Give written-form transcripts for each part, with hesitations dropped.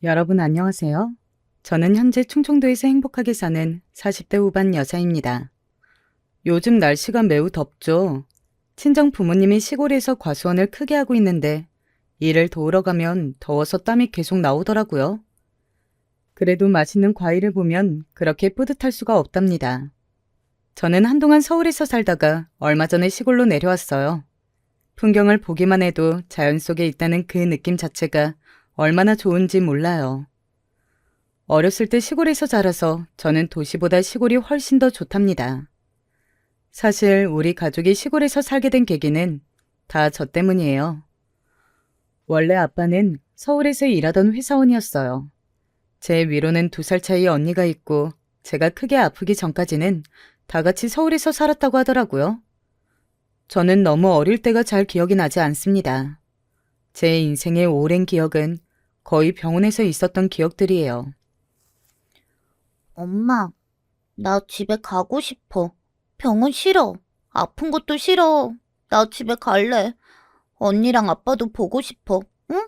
여러분 안녕하세요. 저는 현재 충청도에서 행복하게 사는 40대 후반 여자입니다. 요즘 날씨가 매우 덥죠. 친정 부모님이 시골에서 과수원을 크게 하고 있는데 일을 도우러 가면 더워서 땀이 계속 나오더라고요. 그래도 맛있는 과일을 보면 그렇게 뿌듯할 수가 없답니다. 저는 한동안 서울에서 살다가 얼마 전에 시골로 내려왔어요. 풍경을 보기만 해도 자연 속에 있다는 그 느낌 자체가 얼마나 좋은지 몰라요. 어렸을 때 시골에서 자라서 저는 도시보다 시골이 훨씬 더 좋답니다. 사실 우리 가족이 시골에서 살게 된 계기는 다 저 때문이에요. 원래 아빠는 서울에서 일하던 회사원이었어요. 제 위로는 2살 차이 언니가 있고 제가 크게 아프기 전까지는 다 같이 서울에서 살았다고 하더라고요. 저는 너무 어릴 때가 잘 기억이 나지 않습니다. 제 인생의 오랜 기억은 거의 병원에서 있었던 기억들이에요. 엄마, 나 집에 가고 싶어. 병원 싫어. 아픈 것도 싫어. 나 집에 갈래. 언니랑 아빠도 보고 싶어. 응?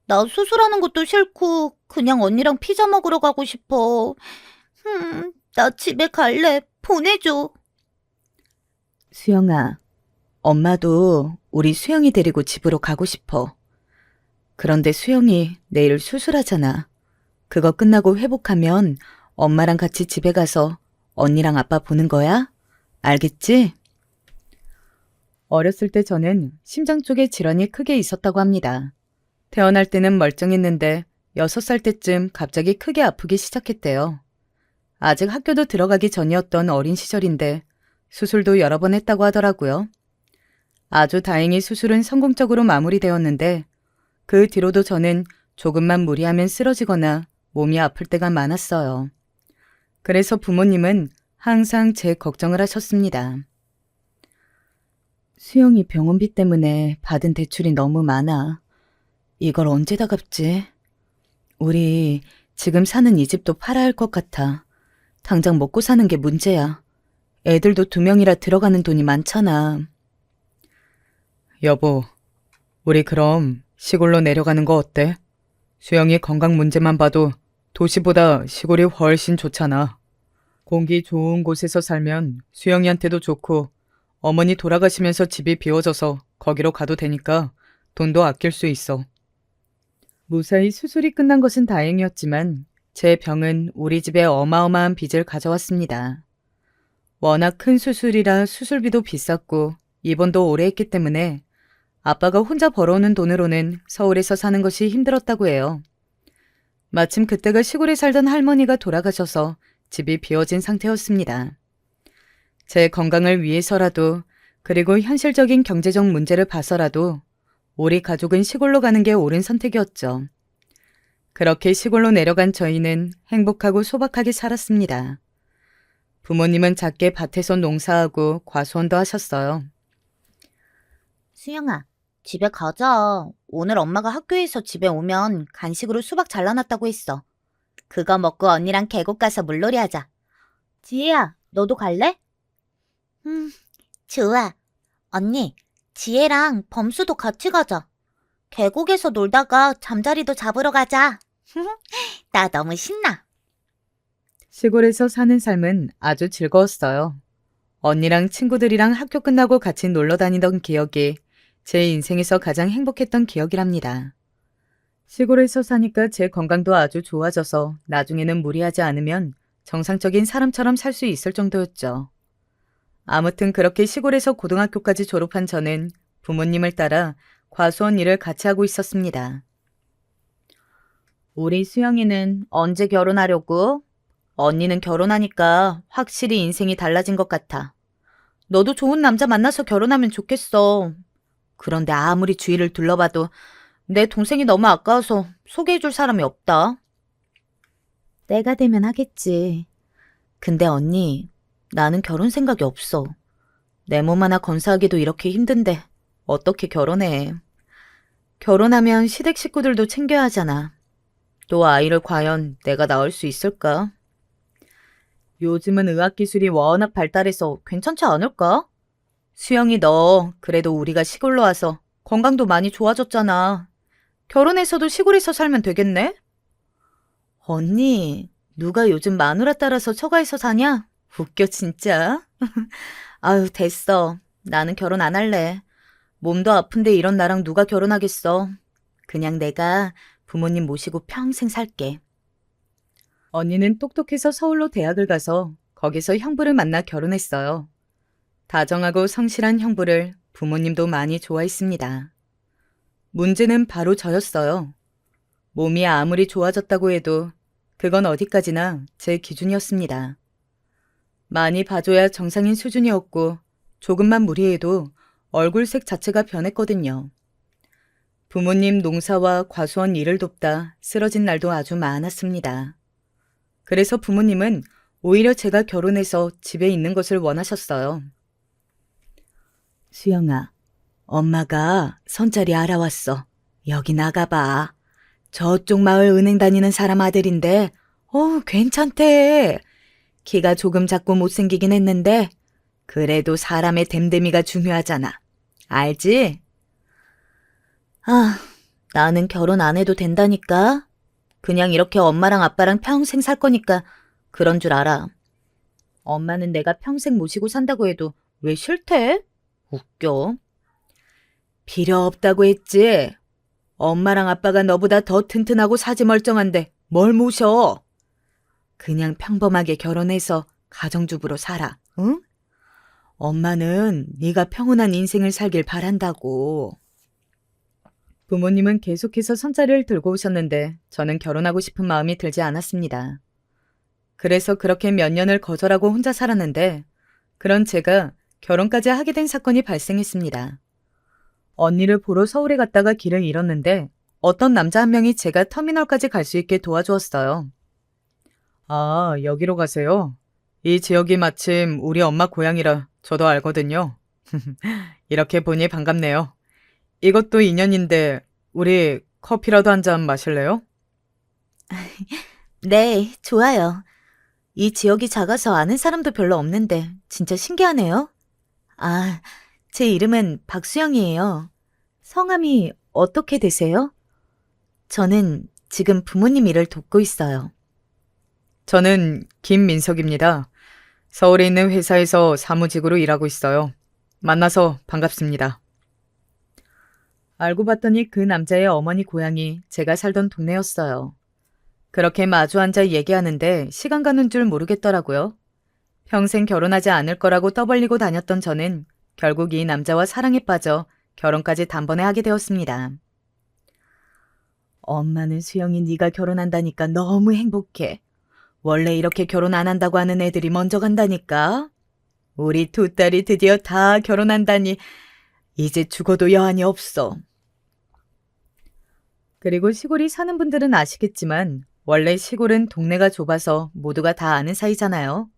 나 수술하는 것도 싫고 그냥 언니랑 피자 먹으러 가고 싶어. 나 집에 갈래. 보내줘. 수영아, 엄마도 우리 수영이 데리고 집으로 가고 싶어. 그런데 수영이 내일 수술하잖아. 그거 끝나고 회복하면 엄마랑 같이 집에 가서 언니랑 아빠 보는 거야? 알겠지? 어렸을 때 저는 심장 쪽에 질환이 크게 있었다고 합니다. 태어날 때는 멀쩡했는데 6살 때쯤 갑자기 크게 아프기 시작했대요. 아직 학교도 들어가기 전이었던 어린 시절인데 수술도 여러 번 했다고 하더라고요. 아주 다행히 수술은 성공적으로 마무리되었는데 그 뒤로도 저는 조금만 무리하면 쓰러지거나 몸이 아플 때가 많았어요. 그래서 부모님은 항상 제 걱정을 하셨습니다. 수영이 병원비 때문에 받은 대출이 너무 많아. 이걸 언제 다 갚지? 우리 지금 사는 이 집도 팔아야 할 것 같아. 당장 먹고 사는 게 문제야. 애들도 2명이라 들어가는 돈이 많잖아. 여보, 우리 그럼 시골로 내려가는 거 어때? 수영이 건강 문제만 봐도 도시보다 시골이 훨씬 좋잖아. 공기 좋은 곳에서 살면 수영이한테도 좋고 어머니 돌아가시면서 집이 비워져서 거기로 가도 되니까 돈도 아낄 수 있어. 무사히 수술이 끝난 것은 다행이었지만 제 병은 우리 집에 어마어마한 빚을 가져왔습니다. 워낙 큰 수술이라 수술비도 비쌌고 입원도 오래 했기 때문에 아빠가 혼자 벌어오는 돈으로는 서울에서 사는 것이 힘들었다고 해요. 마침 그때가 시골에 살던 할머니가 돌아가셔서 집이 비워진 상태였습니다. 제 건강을 위해서라도 그리고 현실적인 경제적 문제를 봐서라도 우리 가족은 시골로 가는 게 옳은 선택이었죠. 그렇게 시골로 내려간 저희는 행복하고 소박하게 살았습니다. 부모님은 작게 밭에서 농사하고 과수원도 하셨어요. 수영아, 집에 가자. 오늘 엄마가 학교에서 집에 오면 간식으로 수박 잘라놨다고 했어. 그거 먹고 언니랑 계곡 가서 물놀이 하자. 지혜야, 너도 갈래? 좋아. 언니, 지혜랑 범수도 같이 가자. 계곡에서 놀다가 잠자리도 잡으러 가자. 나 너무 신나. 시골에서 사는 삶은 아주 즐거웠어요. 언니랑 친구들이랑 학교 끝나고 같이 놀러 다니던 기억이 제 인생에서 가장 행복했던 기억이랍니다. 시골에서 사니까 제 건강도 아주 좋아져서 나중에는 무리하지 않으면 정상적인 사람처럼 살 수 있을 정도였죠. 아무튼 그렇게 시골에서 고등학교까지 졸업한 저는 부모님을 따라 과수원 일을 같이 하고 있었습니다. 우리 수영이는 언제 결혼하려고? 언니는 결혼하니까 확실히 인생이 달라진 것 같아. 너도 좋은 남자 만나서 결혼하면 좋겠어. 그런데 아무리 주위를 둘러봐도 내 동생이 너무 아까워서 소개해줄 사람이 없다. 때가 되면 하겠지. 근데 언니, 나는 결혼 생각이 없어. 내 몸 하나 건사하기도 이렇게 힘든데 어떻게 결혼해. 결혼하면 시댁 식구들도 챙겨야 하잖아. 또 아이를 과연 내가 낳을 수 있을까? 요즘은 의학기술이 워낙 발달해서 괜찮지 않을까? 수영이 너 그래도 우리가 시골로 와서 건강도 많이 좋아졌잖아. 결혼해서도 시골에서 살면 되겠네? 언니, 누가 요즘 마누라 따라서 처가에서 사냐? 웃겨, 진짜. 아유, 됐어. 나는 결혼 안 할래. 몸도 아픈데 이런 나랑 누가 결혼하겠어. 그냥 내가 부모님 모시고 평생 살게. 언니는 똑똑해서 서울로 대학을 가서 거기서 형부를 만나 결혼했어요. 다정하고 성실한 형부를 부모님도 많이 좋아했습니다. 문제는 바로 저였어요. 몸이 아무리 좋아졌다고 해도 그건 어디까지나 제 기준이었습니다. 많이 봐줘야 정상인 수준이었고 조금만 무리해도 얼굴색 자체가 변했거든요. 부모님 농사와 과수원 일을 돕다 쓰러진 날도 아주 많았습니다. 그래서 부모님은 오히려 제가 결혼해서 집에 있는 것을 원하셨어요. 수영아, 엄마가 선자리 알아왔어. 여기 나가봐. 저쪽 마을 은행 다니는 사람 아들인데, 괜찮대. 키가 조금 작고 못생기긴 했는데, 그래도 사람의 됨됨이가 중요하잖아. 알지? 아, 나는 결혼 안 해도 된다니까. 그냥 이렇게 엄마랑 아빠랑 평생 살 거니까 그런 줄 알아. 엄마는 내가 평생 모시고 산다고 해도 왜 싫대? 웃겨. 필요 없다고 했지. 엄마랑 아빠가 너보다 더 튼튼하고 사지 멀쩡한데 뭘 모셔? 그냥 평범하게 결혼해서 가정주부로 살아, 응? 엄마는 네가 평온한 인생을 살길 바란다고. 부모님은 계속해서 손자리를 들고 오셨는데 저는 결혼하고 싶은 마음이 들지 않았습니다. 그래서 그렇게 몇 년을 거절하고 혼자 살았는데 그런 제가 결혼까지 하게 된 사건이 발생했습니다. 언니를 보러 서울에 갔다가 길을 잃었는데 어떤 남자 한 명이 제가 터미널까지 갈 수 있게 도와주었어요. 아, 여기로 가세요? 이 지역이 마침 우리 엄마 고향이라 저도 알거든요. 이렇게 보니 반갑네요. 이것도 인연인데 우리 커피라도 한 잔 마실래요? 네, 좋아요. 이 지역이 작아서 아는 사람도 별로 없는데 진짜 신기하네요. 아, 제 이름은 박수영이에요. 성함이 어떻게 되세요? 저는 지금 부모님 일을 돕고 있어요. 저는 김민석입니다. 서울에 있는 회사에서 사무직으로 일하고 있어요. 만나서 반갑습니다. 알고 봤더니 그 남자의 어머니 고향이 제가 살던 동네였어요. 그렇게 마주 앉아 얘기하는데 시간 가는 줄 모르겠더라고요. 평생 결혼하지 않을 거라고 떠벌리고 다녔던 저는 결국 이 남자와 사랑에 빠져 결혼까지 단번에 하게 되었습니다. 엄마는 수영이 네가 결혼한다니까 너무 행복해. 원래 이렇게 결혼 안 한다고 하는 애들이 먼저 간다니까. 우리 두 딸이 드디어 다 결혼한다니 이제 죽어도 여한이 없어. 그리고 시골이 사는 분들은 아시겠지만 원래 시골은 동네가 좁아서 모두가 다 아는 사이잖아요.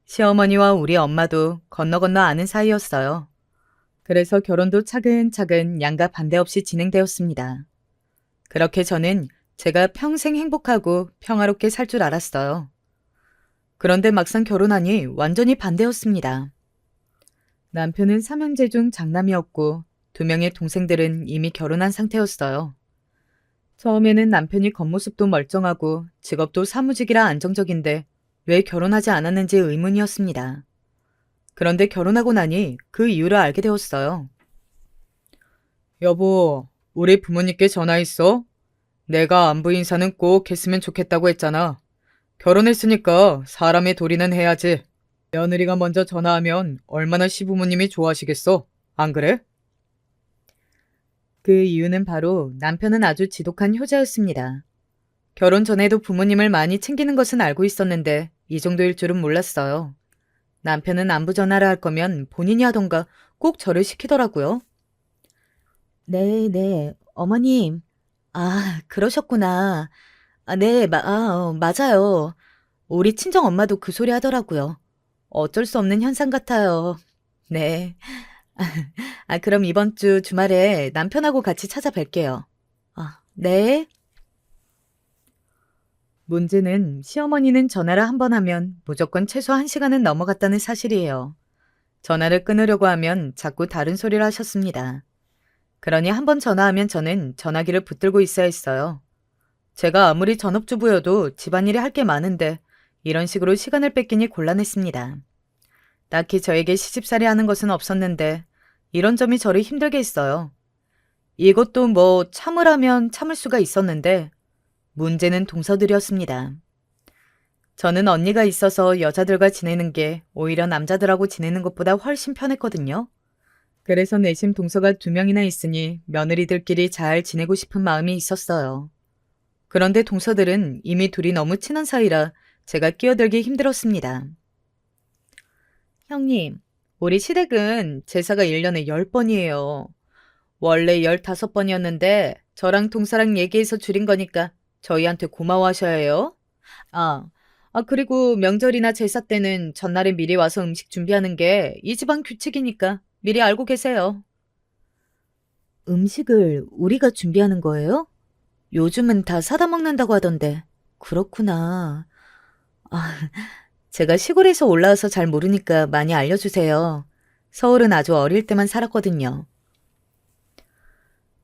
시어머니와 우리 엄마도 건너 건너 아는 사이였어요. 그래서 결혼도 차근차근 양가 반대 없이 진행되었습니다. 그렇게 저는 제가 평생 행복하고 평화롭게 살 줄 알았어요. 그런데 막상 결혼하니 완전히 반대였습니다. 남편은 삼형제 중 장남이었고 두 명의 동생들은 이미 결혼한 상태였어요. 처음에는 남편이 겉모습도 멀쩡하고 직업도 사무직이라 안정적인데 왜 결혼하지 않았는지 의문이었습니다. 그런데 결혼하고 나니 그 이유를 알게 되었어요. 여보, 우리 부모님께 전화했어? 내가 안부 인사는 꼭 했으면 좋겠다고 했잖아. 결혼했으니까 사람의 도리는 해야지. 며느리가 먼저 전화하면 얼마나 시부모님이 좋아하시겠어? 안 그래? 그 이유는 바로 남편은 아주 지독한 효자였습니다. 결혼 전에도 부모님을 많이 챙기는 것은 알고 있었는데 이 정도일 줄은 몰랐어요. 남편은 안부 전화를 할 거면 본인이 하던가 꼭 저를 시키더라고요. 네, 어머님. 아, 그러셨구나. 네, 맞아요. 우리 친정 엄마도 그 소리 하더라고요. 어쩔 수 없는 현상 같아요. 네. 그럼 이번 주 주말에 남편하고 같이 찾아뵐게요. 네. 문제는 시어머니는 전화를 한 번 하면 무조건 최소 1시간은 넘어갔다는 사실이에요. 전화를 끊으려고 하면 자꾸 다른 소리를 하셨습니다. 그러니 한 번 전화하면 저는 전화기를 붙들고 있어야 했어요. 제가 아무리 전업주부여도 집안일이 할 게 많은데 이런 식으로 시간을 뺏기니 곤란했습니다. 딱히 저에게 시집살이 하는 것은 없었는데 이런 점이 저를 힘들게 했어요. 이것도 뭐 참으라면 참을 수가 있었는데 문제는 동서들이었습니다. 저는 언니가 있어서 여자들과 지내는 게 오히려 남자들하고 지내는 것보다 훨씬 편했거든요. 그래서 내심 동서가 2명이나 있으니 며느리들끼리 잘 지내고 싶은 마음이 있었어요. 그런데 동서들은 이미 둘이 너무 친한 사이라 제가 끼어들기 힘들었습니다. 형님, 우리 시댁은 제사가 1년에 10번이에요. 원래 15번이었는데 저랑 동서랑 얘기해서 줄인 거니까 저희한테 고마워하셔야 해요. 그리고 명절이나 제사 때는 전날에 미리 와서 음식 준비하는 게 이 집안 규칙이니까 미리 알고 계세요. 음식을 우리가 준비하는 거예요? 요즘은 다 사다 먹는다고 하던데. 그렇구나. 제가 시골에서 올라와서 잘 모르니까 많이 알려주세요. 서울은 아주 어릴 때만 살았거든요.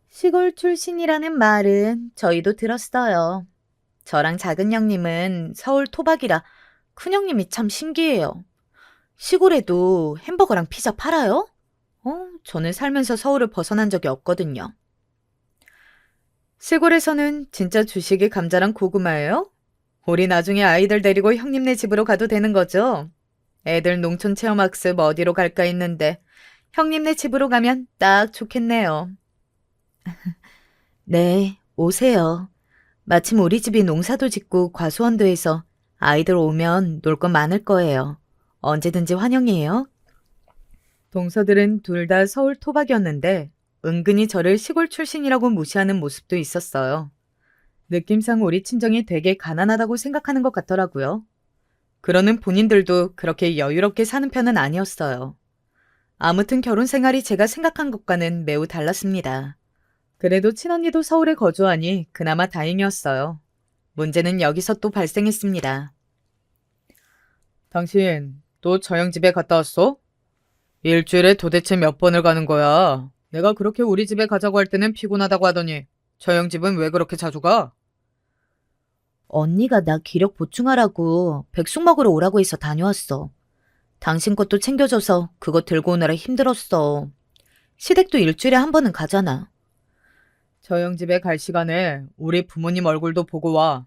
시골 출신이라는 말은 저희도 들었어요. 저랑 작은 형님은 서울 토박이라 큰 형님이 참 신기해요. 시골에도 햄버거랑 피자 팔아요? 저는 살면서 서울을 벗어난 적이 없거든요. 시골에서는 진짜 주식이 감자랑 고구마예요? 우리 나중에 아이들 데리고 형님네 집으로 가도 되는 거죠? 애들 농촌 체험학습 어디로 갈까 했는데 형님네 집으로 가면 딱 좋겠네요. 네, 오세요. 마침 우리 집이 농사도 짓고 과수원도 해서 아이들 오면 놀 거 많을 거예요. 언제든지 환영이에요. 동서들은 둘 다 서울 토박이었는데 은근히 저를 시골 출신이라고 무시하는 모습도 있었어요. 느낌상 우리 친정이 되게 가난하다고 생각하는 것 같더라고요. 그러는 본인들도 그렇게 여유롭게 사는 편은 아니었어요. 아무튼 결혼 생활이 제가 생각한 것과는 매우 달랐습니다. 그래도 친언니도 서울에 거주하니 그나마 다행이었어요. 문제는 여기서 또 발생했습니다. 당신 또 저 형 집에 갔다 왔어? 일주일에 도대체 몇 번을 가는 거야? 내가 그렇게 우리 집에 가자고 할 때는 피곤하다고 하더니 저 형 집은 왜 그렇게 자주 가? 언니가 나 기력 보충하라고 백숙 먹으러 오라고 해서 다녀왔어. 당신 것도 챙겨줘서 그거 들고 오느라 힘들었어. 시댁도 일주일에 한 번은 가잖아. 저 형 집에 갈 시간에 우리 부모님 얼굴도 보고 와.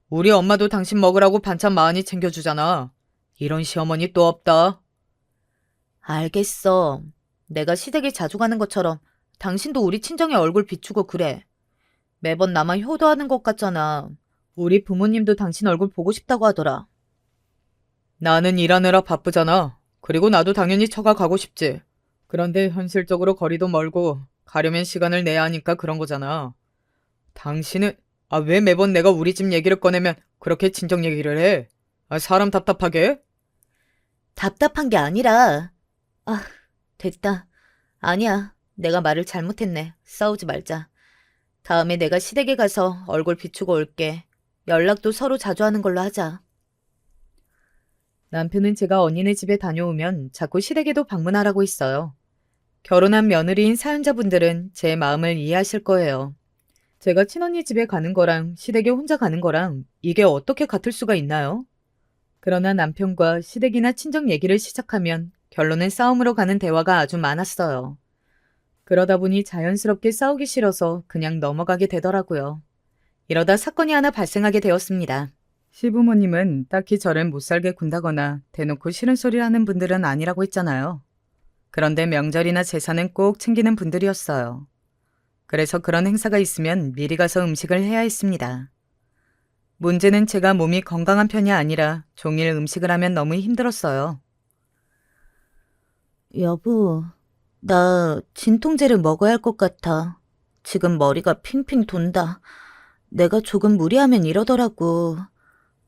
우리 엄마도 당신 먹으라고 반찬 많이 챙겨주잖아. 이런 시어머니 또 없다. 알겠어. 내가 시댁에 자주 가는 것처럼 당신도 우리 친정의 얼굴 비추고 그래. 매번 나만 효도하는 것 같잖아. 우리 부모님도 당신 얼굴 보고 싶다고 하더라. 나는 일하느라 바쁘잖아. 그리고 나도 당연히 처가 가고 싶지. 그런데 현실적으로 거리도 멀고 가려면 시간을 내야 하니까 그런 거잖아. 당신은 왜 매번 내가 우리 집 얘기를 꺼내면 그렇게 친정 얘기를 해? 사람 답답하게? 답답한 게 아니라 됐다. 아니야. 내가 말을 잘못했네. 싸우지 말자. 다음에 내가 시댁에 가서 얼굴 비추고 올게. 연락도 서로 자주 하는 걸로 하자. 남편은 제가 언니네 집에 다녀오면 자꾸 시댁에도 방문하라고 했어요. 결혼한 며느리인 사연자분들은 제 마음을 이해하실 거예요. 제가 친언니 집에 가는 거랑 시댁에 혼자 가는 거랑 이게 어떻게 같을 수가 있나요? 그러나 남편과 시댁이나 친정 얘기를 시작하면 결론은 싸움으로 가는 대화가 아주 많았어요. 그러다 보니 자연스럽게 싸우기 싫어서 그냥 넘어가게 되더라고요. 이러다 사건이 하나 발생하게 되었습니다. 시부모님은 딱히 저를 못살게 군다거나 대놓고 싫은 소리를 하는 분들은 아니라고 했잖아요. 그런데 명절이나 제사는 꼭 챙기는 분들이었어요. 그래서 그런 행사가 있으면 미리 가서 음식을 해야 했습니다. 문제는 제가 몸이 건강한 편이 아니라 종일 음식을 하면 너무 힘들었어요. 여보, 나 진통제를 먹어야 할 것 같아. 지금 머리가 핑핑 돈다. 내가 조금 무리하면 이러더라고.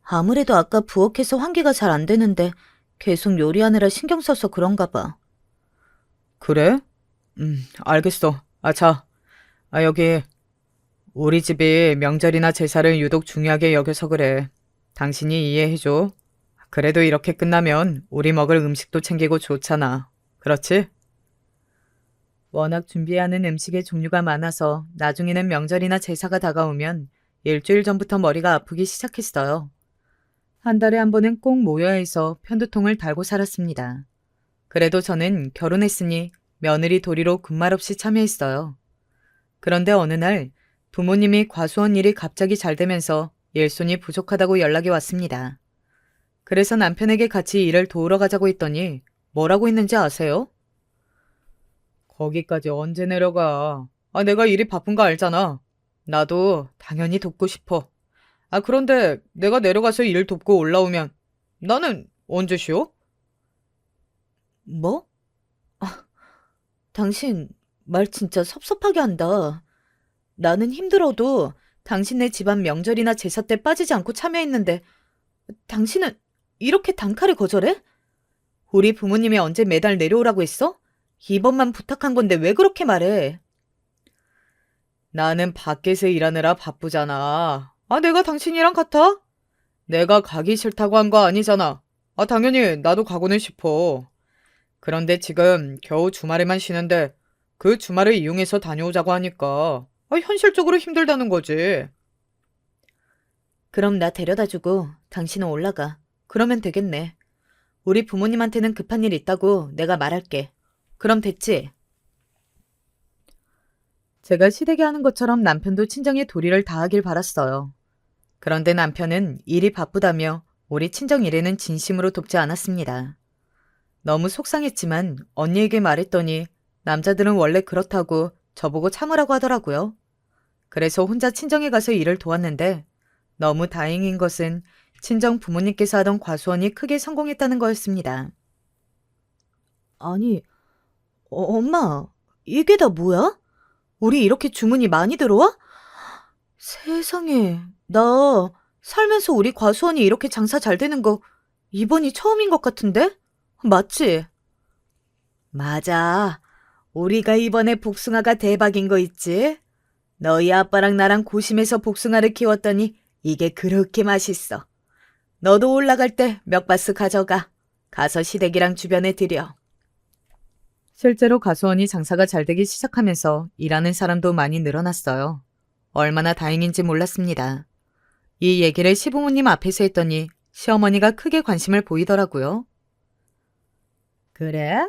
아무래도 아까 부엌에서 환기가 잘 안 되는데 계속 요리하느라 신경 써서 그런가 봐. 그래? 알겠어. 자, 여기 우리 집이 명절이나 제사를 유독 중요하게 여겨서 그래. 당신이 이해해줘. 그래도 이렇게 끝나면 우리 먹을 음식도 챙기고 좋잖아. 그렇지? 워낙 준비해야 하는 음식의 종류가 많아서 나중에는 명절이나 제사가 다가오면 일주일 전부터 머리가 아프기 시작했어요. 한 달에 한 번은 꼭 모여야 해서 편두통을 달고 살았습니다. 그래도 저는 결혼했으니 며느리 도리로 군말 없이 참여했어요. 그런데 어느 날 부모님이 과수원 일이 갑자기 잘 되면서 일손이 부족하다고 연락이 왔습니다. 그래서 남편에게 같이 일을 도우러 가자고 했더니 뭐라고 했는지 아세요? 거기까지 언제 내려가? 내가 일이 바쁜 거 알잖아. 나도 당연히 돕고 싶어. 그런데 내가 내려가서 일 돕고 올라오면 나는 언제 쉬어? 뭐? 당신 말 진짜 섭섭하게 한다. 나는 힘들어도 당신네 집안 명절이나 제사 때 빠지지 않고 참여했는데 당신은 이렇게 단칼에 거절해? 우리 부모님이 언제 매달 내려오라고 했어? 이번만 부탁한 건데 왜 그렇게 말해? 나는 밖에서 일하느라 바쁘잖아. 내가 당신이랑 같아? 내가 가기 싫다고 한 거 아니잖아. 당연히 나도 가고는 싶어. 그런데 지금 겨우 주말에만 쉬는데 그 주말을 이용해서 다녀오자고 하니까 현실적으로 힘들다는 거지. 그럼 나 데려다주고 당신은 올라가. 그러면 되겠네. 우리 부모님한테는 급한 일 있다고 내가 말할게. 그럼 됐지? 제가 시댁에 하는 것처럼 남편도 친정에 도리를 다하길 바랐어요. 그런데 남편은 일이 바쁘다며 우리 친정 일에는 진심으로 돕지 않았습니다. 너무 속상했지만 언니에게 말했더니 남자들은 원래 그렇다고 저보고 참으라고 하더라고요. 그래서 혼자 친정에 가서 일을 도왔는데 너무 다행인 것은 친정 부모님께서 하던 과수원이 크게 성공했다는 거였습니다. 아니, 엄마, 이게 다 뭐야? 우리 이렇게 주문이 많이 들어와? 세상에, 나 살면서 우리 과수원이 이렇게 장사 잘 되는 거 이번이 처음인 것 같은데? 맞지? 맞아. 우리가 이번에 복숭아가 대박인 거 있지? 너희 아빠랑 나랑 고심해서 복숭아를 키웠더니 이게 그렇게 맛있어. 너도 올라갈 때 몇 바스 가져가. 가서 시댁이랑 주변에 드려. 실제로 과수원이 장사가 잘 되기 시작하면서 일하는 사람도 많이 늘어났어요. 얼마나 다행인지 몰랐습니다. 이 얘기를 시부모님 앞에서 했더니 시어머니가 크게 관심을 보이더라고요. 그래?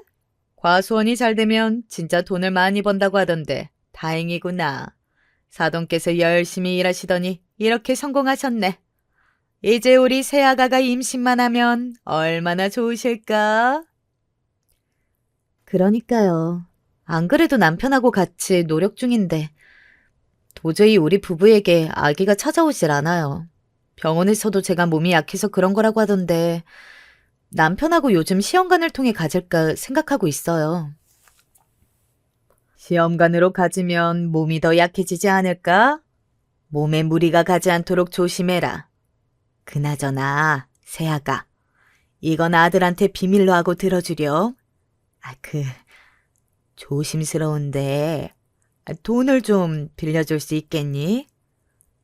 과수원이 잘 되면 진짜 돈을 많이 번다고 하던데 다행이구나. 사돈께서 열심히 일하시더니 이렇게 성공하셨네. 이제 우리 새아가가 임신만 하면 얼마나 좋으실까? 그러니까요. 안 그래도 남편하고 같이 노력 중인데 도저히 우리 부부에게 아기가 찾아오질 않아요. 병원에서도 제가 몸이 약해서 그런 거라고 하던데 남편하고 요즘 시험관을 통해 가질까 생각하고 있어요. 시험관으로 가지면 몸이 더 약해지지 않을까? 몸에 무리가 가지 않도록 조심해라. 그나저나 새아가 이건 아들한테 비밀로 하고 들어주렴. 조심스러운데 돈을 좀 빌려줄 수 있겠니?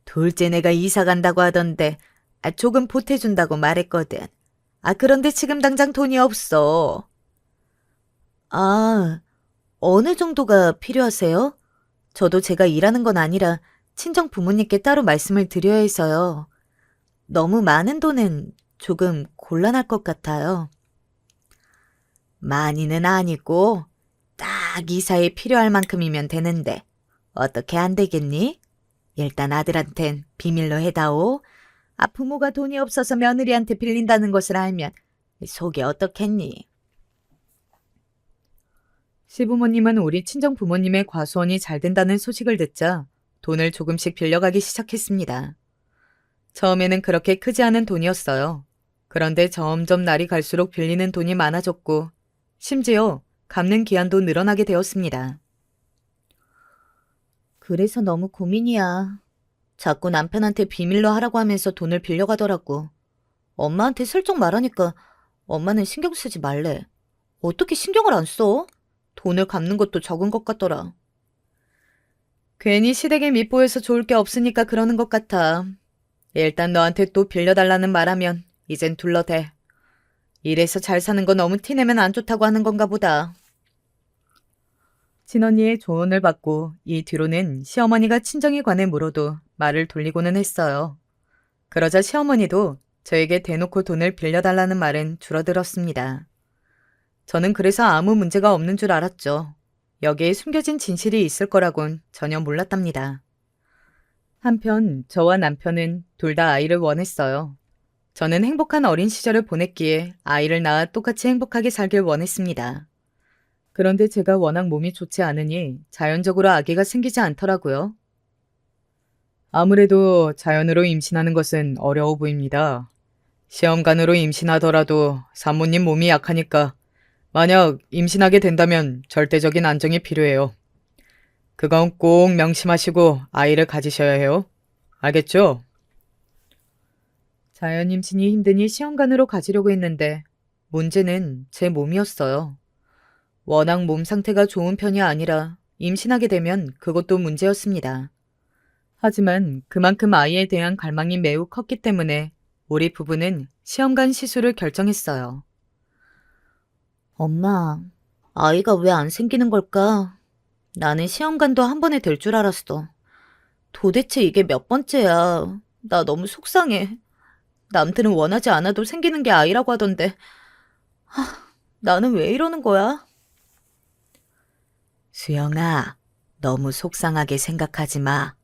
둘째내가 이사 간다고 하던데 조금 보태준다고 말했거든. 그런데 지금 당장 돈이 없어. 어느 정도가 필요하세요? 저도 제가 일하는 건 아니라 친정 부모님께 따로 말씀을 드려야 해서요. 너무 많은 돈은 조금 곤란할 것 같아요. 많이는 아니고 딱 이사에 필요할 만큼이면 되는데 어떻게 안 되겠니? 일단 아들한텐 비밀로 해다오. 부모가 돈이 없어서 며느리한테 빌린다는 것을 알면 속이 어떻겠니? 시부모님은 우리 친정 부모님의 과수원이 잘 된다는 소식을 듣자 돈을 조금씩 빌려가기 시작했습니다. 처음에는 그렇게 크지 않은 돈이었어요. 그런데 점점 날이 갈수록 빌리는 돈이 많아졌고 심지어 갚는 기한도 늘어나게 되었습니다. 그래서 너무 고민이야. 자꾸 남편한테 비밀로 하라고 하면서 돈을 빌려가더라고. 엄마한테 슬쩍 말하니까 엄마는 신경 쓰지 말래. 어떻게 신경을 안 써? 돈을 갚는 것도 적은 것 같더라. 괜히 시댁에 밉보여서 좋을 게 없으니까 그러는 것 같아. 일단 너한테 또 빌려달라는 말하면 이젠 둘러대. 이래서 잘 사는 거 너무 티내면 안 좋다고 하는 건가 보다. 친언니의 조언을 받고 이 뒤로는 시어머니가 친정에 관해 물어도 말을 돌리고는 했어요. 그러자 시어머니도 저에게 대놓고 돈을 빌려달라는 말은 줄어들었습니다. 저는 그래서 아무 문제가 없는 줄 알았죠. 여기에 숨겨진 진실이 있을 거라곤 전혀 몰랐답니다. 한편 저와 남편은 둘 다 아이를 원했어요. 저는 행복한 어린 시절을 보냈기에 아이를 낳아 똑같이 행복하게 살길 원했습니다. 그런데 제가 워낙 몸이 좋지 않으니 자연적으로 아기가 생기지 않더라고요. 아무래도 자연으로 임신하는 것은 어려워 보입니다. 시험관으로 임신하더라도 산모님 몸이 약하니까 만약 임신하게 된다면 절대적인 안정이 필요해요. 그건 꼭 명심하시고 아이를 가지셔야 해요. 알겠죠? 자연 임신이 힘드니 시험관으로 가지려고 했는데 문제는 제 몸이었어요. 워낙 몸 상태가 좋은 편이 아니라 임신하게 되면 그것도 문제였습니다. 하지만 그만큼 아이에 대한 갈망이 매우 컸기 때문에 우리 부부는 시험관 시술을 결정했어요. 엄마, 아이가 왜 안 생기는 걸까? 나는 시험관도 한 번에 될 줄 알았어. 도대체 이게 몇 번째야? 나 너무 속상해. 남들은 원하지 않아도 생기는 게 아이라고 하던데. 나는 왜 이러는 거야? 수영아, 너무 속상하게 생각하지 마.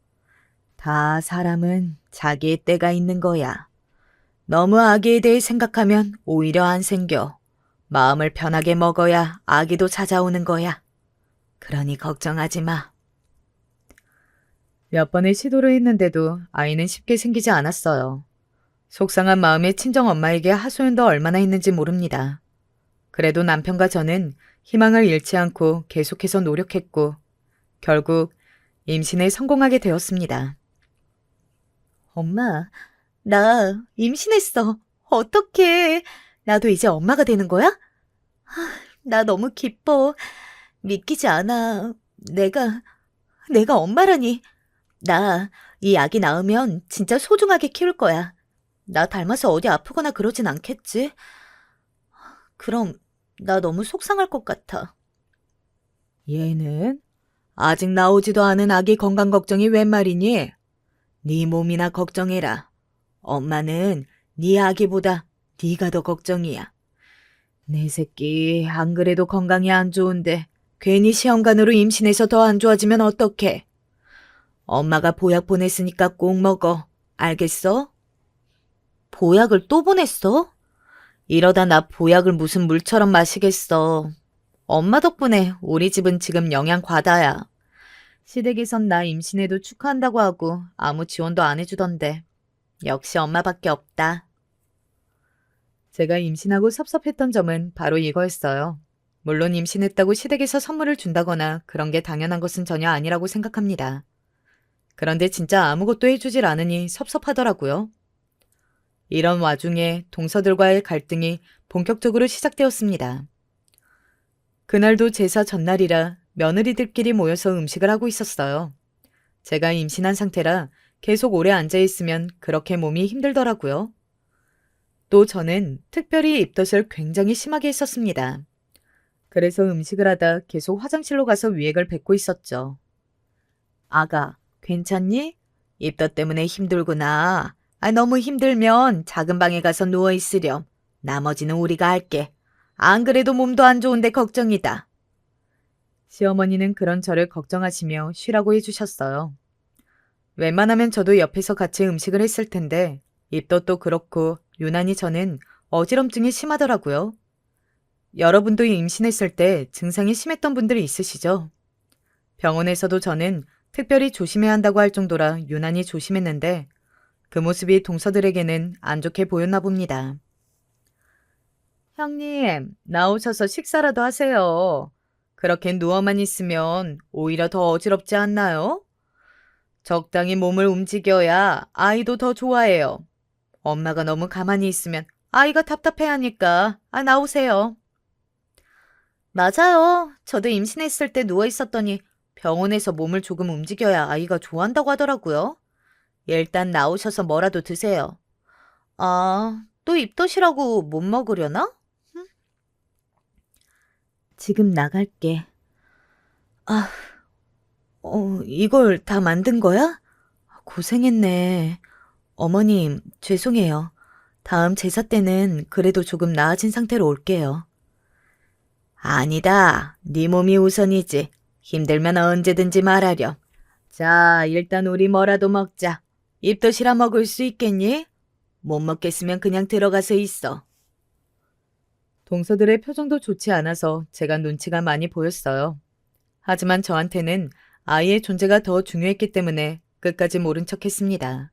다 사람은 자기의 때가 있는 거야. 너무 아기에 대해 생각하면 오히려 안 생겨. 마음을 편하게 먹어야 아기도 찾아오는 거야. 그러니 걱정하지 마. 몇 번의 시도를 했는데도 아이는 쉽게 생기지 않았어요. 속상한 마음에 친정 엄마에게 하소연도 얼마나 했는지 모릅니다. 그래도 남편과 저는 희망을 잃지 않고 계속해서 노력했고 결국 임신에 성공하게 되었습니다. 엄마, 나 임신했어. 어떡해. 나도 이제 엄마가 되는 거야? 나 너무 기뻐. 믿기지 않아. 내가 엄마라니. 나 이 아기 낳으면 진짜 소중하게 키울 거야. 나 닮아서 어디 아프거나 그러진 않겠지? 그럼 나 너무 속상할 것 같아. 얘는 아직 나오지도 않은 아기 건강 걱정이 웬 말이니? 네 몸이나 걱정해라. 엄마는 네 아기보다 네가 더 걱정이야. 내 새끼 안 그래도 건강이 안 좋은데 괜히 시험관으로 임신해서 더 안 좋아지면 어떡해? 엄마가 보약 보냈으니까 꼭 먹어. 알겠어? 보약을 또 보냈어? 이러다 나 보약을 무슨 물처럼 마시겠어. 엄마 덕분에 우리 집은 지금 영양 과다야. 시댁에선 나 임신해도 축하한다고 하고 아무 지원도 안 해주던데. 역시 엄마밖에 없다. 제가 임신하고 섭섭했던 점은 바로 이거였어요. 물론 임신했다고 시댁에서 선물을 준다거나 그런 게 당연한 것은 전혀 아니라고 생각합니다. 그런데 진짜 아무것도 해주질 않으니 섭섭하더라고요. 이런 와중에 동서들과의 갈등이 본격적으로 시작되었습니다. 그날도 제사 전날이라 며느리들끼리 모여서 음식을 하고 있었어요. 제가 임신한 상태라 계속 오래 앉아있으면 그렇게 몸이 힘들더라고요. 또 저는 특별히 입덧을 굉장히 심하게 했었습니다. 그래서 음식을 하다 계속 화장실로 가서 위액을 뱉고 있었죠. 아가, 괜찮니? 입덧 때문에 힘들구나. 너무 힘들면 작은 방에 가서 누워있으렴. 나머지는 우리가 할게. 안 그래도 몸도 안 좋은데 걱정이다. 시어머니는 그런 저를 걱정하시며 쉬라고 해주셨어요. 웬만하면 저도 옆에서 같이 음식을 했을 텐데 입덧도 그렇고 유난히 저는 어지럼증이 심하더라고요. 여러분도 임신했을 때 증상이 심했던 분들이 있으시죠? 병원에서도 저는 특별히 조심해야 한다고 할 정도라 유난히 조심했는데 그 모습이 동서들에게는 안 좋게 보였나 봅니다. 형님, 나오셔서 식사라도 하세요. 그렇게 누워만 있으면 오히려 더 어지럽지 않나요? 적당히 몸을 움직여야 아이도 더 좋아해요. 엄마가 너무 가만히 있으면 아이가 답답해하니까 나오세요. 맞아요. 저도 임신했을 때 누워 있었더니 병원에서 몸을 조금 움직여야 아이가 좋아한다고 하더라고요. 일단 나오셔서 뭐라도 드세요. 또 입덧이라고 못 먹으려나? 지금 나갈게. 이걸 다 만든 거야? 고생했네. 어머님, 죄송해요. 다음 제사 때는 그래도 조금 나아진 상태로 올게요. 아니다. 네 몸이 우선이지. 힘들면 언제든지 말하렴. 자, 일단 우리 뭐라도 먹자. 입도 실어 먹을 수 있겠니? 못 먹겠으면 그냥 들어가서 있어. 동서들의 표정도 좋지 않아서 제가 눈치가 많이 보였어요. 하지만 저한테는 아이의 존재가 더 중요했기 때문에 끝까지 모른 척 했습니다.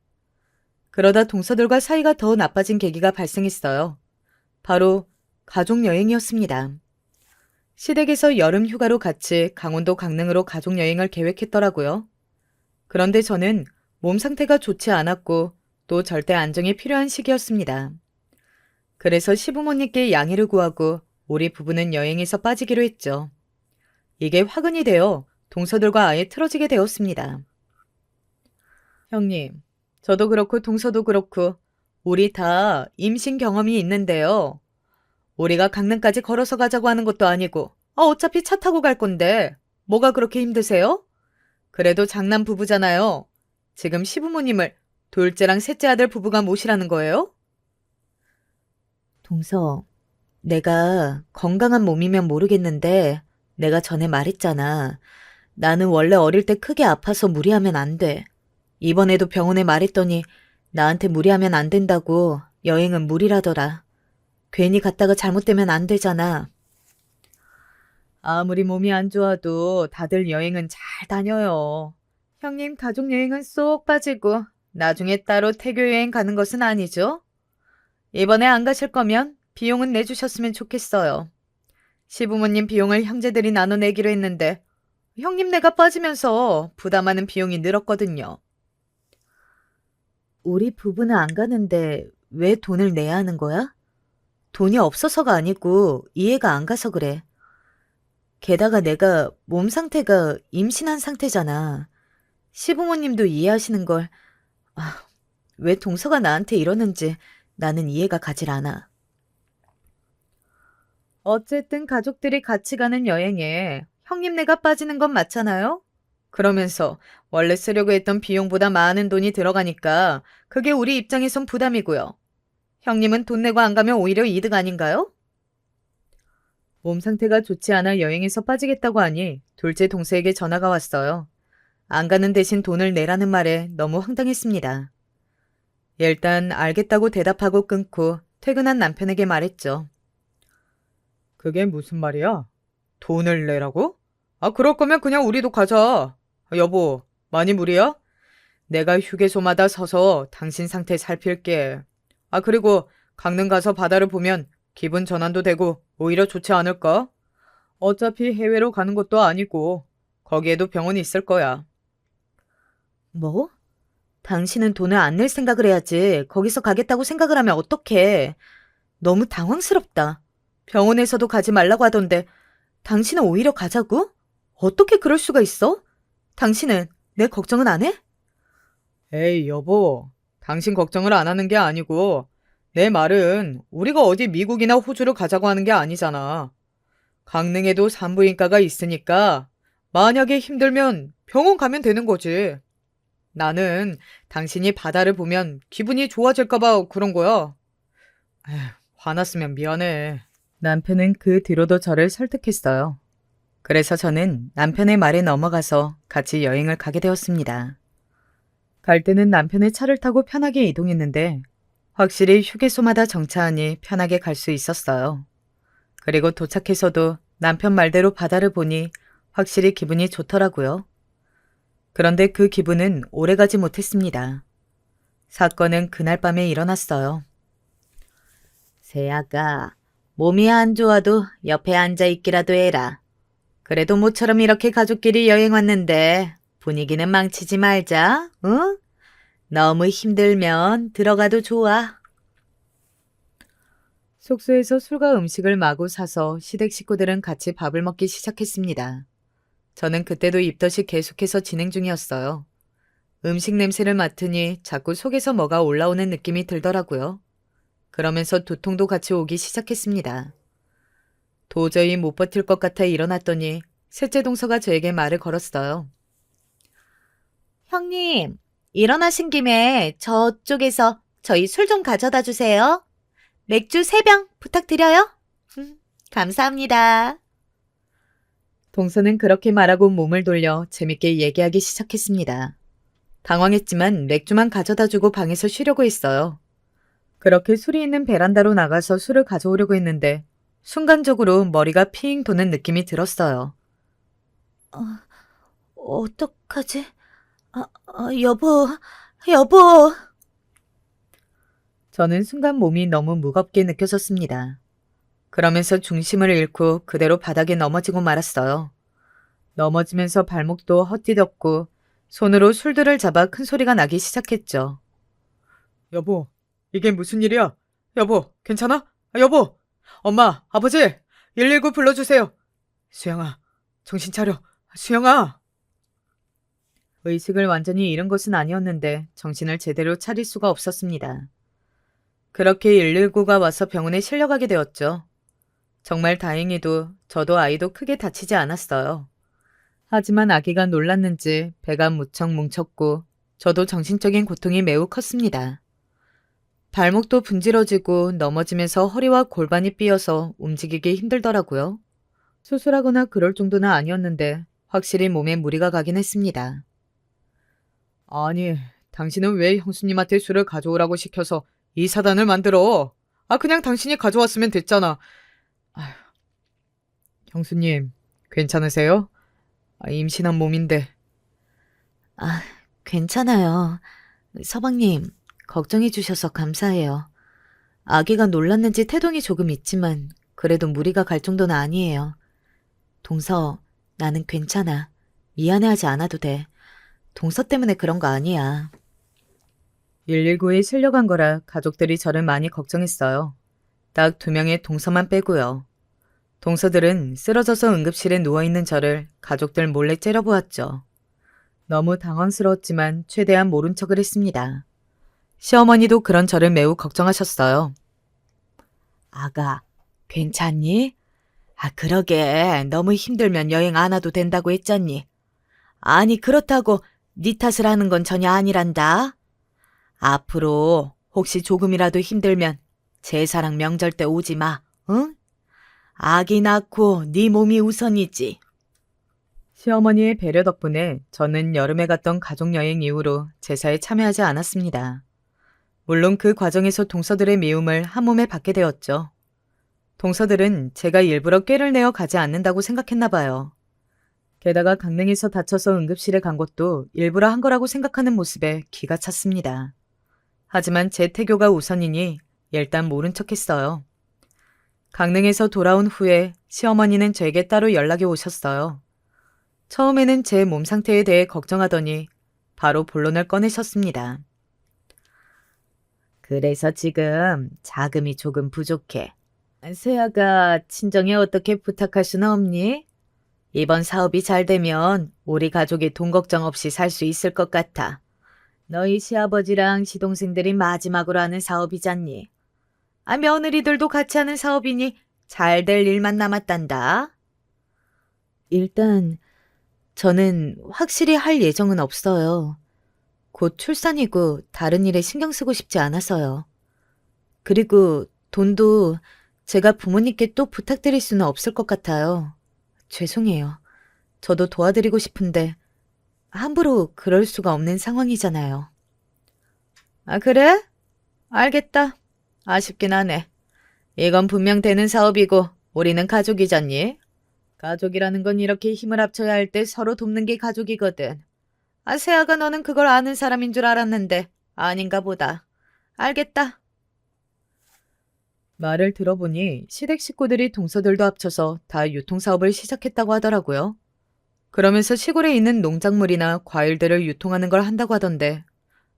그러다 동서들과 사이가 더 나빠진 계기가 발생했어요. 바로 가족 여행이었습니다. 시댁에서 여름 휴가로 같이 강원도 강릉으로 가족 여행을 계획했더라고요. 그런데 저는 몸 상태가 좋지 않았고 또 절대 안정이 필요한 시기였습니다. 그래서 시부모님께 양해를 구하고 우리 부부는 여행에서 빠지기로 했죠. 이게 화근이 되어 동서들과 아예 틀어지게 되었습니다. 형님, 저도 그렇고 동서도 그렇고 우리 다 임신 경험이 있는데요. 우리가 강릉까지 걸어서 가자고 하는 것도 아니고 어차피 차 타고 갈 건데 뭐가 그렇게 힘드세요? 그래도 장남 부부잖아요. 지금 시부모님을 둘째랑 셋째 아들 부부가 모시라는 거예요? 동서, 내가 건강한 몸이면 모르겠는데 내가 전에 말했잖아. 나는 원래 어릴 때 크게 아파서 무리하면 안 돼. 이번에도 병원에 말했더니 나한테 무리하면 안 된다고 여행은 무리라더라. 괜히 갔다가 잘못되면 안 되잖아. 아무리 몸이 안 좋아도 다들 여행은 잘 다녀요. 형님 가족 여행은 쏙 빠지고 나중에 따로 태교 여행 가는 것은 아니죠? 이번에 안 가실 거면 비용은 내주셨으면 좋겠어요. 시부모님 비용을 형제들이 나눠내기로 했는데 형님 내가 빠지면서 부담하는 비용이 늘었거든요. 우리 부부는 안 가는데 왜 돈을 내야 하는 거야? 돈이 없어서가 아니고 이해가 안 가서 그래. 게다가 내가 몸 상태가 임신한 상태잖아. 시부모님도 이해하시는 걸. 아, 왜 동서가 나한테 이러는지 나는 이해가 가질 않아. 어쨌든 가족들이 같이 가는 여행에 형님네가 빠지는 건 맞잖아요? 그러면서 원래 쓰려고 했던 비용보다 많은 돈이 들어가니까 그게 우리 입장에선 부담이고요. 형님은 돈 내고 안 가면 오히려 이득 아닌가요? 몸 상태가 좋지 않아 여행에서 빠지겠다고 하니 둘째 동생에게 전화가 왔어요. 안 가는 대신 돈을 내라는 말에 너무 황당했습니다. 일단 알겠다고 대답하고 끊고 퇴근한 남편에게 말했죠. 그게 무슨 말이야? 돈을 내라고? 아, 그럴 거면 그냥 우리도 가자. 여보, 많이 무리야? 내가 휴게소마다 서서 당신 상태 살필게. 아, 그리고 강릉 가서 바다를 보면 기분 전환도 되고 오히려 좋지 않을까? 어차피 해외로 가는 것도 아니고 거기에도 병원이 있을 거야. 뭐? 당신은 돈을 안 낼 생각을 해야지. 거기서 가겠다고 생각을 하면 어떡해. 너무 당황스럽다. 병원에서도 가지 말라고 하던데 당신은 오히려 가자고? 어떻게 그럴 수가 있어? 당신은 내 걱정은 안 해? 에이, 여보. 당신 걱정을 안 하는 게 아니고 내 말은 우리가 어디 미국이나 호주를 가자고 하는 게 아니잖아. 강릉에도 산부인과가 있으니까 만약에 힘들면 병원 가면 되는 거지. 나는 당신이 바다를 보면 기분이 좋아질까봐 그런 거야. 에휴, 화났으면 미안해. 남편은 그 뒤로도 저를 설득했어요. 그래서 저는 남편의 말에 넘어가서 같이 여행을 가게 되었습니다. 갈 때는 남편의 차를 타고 편하게 이동했는데 확실히 휴게소마다 정차하니 편하게 갈 수 있었어요. 그리고 도착해서도 남편 말대로 바다를 보니 확실히 기분이 좋더라고요. 그런데 그 기분은 오래가지 못했습니다. 사건은 그날 밤에 일어났어요. 세아가 몸이 안 좋아도 옆에 앉아있기라도 해라. 그래도 모처럼 이렇게 가족끼리 여행 왔는데 분위기는 망치지 말자, 응? 너무 힘들면 들어가도 좋아. 숙소에서 술과 음식을 마구 사서 시댁 식구들은 같이 밥을 먹기 시작했습니다. 저는 그때도 입덧이 계속해서 진행 중이었어요. 음식 냄새를 맡으니 자꾸 속에서 뭐가 올라오는 느낌이 들더라고요. 그러면서 두통도 같이 오기 시작했습니다. 도저히 못 버틸 것 같아 일어났더니 셋째 동서가 저에게 말을 걸었어요. 형님, 일어나신 김에 저쪽에서 저희 술 좀 가져다 주세요. 맥주 3병 부탁드려요. 감사합니다. 동서는 그렇게 말하고 몸을 돌려 재밌게 얘기하기 시작했습니다. 당황했지만 맥주만 가져다 주고 방에서 쉬려고 했어요. 그렇게 술이 있는 베란다로 나가서 술을 가져오려고 했는데 순간적으로 머리가 핑 도는 느낌이 들었어요. 어떡하지? 여보. 저는 순간 몸이 너무 무겁게 느껴졌습니다. 그러면서 중심을 잃고 그대로 바닥에 넘어지고 말았어요. 넘어지면서 발목도 헛디뎠고 손으로 술들을 잡아 큰 소리가 나기 시작했죠. 여보, 이게 무슨 일이야? 여보, 괜찮아? 여보! 엄마, 아버지! 119 불러주세요! 수영아, 정신 차려! 수영아! 의식을 완전히 잃은 것은 아니었는데 정신을 제대로 차릴 수가 없었습니다. 그렇게 119가 와서 병원에 실려가게 되었죠. 정말 다행히도 저도 아이도 크게 다치지 않았어요. 하지만 아기가 놀랐는지 배가 무척 뭉쳤고 저도 정신적인 고통이 매우 컸습니다. 발목도 분질러지고 넘어지면서 허리와 골반이 삐어서 움직이기 힘들더라고요. 수술하거나 그럴 정도는 아니었는데 확실히 몸에 무리가 가긴 했습니다. 아니, 당신은 왜 형수님한테 술을 가져오라고 시켜서 이 사단을 만들어? 그냥 당신이 가져왔으면 됐잖아. 아휴, 형수님, 괜찮으세요? 임신한 몸인데. 괜찮아요. 서방님, 걱정해 주셔서 감사해요. 아기가 놀랐는지 태동이 조금 있지만 그래도 무리가 갈 정도는 아니에요. 동서, 나는 괜찮아. 미안해하지 않아도 돼. 동서 때문에 그런 거 아니야. 119에 실려간 거라 가족들이 저를 많이 걱정했어요. 딱 2명의 동서만 빼고요. 동서들은 쓰러져서 응급실에 누워있는 저를 가족들 몰래 째려보았죠. 너무 당황스러웠지만 최대한 모른 척을 했습니다. 시어머니도 그런 저를 매우 걱정하셨어요. 아가, 괜찮니? 그러게. 너무 힘들면 여행 안 와도 된다고 했잖니. 아니, 그렇다고 네 탓을 하는 건 전혀 아니란다. 앞으로 혹시 조금이라도 힘들면 제사랑 명절 때 오지 마, 응? 아기 낳고 네 몸이 우선이지. 시어머니의 배려 덕분에 저는 여름에 갔던 가족여행 이후로 제사에 참여하지 않았습니다. 물론 그 과정에서 동서들의 미움을 한몸에 받게 되었죠. 동서들은 제가 일부러 꾀를 내어 가지 않는다고 생각했나 봐요. 게다가 강릉에서 다쳐서 응급실에 간 것도 일부러 한 거라고 생각하는 모습에 기가 찼습니다. 하지만 제 태교가 우선이니 일단 모른 척했어요. 강릉에서 돌아온 후에 시어머니는 저에게 따로 연락이 오셨어요. 처음에는 제 몸 상태에 대해 걱정하더니 바로 본론을 꺼내셨습니다. 그래서 지금 자금이 조금 부족해. 세아가 친정에 어떻게 부탁할 수는 없니? 이번 사업이 잘 되면 우리 가족이 돈 걱정 없이 살 수 있을 것 같아. 너희 시아버지랑 시동생들이 마지막으로 하는 사업이잖니. 며느리들도 같이 하는 사업이니 잘 될 일만 남았단다. 일단 저는 확실히 할 예정은 없어요. 곧 출산이고 다른 일에 신경 쓰고 싶지 않아서요. 그리고 돈도 제가 부모님께 또 부탁드릴 수는 없을 것 같아요. 죄송해요. 저도 도와드리고 싶은데 함부로 그럴 수가 없는 상황이잖아요. 그래? 알겠다. 아쉽긴 하네. 이건 분명 되는 사업이고 우리는 가족이잖니. 가족이라는 건 이렇게 힘을 합쳐야 할 때 서로 돕는 게 가족이거든. 세아가 너는 그걸 아는 사람인 줄 알았는데 아닌가 보다. 알겠다. 말을 들어보니 시댁 식구들이 동서들도 합쳐서 다 유통사업을 시작했다고 하더라고요. 그러면서 시골에 있는 농작물이나 과일들을 유통하는 걸 한다고 하던데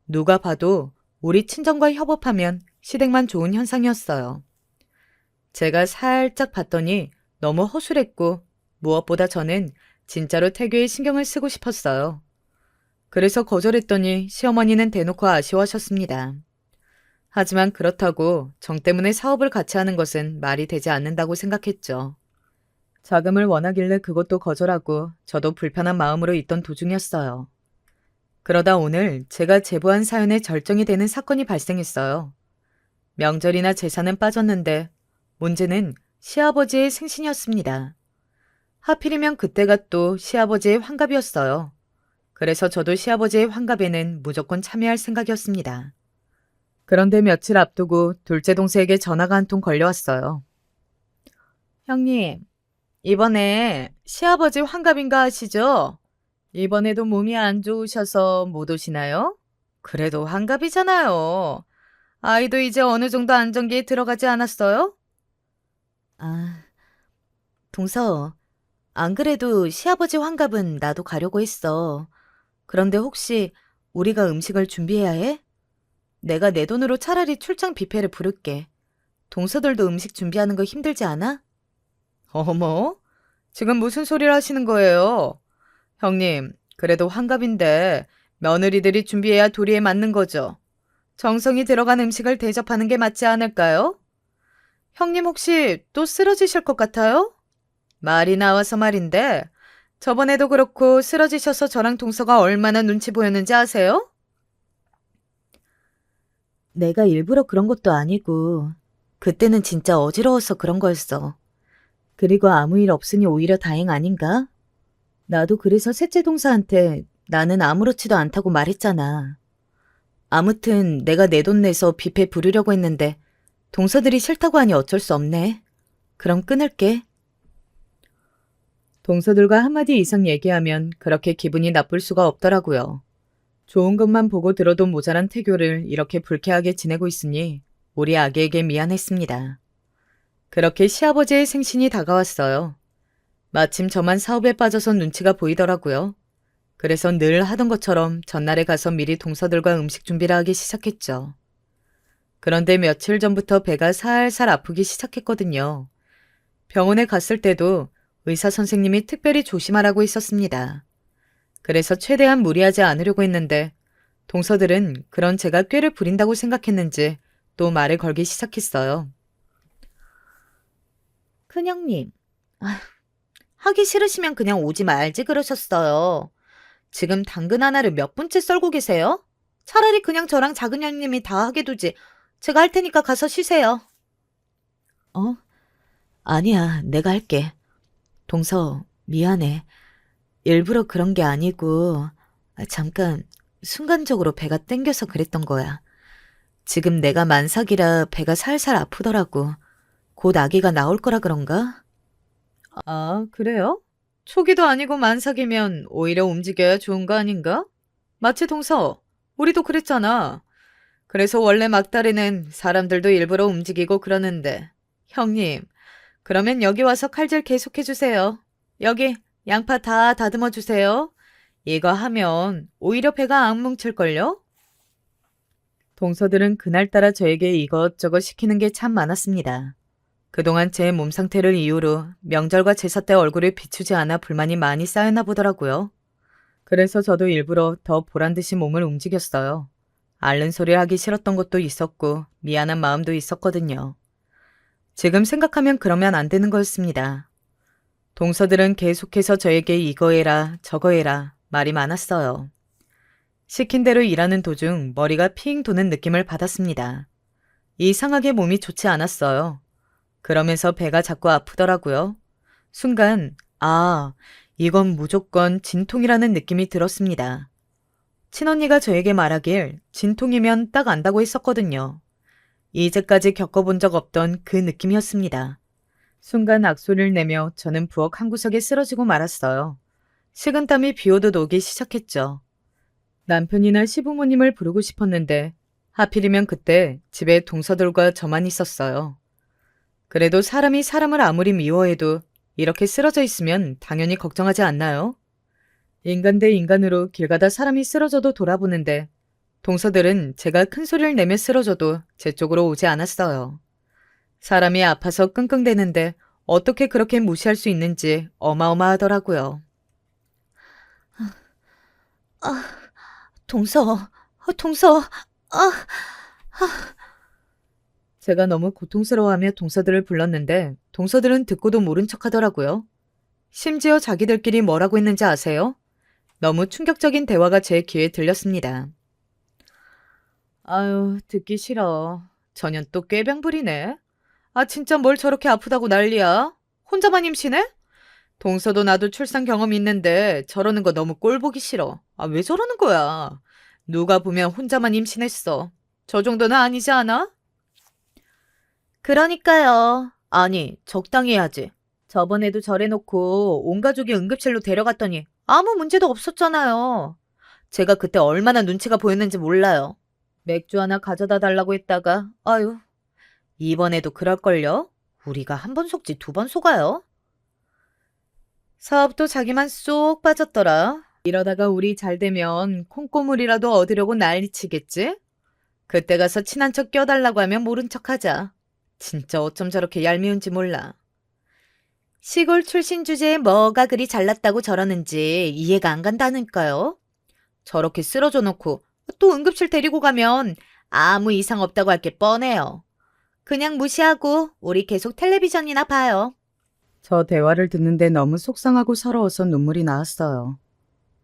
누가 봐도 우리 친정과 협업하면 시댁만 좋은 현상이었어요. 제가 살짝 봤더니 너무 허술했고 무엇보다 저는 진짜로 태교에 신경을 쓰고 싶었어요. 그래서 거절했더니 시어머니는 대놓고 아쉬워하셨습니다. 하지만 그렇다고 정 때문에 사업을 같이 하는 것은 말이 되지 않는다고 생각했죠. 자금을 원하길래 그것도 거절하고 저도 불편한 마음으로 있던 도중이었어요. 그러다 오늘 제가 제보한 사연에 절정이 되는 사건이 발생했어요. 명절이나 제사는 빠졌는데 문제는 시아버지의 생신이었습니다. 하필이면 그때가 또 시아버지의 환갑이었어요. 그래서 저도 시아버지의 환갑에는 무조건 참여할 생각이었습니다. 그런데 며칠 앞두고 둘째 동생에게 전화가 한 통 걸려왔어요. 형님, 이번에 시아버지 환갑인가 하시죠? 이번에도 몸이 안 좋으셔서 못 오시나요? 그래도 환갑이잖아요. 아이도 이제 어느 정도 안정기에 들어가지 않았어요? 아, 동서, 안 그래도 시아버지 환갑은 나도 가려고 했어. 그런데 혹시 우리가 음식을 준비해야 해? 내가 내 돈으로 차라리 출장 뷔페를 부를게. 동서들도 음식 준비하는 거 힘들지 않아? 어머, 지금 무슨 소리를 하시는 거예요? 형님, 그래도 환갑인데 며느리들이 준비해야 도리에 맞는 거죠. 정성이 들어간 음식을 대접하는 게 맞지 않을까요? 형님 혹시 또 쓰러지실 것 같아요? 말이 나와서 말인데 저번에도 그렇고 쓰러지셔서 저랑 동서가 얼마나 눈치 보였는지 아세요? 내가 일부러 그런 것도 아니고 그때는 진짜 어지러워서 그런 거였어. 그리고 아무 일 없으니 오히려 다행 아닌가? 나도 그래서 셋째 동서한테 나는 아무렇지도 않다고 말했잖아. 아무튼 내가 내 돈 내서 뷔페 부르려고 했는데 동서들이 싫다고 하니 어쩔 수 없네. 그럼 끊을게. 동서들과 한마디 이상 얘기하면 그렇게 기분이 나쁠 수가 없더라고요. 좋은 것만 보고 들어도 모자란 태교를 이렇게 불쾌하게 지내고 있으니 우리 아기에게 미안했습니다. 그렇게 시아버지의 생신이 다가왔어요. 마침 저만 사업에 빠져서 눈치가 보이더라고요. 그래서 늘 하던 것처럼 전날에 가서 미리 동서들과 음식 준비를 하기 시작했죠. 그런데 며칠 전부터 배가 살살 아프기 시작했거든요. 병원에 갔을 때도 의사 선생님이 특별히 조심하라고 했었습니다. 그래서 최대한 무리하지 않으려고 했는데 동서들은 그런 제가 꾀를 부린다고 생각했는지 또 말을 걸기 시작했어요. 큰형님, 하기 싫으시면 그냥 오지 말지 그러셨어요. 지금 당근 하나를 몇 분째 썰고 계세요? 차라리 그냥 저랑 작은 형님이 다 하게 두지. 제가 할 테니까 가서 쉬세요. 어? 아니야, 내가 할게. 동서, 미안해. 일부러 그런 게 아니고 잠깐 순간적으로 배가 땡겨서 그랬던 거야. 지금 내가 만삭이라 배가 살살 아프더라고. 곧 아기가 나올 거라 그런가? 아, 그래요? 초기도 아니고 만삭이면 오히려 움직여야 좋은 거 아닌가? 마치 동서, 우리도 그랬잖아. 그래서 원래 막달에는 사람들도 일부러 움직이고 그러는데. 형님, 그러면 여기 와서 칼질 계속해주세요. 여기 양파 다 다듬어 주세요. 이거 하면 오히려 배가 안 뭉칠걸요? 동서들은 그날따라 저에게 이것저것 시키는 게 참 많았습니다. 그동안 제 몸 상태를 이유로 명절과 제사 때 얼굴을 비추지 않아 불만이 많이 쌓였나 보더라고요. 그래서 저도 일부러 더 보란듯이 몸을 움직였어요. 앓는 소리를 하기 싫었던 것도 있었고 미안한 마음도 있었거든요. 지금 생각하면 그러면 안 되는 거였습니다. 동서들은 계속해서 저에게 이거 해라 저거 해라 말이 많았어요. 시킨 대로 일하는 도중 머리가 핑 도는 느낌을 받았습니다. 이상하게 몸이 좋지 않았어요. 그러면서 배가 자꾸 아프더라고요. 순간 이건 무조건 진통이라는 느낌이 들었습니다. 친언니가 저에게 말하길 진통이면 딱 안다고 했었거든요. 이제까지 겪어본 적 없던 그 느낌이었습니다. 순간 악소리를 내며 저는 부엌 한 구석에 쓰러지고 말았어요. 식은땀이 비오듯 오기 시작했죠. 남편이나 시부모님을 부르고 싶었는데 하필이면 그때 집에 동서들과 저만 있었어요. 그래도 사람이 사람을 아무리 미워해도 이렇게 쓰러져 있으면 당연히 걱정하지 않나요? 인간 대 인간으로 길 가다 사람이 쓰러져도 돌아보는데 동서들은 제가 큰 소리를 내며 쓰러져도 제 쪽으로 오지 않았어요. 사람이 아파서 끙끙대는데 어떻게 그렇게 무시할 수 있는지 어마어마하더라고요. 동서, 제가 너무 고통스러워하며 동서들을 불렀는데 동서들은 듣고도 모른 척하더라고요. 심지어 자기들끼리 뭐라고 했는지 아세요? 너무 충격적인 대화가 제 귀에 들렸습니다. 아유, 듣기 싫어. 전현 또 꾀병 부리네. 아, 진짜 뭘 저렇게 아프다고 난리야? 혼자만 임신해? 동서도 나도 출산 경험이 있는데 저러는 거 너무 꼴 보기 싫어. 아, 왜 저러는 거야? 누가 보면 혼자만 임신했어. 저 정도는 아니지 않아? 그러니까요. 아니, 적당히 해야지. 저번에도 저래놓고 온 가족이 응급실로 데려갔더니 아무 문제도 없었잖아요. 제가 그때 얼마나 눈치가 보였는지 몰라요. 맥주 하나 가져다 달라고 했다가 아유, 이번에도 그럴걸요? 우리가 한 번 속지 두 번 속아요. 사업도 자기만 쏙 빠졌더라. 이러다가 우리 잘 되면 콩고물이라도 얻으려고 난리치겠지? 그때 가서 친한 척 껴달라고 하면 모른 척 하자. 진짜 어쩜 저렇게 얄미운지 몰라. 시골 출신 주제에 뭐가 그리 잘났다고 저러는지 이해가 안 간다니까요. 저렇게 쓰러져 놓고 또 응급실 데리고 가면 아무 이상 없다고 할 게 뻔해요. 그냥 무시하고 우리 계속 텔레비전이나 봐요. 저 대화를 듣는데 너무 속상하고 서러워서 눈물이 나왔어요.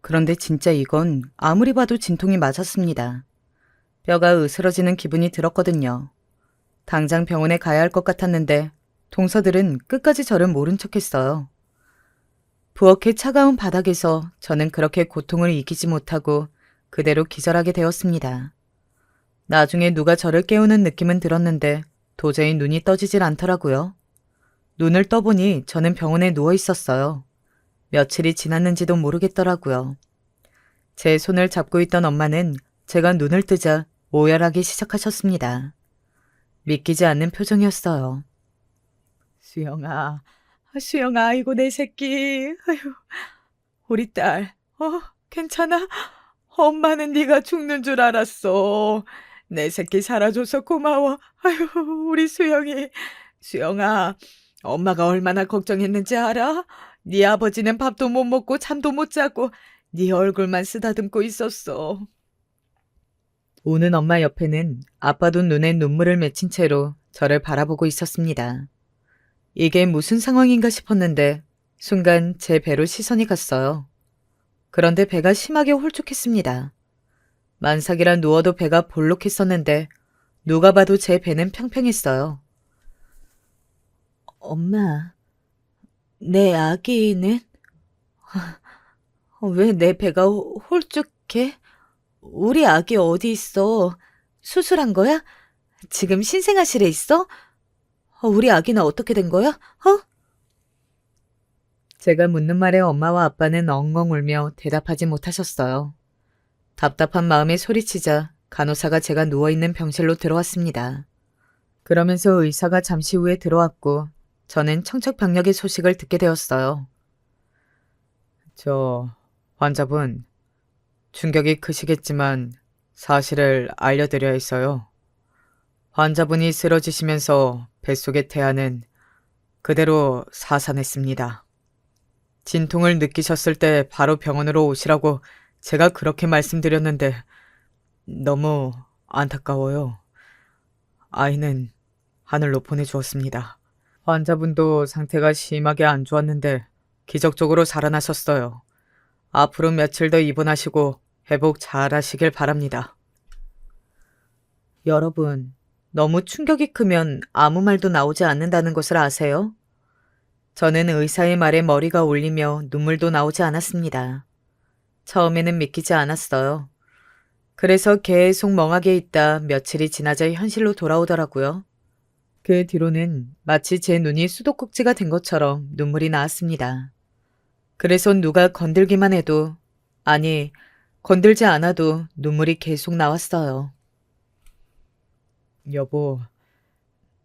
그런데 진짜 이건 아무리 봐도 진통이 맞았습니다. 뼈가 으스러지는 기분이 들었거든요. 당장 병원에 가야 할 것 같았는데 동서들은 끝까지 저를 모른 척했어요. 부엌의 차가운 바닥에서 저는 그렇게 고통을 이기지 못하고 그대로 기절하게 되었습니다. 나중에 누가 저를 깨우는 느낌은 들었는데 도저히 눈이 떠지질 않더라고요. 눈을 떠보니 저는 병원에 누워 있었어요. 며칠이 지났는지도 모르겠더라고요. 제 손을 잡고 있던 엄마는 제가 눈을 뜨자 오열하기 시작하셨습니다. 믿기지 않는 표정이었어요. 수영아, 수영아, 아이고 내 새끼, 아휴, 우리 딸, 괜찮아? 엄마는 네가 죽는 줄 알았어. 내 새끼 살아줘서 고마워. 아휴, 우리 수영이. 수영아, 엄마가 얼마나 걱정했는지 알아? 네 아버지는 밥도 못 먹고 잠도 못 자고 네 얼굴만 쓰다듬고 있었어. 우는 엄마 옆에는 아빠도 눈에 눈물을 맺힌 채로 저를 바라보고 있었습니다. 이게 무슨 상황인가 싶었는데 순간 제 배로 시선이 갔어요. 그런데 배가 심하게 홀쭉했습니다. 만삭이라 누워도 배가 볼록했었는데 누가 봐도 제 배는 평평했어요. 엄마, 내 아기는? 왜 내 배가 홀쭉해? 우리 아기 어디 있어? 수술한 거야? 지금 신생아실에 있어? 우리 아기는 어떻게 된 거야? 제가 묻는 말에 엄마와 아빠는 엉엉 울며 대답하지 못하셨어요. 답답한 마음에 소리치자 간호사가 제가 누워있는 병실로 들어왔습니다. 그러면서 의사가 잠시 후에 들어왔고 저는 청첩병력의 소식을 듣게 되었어요. 환자분, 충격이 크시겠지만 사실을 알려드려야 했어요. 환자분이 쓰러지시면서 뱃속의 태아는 그대로 사산했습니다. 진통을 느끼셨을 때 바로 병원으로 오시라고 제가 그렇게 말씀드렸는데 너무 안타까워요. 아이는 하늘로 보내주었습니다. 환자분도 상태가 심하게 안 좋았는데 기적적으로 살아나셨어요. 앞으로 며칠 더 입원하시고 회복 잘 하시길 바랍니다. 여러분, 너무 충격이 크면 아무 말도 나오지 않는다는 것을 아세요? 저는 의사의 말에 머리가 울리며 눈물도 나오지 않았습니다. 처음에는 믿기지 않았어요. 그래서 계속 멍하게 있다 며칠이 지나자 현실로 돌아오더라고요. 그 뒤로는 마치 제 눈이 수도꼭지가 된 것처럼 눈물이 나왔습니다. 그래서 누가 건들기만 해도, 아니, 건들지 않아도 눈물이 계속 나왔어요. 여보,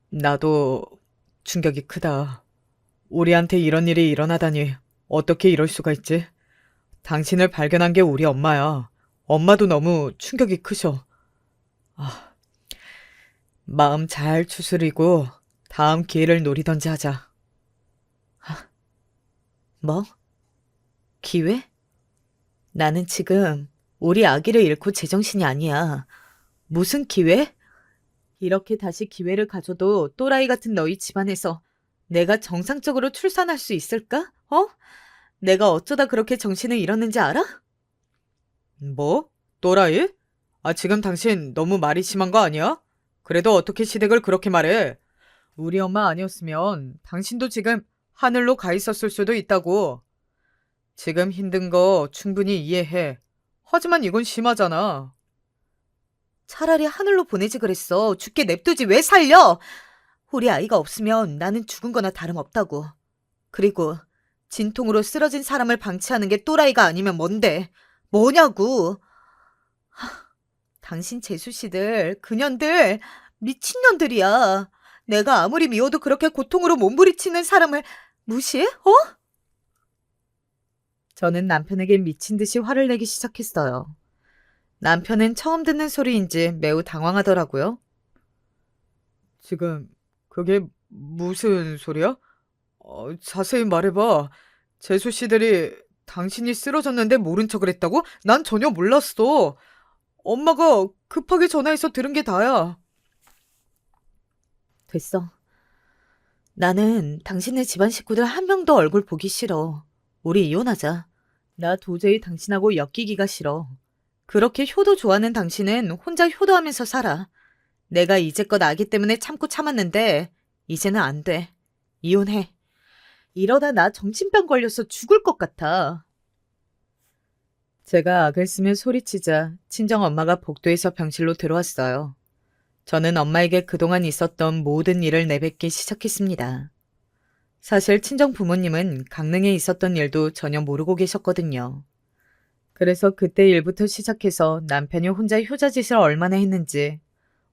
나도 충격이 크다. 우리한테 이런 일이 일어나다니 어떻게 이럴 수가 있지? 당신을 발견한 게 우리 엄마야. 엄마도 너무 충격이 크셔. 마음 잘 추스리고 다음 기회를 노리던지 하자. 뭐? 기회? 나는 지금 우리 아기를 잃고 제정신이 아니야. 무슨 기회? 이렇게 다시 기회를 가져도 또라이 같은 너희 집안에서 내가 정상적으로 출산할 수 있을까? 내가 어쩌다 그렇게 정신을 잃었는지 알아? 뭐? 또라이? 지금 당신 너무 말이 심한 거 아니야? 그래도 어떻게 시댁을 그렇게 말해? 우리 엄마 아니었으면 당신도 지금 하늘로 가 있었을 수도 있다고. 지금 힘든 거 충분히 이해해. 하지만 이건 심하잖아. 차라리 하늘로 보내지 그랬어. 죽게 냅두지 왜 살려? 우리 아이가 없으면 나는 죽은 거나 다름없다고. 그리고 진통으로 쓰러진 사람을 방치하는 게 또라이가 아니면 뭔데? 뭐냐고. 당신 재수 씨들, 그년들 미친년들이야. 내가 아무리 미워도 그렇게 고통으로 몸부리치는 사람을 무시해? 저는 남편에게 미친 듯이 화를 내기 시작했어요. 남편은 처음 듣는 소리인지 매우 당황하더라고요. 지금 그게 무슨 소리야? 자세히 말해봐. 재수 씨들이 당신이 쓰러졌는데 모른 척을 했다고? 난 전혀 몰랐어. 엄마가 급하게 전화해서 들은 게 다야. 됐어. 나는 당신네 집안 식구들 한 명도 얼굴 보기 싫어. 우리 이혼하자. 나 도저히 당신하고 엮이기가 싫어. 그렇게 효도 좋아하는 당신은 혼자 효도하면서 살아. 내가 이제껏 아기 때문에 참고 참았는데 이제는 안 돼. 이혼해. 이러다 나 정신병 걸려서 죽을 것 같아. 제가 악을 쓰며 소리치자 친정 엄마가 복도에서 병실로 들어왔어요. 저는 엄마에게 그동안 있었던 모든 일을 내뱉기 시작했습니다. 사실 친정 부모님은 강릉에 있었던 일도 전혀 모르고 계셨거든요. 그래서 그때 일부터 시작해서 남편이 혼자 효자짓을 얼마나 했는지,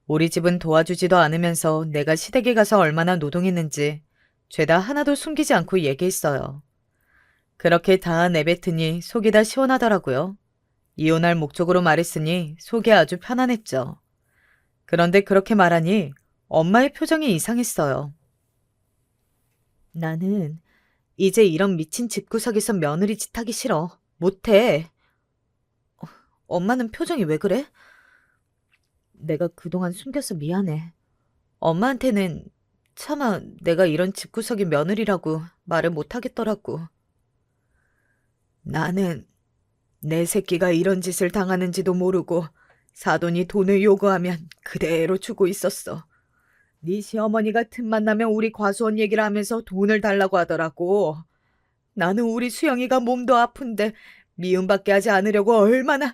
우리 집은 도와주지도 않으면서 내가 시댁에 가서 얼마나 노동했는지 죄다 하나도 숨기지 않고 얘기했어요. 그렇게 다 내뱉으니 속이 다 시원하더라고요. 이혼할 목적으로 말했으니 속이 아주 편안했죠. 그런데 그렇게 말하니 엄마의 표정이 이상했어요. 나는 이제 이런 미친 집구석에서 며느리 짓 하기 싫어. 못해. 엄마는 표정이 왜 그래? 내가 그동안 숨겨서 미안해. 엄마한테는 차마 내가 이런 집구석의 며느리라고 말을 못하겠더라고. 나는 내 새끼가 이런 짓을 당하는지도 모르고 사돈이 돈을 요구하면 그대로 주고 있었어. 네 시어머니가 틈만 나면 우리 과수원 얘기를 하면서 돈을 달라고 하더라고. 나는 우리 수영이가 몸도 아픈데 미움받게 하지 않으려고 얼마나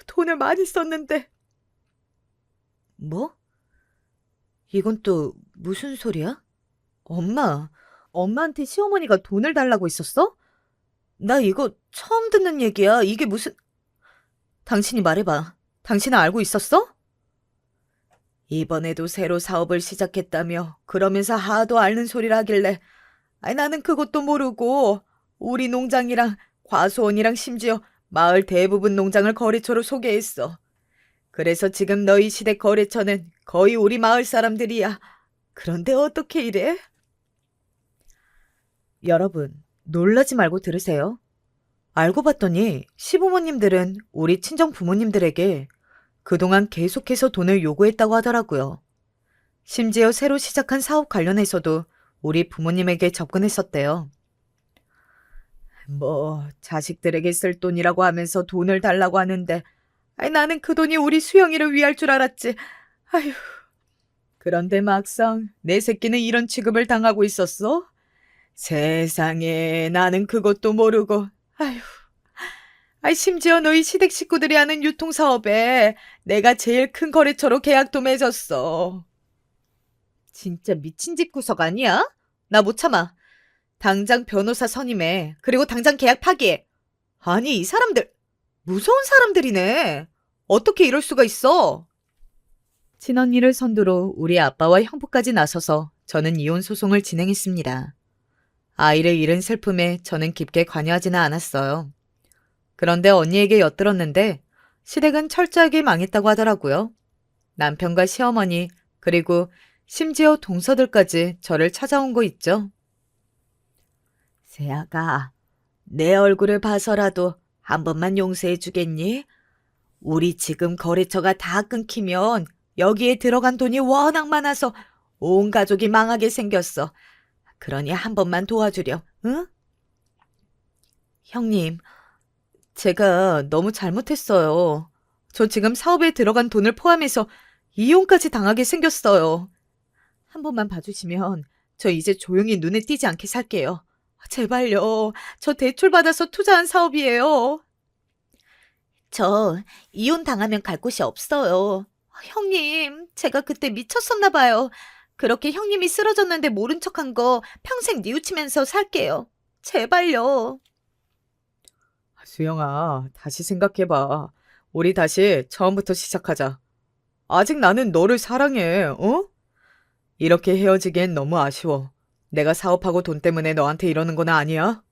돈을 많이 썼는데. 뭐? 이건 또 무슨 소리야? 엄마한테 시어머니가 돈을 달라고 했었어? 나 이거 처음 듣는 얘기야. 이게 무슨... 당신이 말해봐. 당신은 알고 있었어? 이번에도 새로 사업을 시작했다며 그러면서 하도 앓는 소리를 하길래 나는 그것도 모르고 우리 농장이랑 과수원이랑 심지어 마을 대부분 농장을 거래처로 소개했어. 그래서 지금 너희 시댁 거래처는 거의 우리 마을 사람들이야. 그런데 어떻게 이래? 여러분, 놀라지 말고 들으세요. 알고 봤더니 시부모님들은 우리 친정 부모님들에게 그동안 계속해서 돈을 요구했다고 하더라고요. 심지어 새로 시작한 사업 관련해서도 우리 부모님에게 접근했었대요. 뭐 자식들에게 쓸 돈이라고 하면서 돈을 달라고 하는데 나는 그 돈이 우리 수영이를 위할 줄 알았지. 아휴. 그런데 막상 내 새끼는 이런 취급을 당하고 있었어? 세상에 나는 그것도 모르고. 아휴. 심지어 너희 시댁 식구들이 하는 유통사업에 내가 제일 큰 거래처로 계약도 맺었어. 진짜 미친 집구석 아니야? 나 못 참아. 당장 변호사 선임해. 그리고 당장 계약 파기해. 아니, 이 사람들 무서운 사람들이네. 어떻게 이럴 수가 있어? 친언니를 선두로 우리 아빠와 형부까지 나서서 저는 이혼 소송을 진행했습니다. 아이를 잃은 슬픔에 저는 깊게 관여하지는 않았어요. 그런데 언니에게 엿들었는데 시댁은 철저하게 망했다고 하더라고요. 남편과 시어머니 그리고 심지어 동서들까지 저를 찾아온 거 있죠. 세아가 내 얼굴을 봐서라도 한 번만 용서해 주겠니? 우리 지금 거래처가 다 끊기면 여기에 들어간 돈이 워낙 많아서 온 가족이 망하게 생겼어. 그러니 한 번만 도와주렴, 응? 형님, 제가 너무 잘못했어요. 저 지금 사업에 들어간 돈을 포함해서 이혼까지 당하게 생겼어요. 한 번만 봐주시면 저 이제 조용히 눈에 띄지 않게 살게요. 제발요. 저 대출 받아서 투자한 사업이에요. 저 이혼 당하면 갈 곳이 없어요. 형님, 제가 그때 미쳤었나 봐요. 그렇게 형님이 쓰러졌는데 모른 척한 거 평생 뉘우치면서 살게요. 제발요. 수영아, 다시 생각해봐. 우리 다시 처음부터 시작하자. 아직 나는 너를 사랑해, 어? 이렇게 헤어지기엔 너무 아쉬워. 내가 사업하고 돈 때문에 너한테 이러는 건 아니야?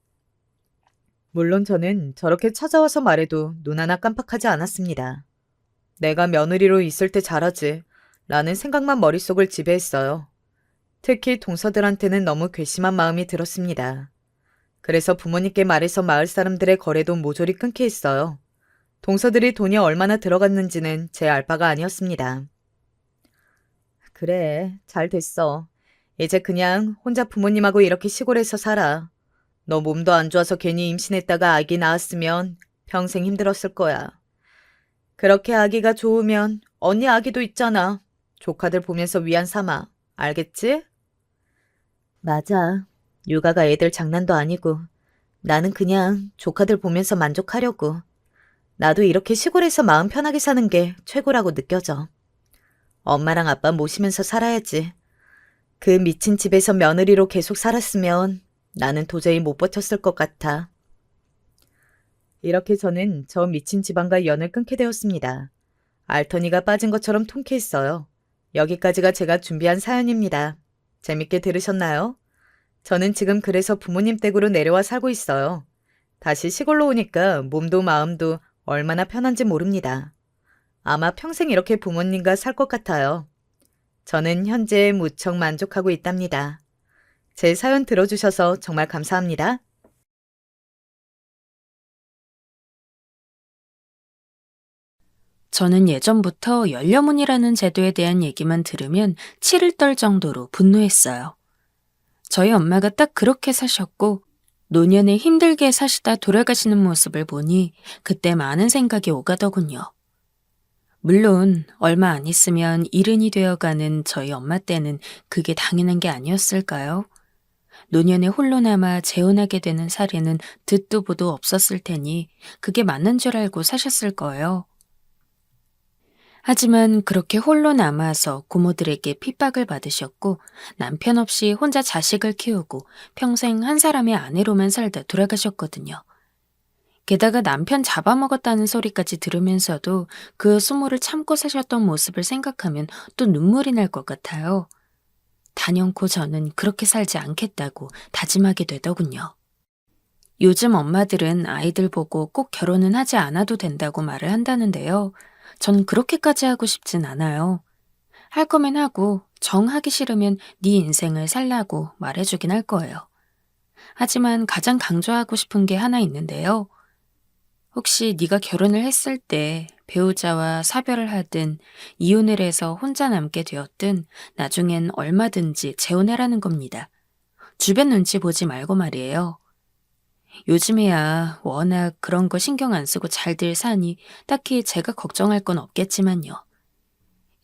물론 저는 저렇게 찾아와서 말해도 눈 하나 깜빡하지 않았습니다. 내가 며느리로 있을 때 잘하지 라는 생각만 머릿속을 지배했어요. 특히 동서들한테는 너무 괘씸한 마음이 들었습니다. 그래서 부모님께 말해서 마을 사람들의 거래도 모조리 끊게 했어요. 동서들이 돈이 얼마나 들어갔는지는 제 알 바가 아니었습니다. 그래, 잘 됐어. 이제 그냥 혼자 부모님하고 이렇게 시골에서 살아. 너 몸도 안 좋아서 괜히 임신했다가 아기 낳았으면 평생 힘들었을 거야. 그렇게 아기가 좋으면 언니 아기도 있잖아. 조카들 보면서 위안 삼아. 알겠지? 맞아. 육아가 애들 장난도 아니고 나는 그냥 조카들 보면서 만족하려고. 나도 이렇게 시골에서 마음 편하게 사는 게 최고라고 느껴져. 엄마랑 아빠 모시면서 살아야지. 그 미친 집에서 며느리로 계속 살았으면 나는 도저히 못 버텼을 것 같아. 이렇게 저는 저 미친 집안과 연을 끊게 되었습니다. 알터니가 빠진 것처럼 통쾌했어요. 여기까지가 제가 준비한 사연입니다. 재밌게 들으셨나요? 저는 지금 그래서 부모님 댁으로 내려와 살고 있어요. 다시 시골로 오니까 몸도 마음도 얼마나 편한지 모릅니다. 아마 평생 이렇게 부모님과 살 것 같아요. 저는 현재 무척 만족하고 있답니다. 제 사연 들어주셔서 정말 감사합니다. 저는 예전부터 연료문이라는 제도에 대한 얘기만 들으면 치를 떨 정도로 분노했어요. 저희 엄마가 딱 그렇게 사셨고 노년에 힘들게 사시다 돌아가시는 모습을 보니 그때 많은 생각이 오가더군요. 물론 얼마 안 있으면 일흔이 되어가는 저희 엄마 때는 그게 당연한 게 아니었을까요? 노년에 홀로 남아 재혼하게 되는 사례는 듣도 보도 없었을 테니 그게 맞는 줄 알고 사셨을 거예요. 하지만 그렇게 홀로 남아서 고모들에게 핍박을 받으셨고 남편 없이 혼자 자식을 키우고 평생 한 사람의 아내로만 살다 돌아가셨거든요. 게다가 남편 잡아먹었다는 소리까지 들으면서도 그 수모를 참고 사셨던 모습을 생각하면 또 눈물이 날 것 같아요. 단연코 저는 그렇게 살지 않겠다고 다짐하게 되더군요. 요즘 엄마들은 아이들 보고 꼭 결혼은 하지 않아도 된다고 말을 한다는데요. 전 그렇게까지 하고 싶진 않아요. 할 거면 하고 정하기 싫으면 네 인생을 살라고 말해주긴 할 거예요. 하지만 가장 강조하고 싶은 게 하나 있는데요. 혹시 네가 결혼을 했을 때 배우자와 사별을 하든 이혼을 해서 혼자 남게 되었든 나중엔 얼마든지 재혼해라는 겁니다. 주변 눈치 보지 말고 말이에요. 요즘에야 워낙 그런 거 신경 안 쓰고 잘들 사니 딱히 제가 걱정할 건 없겠지만요.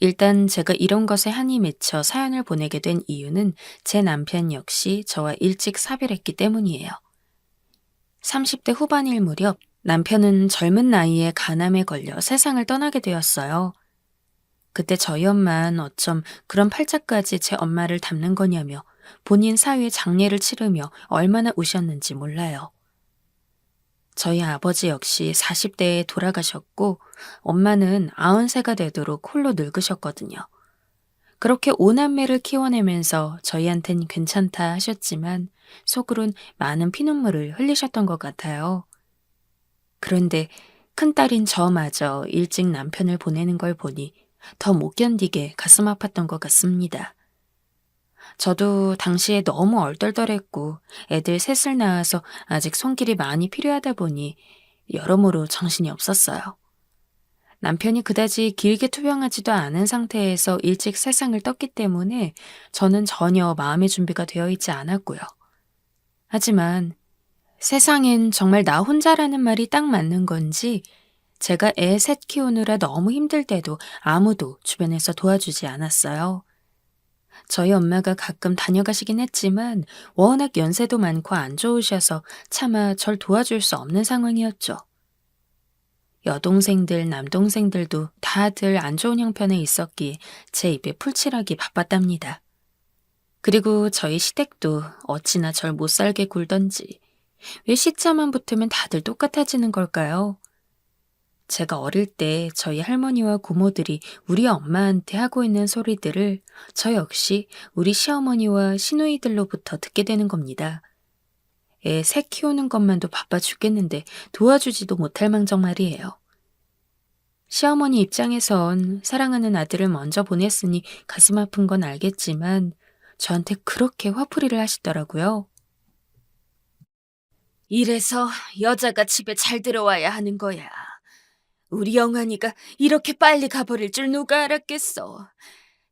일단 제가 이런 것에 한이 맺혀 사연을 보내게 된 이유는 제 남편 역시 저와 일찍 사별했기 때문이에요. 30대 후반일 무렵 남편은 젊은 나이에 간암에 걸려 세상을 떠나게 되었어요. 그때 저희 엄마는 어쩜 그런 팔자까지 제 엄마를 닮는 거냐며 본인 사위의 장례를 치르며 얼마나 우셨는지 몰라요. 저희 아버지 역시 40대에 돌아가셨고 엄마는 90세가 되도록 홀로 늙으셨거든요. 그렇게 5남매를 키워내면서 저희한텐 괜찮다 하셨지만 속으론 많은 피눈물을 흘리셨던 것 같아요. 그런데 큰딸인 저마저 일찍 남편을 보내는 걸 보니 더 못 견디게 가슴 아팠던 것 같습니다. 저도 당시에 너무 얼떨떨했고 애들 셋을 낳아서 아직 손길이 많이 필요하다 보니 여러모로 정신이 없었어요. 남편이 그다지 길게 투병하지도 않은 상태에서 일찍 세상을 떴기 때문에 저는 전혀 마음의 준비가 되어 있지 않았고요. 하지만 세상엔 정말 나 혼자라는 말이 딱 맞는 건지 제가 애 셋 키우느라 너무 힘들 때도 아무도 주변에서 도와주지 않았어요. 저희 엄마가 가끔 다녀가시긴 했지만 워낙 연세도 많고 안 좋으셔서 차마 절 도와줄 수 없는 상황이었죠. 여동생들, 남동생들도 다들 안 좋은 형편에 있었기에 제 입에 풀칠하기 바빴답니다. 그리고 저희 시댁도 어찌나 절 못살게 굴던지 왜 시자만 붙으면 다들 똑같아지는 걸까요? 제가 어릴 때 저희 할머니와 고모들이 우리 엄마한테 하고 있는 소리들을 저 역시 우리 시어머니와 시누이들로부터 듣게 되는 겁니다. 애 새 키우는 것만도 바빠 죽겠는데 도와주지도 못할 망정 말이에요. 시어머니 입장에선 사랑하는 아들을 먼저 보냈으니 가슴 아픈 건 알겠지만 저한테 그렇게 화풀이를 하시더라고요. 이래서 여자가 집에 잘 들어와야 하는 거야. 우리 영환이가 이렇게 빨리 가버릴 줄 누가 알았겠어.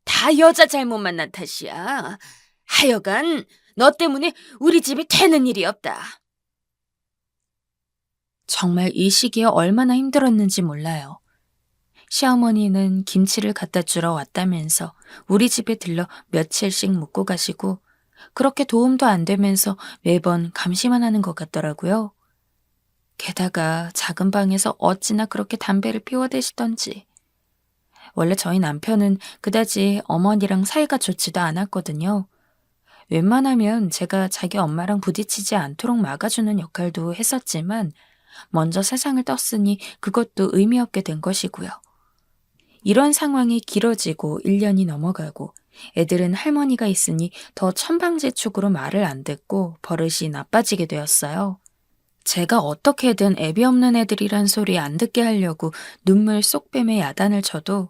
다 여자 잘못 만난 탓이야. 하여간 너 때문에 우리 집이 되는 일이 없다. 정말 이 시기에 얼마나 힘들었는지 몰라요. 시어머니는 김치를 갖다 주러 왔다면서 우리 집에 들러 며칠씩 묵고 가시고 그렇게 도움도 안 되면서 매번 감시만 하는 것 같더라고요. 게다가 작은 방에서 어찌나 그렇게 담배를 피워대시던지. 원래 저희 남편은 그다지 어머니랑 사이가 좋지도 않았거든요. 웬만하면 제가 자기 엄마랑 부딪히지 않도록 막아주는 역할도 했었지만 먼저 세상을 떴으니 그것도 의미 없게 된 것이고요. 이런 상황이 길어지고 1년이 넘어가고 애들은 할머니가 있으니 더 천방지축으로 말을 안 듣고 버릇이 나빠지게 되었어요. 제가 어떻게든 애비 없는 애들이란 소리 안 듣게 하려고 눈물 쏙 빼매 야단을 쳐도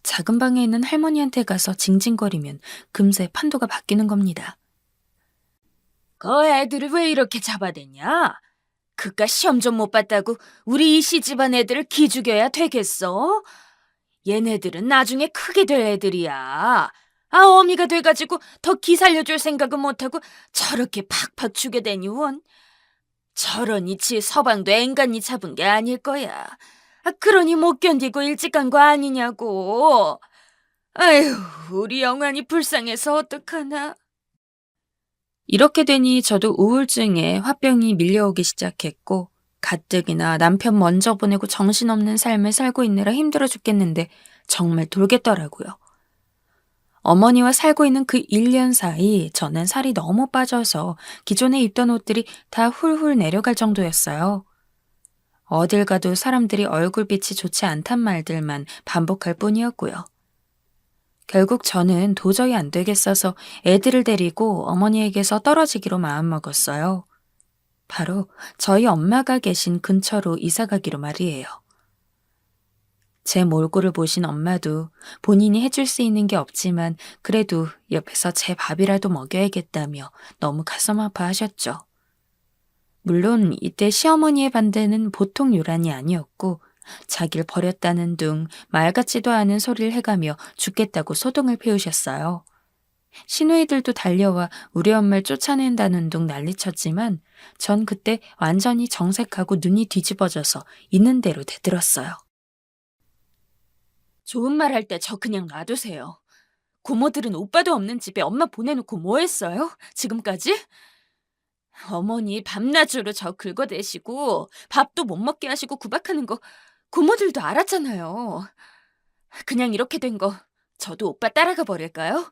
작은 방에 있는 할머니한테 가서 징징거리면 금세 판도가 바뀌는 겁니다. 그 애들을 왜 이렇게 잡아댔냐? 그깟 시험 좀 못 봤다고 우리 이씨 집안 애들을 기죽여야 되겠어? 얘네들은 나중에 크게 될 애들이야. 어미가 돼가지고 더 기살려줄 생각은 못하고 저렇게 팍팍 죽여대니 원. 저러니 지 서방도 앵간히 잡은 게 아닐 거야. 그러니 못 견디고 일찍 간 거 아니냐고. 아휴, 우리 영환이 불쌍해서 어떡하나. 이렇게 되니 저도 우울증에 화병이 밀려오기 시작했고 가뜩이나 남편 먼저 보내고 정신없는 삶을 살고 있느라 힘들어 죽겠는데 정말 돌겠더라고요. 어머니와 살고 있는 그 1년 사이 저는 살이 너무 빠져서 기존에 입던 옷들이 다 훌훌 내려갈 정도였어요. 어딜 가도 사람들이 얼굴빛이 좋지 않단 말들만 반복할 뿐이었고요. 결국 저는 도저히 안 되겠어서 애들을 데리고 어머니에게서 떨어지기로 마음먹었어요. 바로 저희 엄마가 계신 근처로 이사가기로 말이에요. 제 몰골을 보신 엄마도 본인이 해줄 수 있는 게 없지만 그래도 옆에서 제 밥이라도 먹여야겠다며 너무 가슴 아파하셨죠. 물론 이때 시어머니의 반대는 보통 요란이 아니었고 자기를 버렸다는 둥 말 같지도 않은 소리를 해가며 죽겠다고 소동을 피우셨어요. 시누이들도 달려와 우리 엄마를 쫓아낸다는 둥 난리쳤지만 전 그때 완전히 정색하고 눈이 뒤집어져서 있는 대로 대들었어요. 좋은 말 할 때 저 그냥 놔두세요. 고모들은 오빠도 없는 집에 엄마 보내놓고 뭐 했어요? 지금까지? 어머니 밤낮으로 저 긁어대시고 밥도 못 먹게 하시고 구박하는 거 고모들도 알았잖아요. 그냥 이렇게 된 거 저도 오빠 따라가 버릴까요?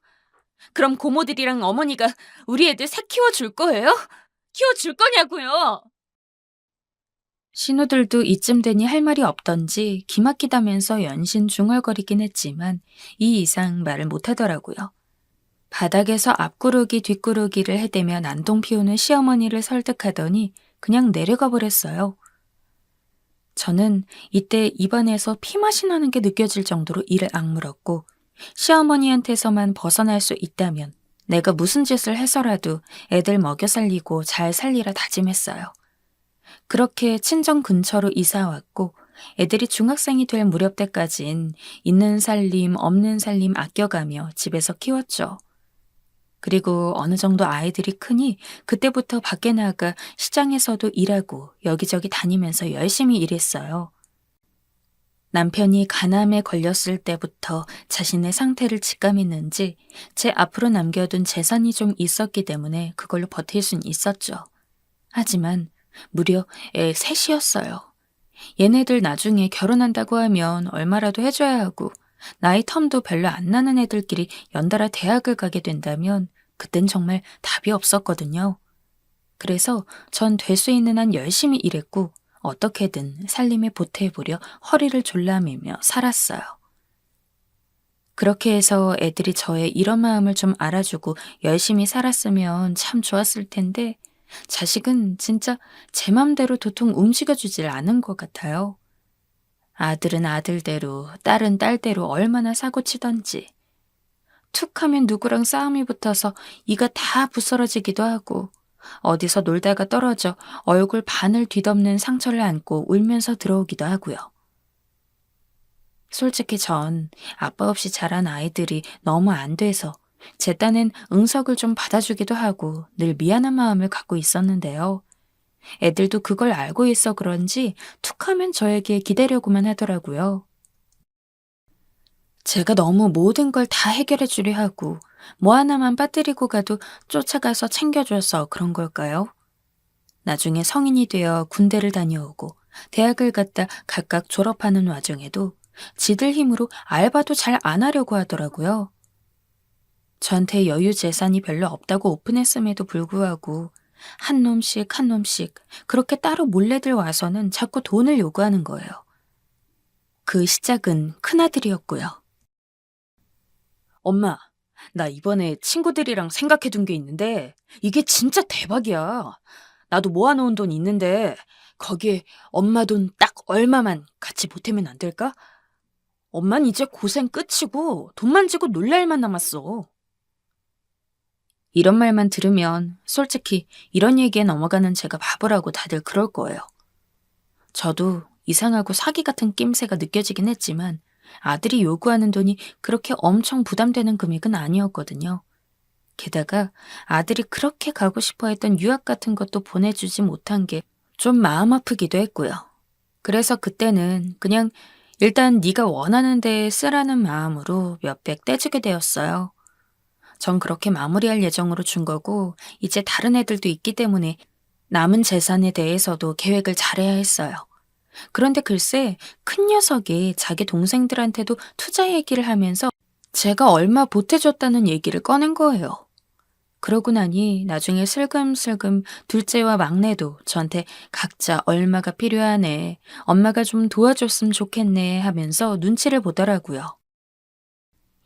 그럼 고모들이랑 어머니가 우리 애들 새 키워줄 거예요? 키워줄 거냐고요? 신우들도 이쯤 되니 할 말이 없던지 기막히다면서 연신 중얼거리긴 했지만 이 이상 말을 못하더라고요. 바닥에서 앞구르기 뒷구르기를 해대며 난동 피우는 시어머니를 설득하더니 그냥 내려가 버렸어요. 저는 이때 입안에서 피맛이 나는 게 느껴질 정도로 이를 악물었고 시어머니한테서만 벗어날 수 있다면 내가 무슨 짓을 해서라도 애들 먹여 살리고 잘 살리라 다짐했어요. 그렇게 친정 근처로 이사 왔고 애들이 중학생이 될 무렵 때까진 있는 살림 없는 살림 아껴가며 집에서 키웠죠. 그리고 어느 정도 아이들이 크니 그때부터 밖에 나가 시장에서도 일하고 여기저기 다니면서 열심히 일했어요. 남편이 간암에 걸렸을 때부터 자신의 상태를 직감했는지 제 앞으로 남겨둔 재산이 좀 있었기 때문에 그걸로 버틸 순 있었죠. 하지만 무려 애 셋이었어요. 얘네들 나중에 결혼한다고 하면 얼마라도 해줘야 하고 나이 텀도 별로 안 나는 애들끼리 연달아 대학을 가게 된다면 그땐 정말 답이 없었거든요. 그래서 전 될 수 있는 한 열심히 일했고 어떻게든 살림에 보태보려 허리를 졸라매며 살았어요. 그렇게 해서 애들이 저의 이런 마음을 좀 알아주고 열심히 살았으면 참 좋았을 텐데 자식은 진짜 제 맘대로 도통 움직여주질 않은 것 같아요. 아들은 아들대로, 딸은 딸대로 얼마나 사고치던지. 툭 하면 누구랑 싸움이 붙어서 이가 다 부스러지기도 하고 어디서 놀다가 떨어져 얼굴 반을 뒤덮는 상처를 안고 울면서 들어오기도 하고요. 솔직히 전 아빠 없이 자란 아이들이 너무 안 돼서 제 딴엔 응석을 좀 받아주기도 하고 늘 미안한 마음을 갖고 있었는데요. 애들도 그걸 알고 있어 그런지 툭 하면 저에게 기대려고만 하더라고요. 제가 너무 모든 걸 다 해결해 주려 하고 뭐 하나만 빠뜨리고 가도 쫓아가서 챙겨줘서 그런 걸까요? 나중에 성인이 되어 군대를 다녀오고 대학을 갔다 각각 졸업하는 와중에도 지들 힘으로 알바도 잘 안 하려고 하더라고요. 저한테 여유 재산이 별로 없다고 오픈했음에도 불구하고 한 놈씩 한 놈씩 그렇게 따로 몰래들 와서는 자꾸 돈을 요구하는 거예요. 그 시작은 큰아들이었고요. 엄마, 나 이번에 친구들이랑 생각해둔 게 있는데 이게 진짜 대박이야. 나도 모아놓은 돈 있는데 거기에 엄마 돈 딱 얼마만 같이 보태면 안 될까? 엄만 이제 고생 끝이고 돈만 지고 놀 일만 남았어. 이런 말만 들으면 솔직히 이런 얘기에 넘어가는 제가 바보라고 다들 그럴 거예요. 저도 이상하고 사기 같은 낌새가 느껴지긴 했지만 아들이 요구하는 돈이 그렇게 엄청 부담되는 금액은 아니었거든요. 게다가 아들이 그렇게 가고 싶어 했던 유학 같은 것도 보내주지 못한 게 좀 마음 아프기도 했고요. 그래서 그때는 그냥 일단 네가 원하는 데에 쓰라는 마음으로 몇백 떼주게 되었어요. 전 그렇게 마무리할 예정으로 준 거고 이제 다른 애들도 있기 때문에 남은 재산에 대해서도 계획을 잘해야 했어요. 그런데 글쎄 큰 녀석이 자기 동생들한테도 투자 얘기를 하면서 제가 얼마 보태줬다는 얘기를 꺼낸 거예요. 그러고 나니 나중에 슬금슬금 둘째와 막내도 저한테 각자 얼마가 필요하네, 엄마가 좀 도와줬으면 좋겠네 하면서 눈치를 보더라고요.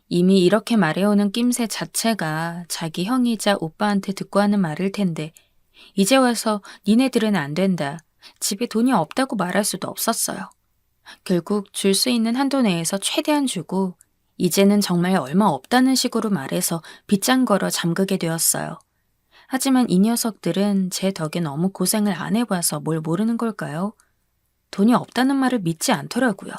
이미 이렇게 말해오는 낌새 자체가 자기 형이자 오빠한테 듣고 하는 말일 텐데 이제 와서 니네들은 안 된다, 집에 돈이 없다고 말할 수도 없었어요. 결국 줄 수 있는 한도 내에서 최대한 주고 이제는 정말 얼마 없다는 식으로 말해서 빗장 걸어 잠그게 되었어요. 하지만 이 녀석들은 제 덕에 너무 고생을 안 해봐서 뭘 모르는 걸까요? 돈이 없다는 말을 믿지 않더라고요.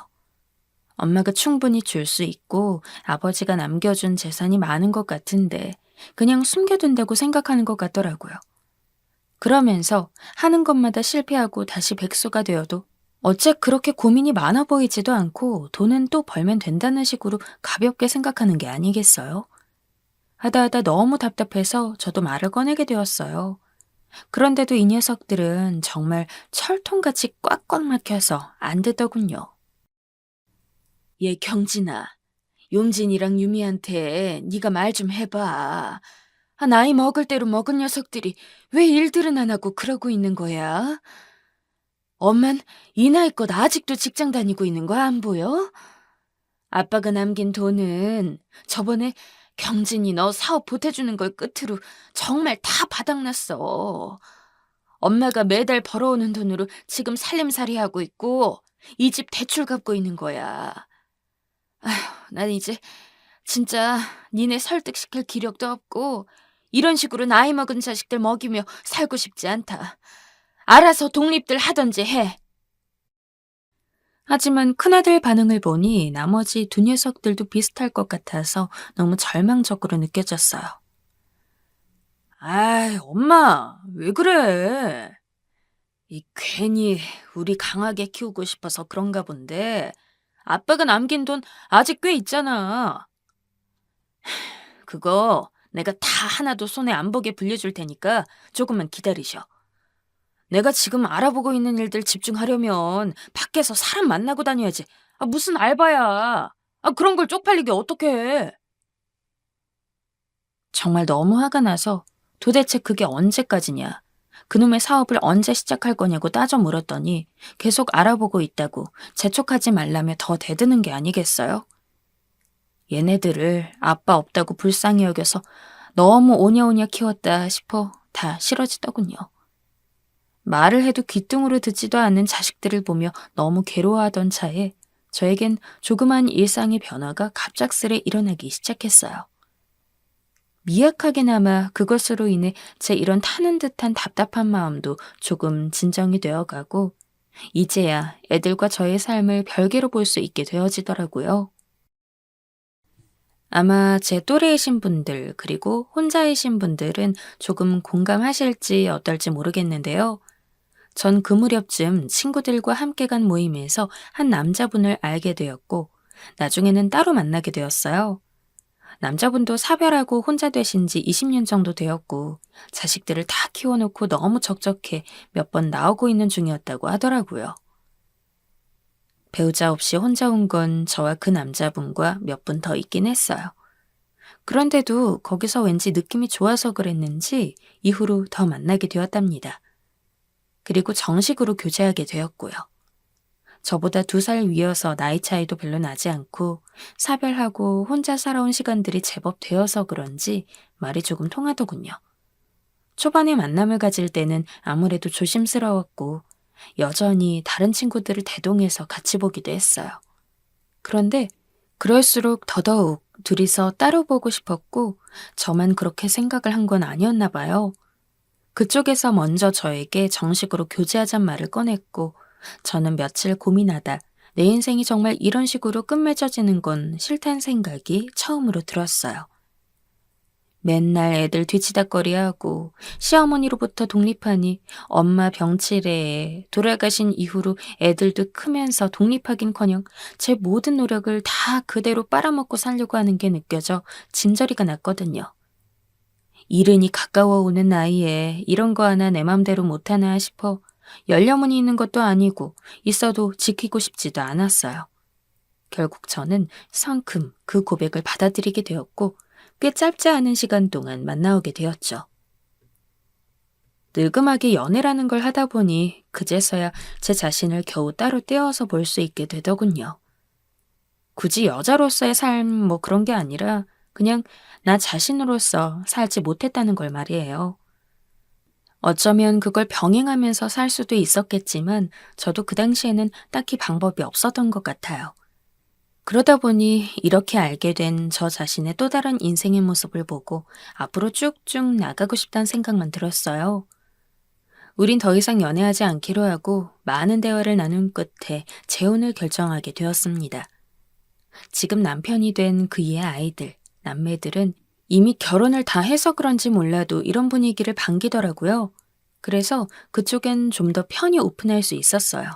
엄마가 충분히 줄 수 있고 아버지가 남겨준 재산이 많은 것 같은데 그냥 숨겨둔다고 생각하는 것 같더라고요. 그러면서 하는 것마다 실패하고 다시 백수가 되어도 어째 그렇게 고민이 많아 보이지도 않고 돈은 또 벌면 된다는 식으로 가볍게 생각하는 게 아니겠어요? 하다 너무 답답해서 저도 말을 꺼내게 되었어요. 그런데도 이 녀석들은 정말 철통같이 꽉꽉 막혀서 안 되더군요. 얘 경진아, 용진이랑 유미한테 네가 말 좀 해봐. 나이 먹을 대로 먹은 녀석들이 왜 일들은 안 하고 그러고 있는 거야? 엄만 이 나이껏 아직도 직장 다니고 있는 거 안 보여? 아빠가 남긴 돈은 저번에 경진이 너 사업 보태주는 걸 끝으로 정말 다 바닥났어. 엄마가 매달 벌어오는 돈으로 지금 살림살이 하고 있고 이 집 대출 갚고 있는 거야. 아휴, 난 이제 진짜 니네 설득시킬 기력도 없고 이런 식으로 나이 먹은 자식들 먹이며 살고 싶지 않다. 알아서 독립들 하던지 해. 하지만 큰아들 반응을 보니 나머지 두 녀석들도 비슷할 것 같아서 너무 절망적으로 느껴졌어요. 아이, 엄마, 왜 그래? 괜히 우리 강하게 키우고 싶어서 그런가 본데, 아빠가 남긴 돈 아직 꽤 있잖아. 그거 내가 다 하나도 손에 안 보게 불려줄 테니까 조금만 기다리셔. 내가 지금 알아보고 있는 일들 집중하려면 밖에서 사람 만나고 다녀야지. 무슨 알바야. 그런 걸 쪽팔리게 어떻게 해. 정말 너무 화가 나서 도대체 그게 언제까지냐. 그놈의 사업을 언제 시작할 거냐고 따져 물었더니 계속 알아보고 있다고 재촉하지 말라며 더 대드는 게 아니겠어요? 얘네들을 아빠 없다고 불쌍히 여겨서 너무 오냐오냐 키웠다 싶어 다 싫어지더군요. 말을 해도 귀뚱으로 듣지도 않는 자식들을 보며 너무 괴로워하던 차에 저에겐 조그만 일상의 변화가 갑작스레 일어나기 시작했어요. 미약하게나마 그것으로 인해 제 이런 타는 듯한 답답한 마음도 조금 진정이 되어가고 이제야 애들과 저의 삶을 별개로 볼 수 있게 되어지더라고요. 아마 제 또래이신 분들 그리고 혼자이신 분들은 조금 공감하실지 어떨지 모르겠는데요. 전 그 무렵쯤 친구들과 함께 간 모임에서 한 남자분을 알게 되었고 나중에는 따로 만나게 되었어요. 남자분도 사별하고 혼자 되신 지 20년 정도 되었고 자식들을 다 키워놓고 너무 적적해 몇 번 나오고 있는 중이었다고 하더라고요. 배우자 없이 혼자 온 건 저와 그 남자분과 몇 분 더 있긴 했어요. 그런데도 거기서 왠지 느낌이 좋아서 그랬는지 이후로 더 만나게 되었답니다. 그리고 정식으로 교제하게 되었고요. 저보다 2살 위여서 나이 차이도 별로 나지 않고 사별하고 혼자 살아온 시간들이 제법 되어서 그런지 말이 조금 통하더군요. 초반에 만남을 가질 때는 아무래도 조심스러웠고 여전히 다른 친구들을 대동해서 같이 보기도 했어요. 그런데 그럴수록 더더욱 둘이서 따로 보고 싶었고 저만 그렇게 생각을 한 건 아니었나 봐요. 그쪽에서 먼저 저에게 정식으로 교제하잔 말을 꺼냈고 저는 며칠 고민하다 내 인생이 정말 이런 식으로 끝맺어지는 건 싫다는 생각이 처음으로 들었어요. 맨날 애들 뒤치다꺼리하고 시어머니로부터 독립하니 엄마 병치레에 돌아가신 이후로 애들도 크면서 독립하긴커녕 제 모든 노력을 다 그대로 빨아먹고 살려고 하는 게 느껴져 진저리가 났거든요. 이른이 가까워 오는 나이에 이런 거 하나 내 맘대로 못하나 싶어 열려문이 있는 것도 아니고 있어도 지키고 싶지도 않았어요. 결국 저는 성큼 그 고백을 받아들이게 되었고 꽤 짧지 않은 시간 동안 만나오게 되었죠. 늙음하게 연애라는 걸 하다 보니 그제서야 제 자신을 겨우 따로 떼어서 볼 수 있게 되더군요. 굳이 여자로서의 삶 그런 게 아니라 그냥 나 자신으로서 살지 못했다는 걸 말이에요. 어쩌면 그걸 병행하면서 살 수도 있었겠지만 저도 그 당시에는 딱히 방법이 없었던 것 같아요. 그러다 보니 이렇게 알게 된 저 자신의 또 다른 인생의 모습을 보고 앞으로 쭉쭉 나가고 싶다는 생각만 들었어요. 우린 더 이상 연애하지 않기로 하고 많은 대화를 나눈 끝에 재혼을 결정하게 되었습니다. 지금 남편이 된 그의 아이들, 남매들은 이미 결혼을 다 해서 그런지 몰라도 이런 분위기를 반기더라고요. 그래서 그쪽엔 좀 더 편히 오픈할 수 있었어요.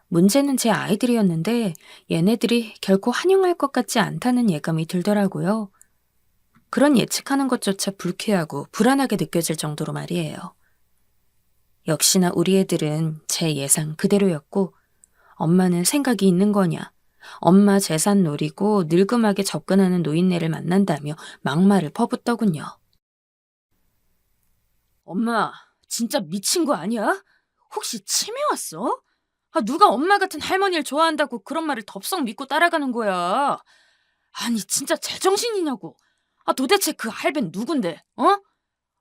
문제는 제 아이들이었는데 얘네들이 결코 환영할 것 같지 않다는 예감이 들더라고요. 그런 예측하는 것조차 불쾌하고 불안하게 느껴질 정도로 말이에요. 역시나 우리 애들은 제 예상 그대로였고 엄마는 생각이 있는 거냐, 엄마 재산 노리고 늙음하게 접근하는 노인네를 만난다며 막말을 퍼붓더군요. 엄마, 진짜 미친 거 아니야? 혹시 치매 왔어? 누가 엄마 같은 할머니를 좋아한다고 그런 말을 덥석 믿고 따라가는 거야. 아니 진짜 제정신이냐고. 도대체 그 할배는 누군데?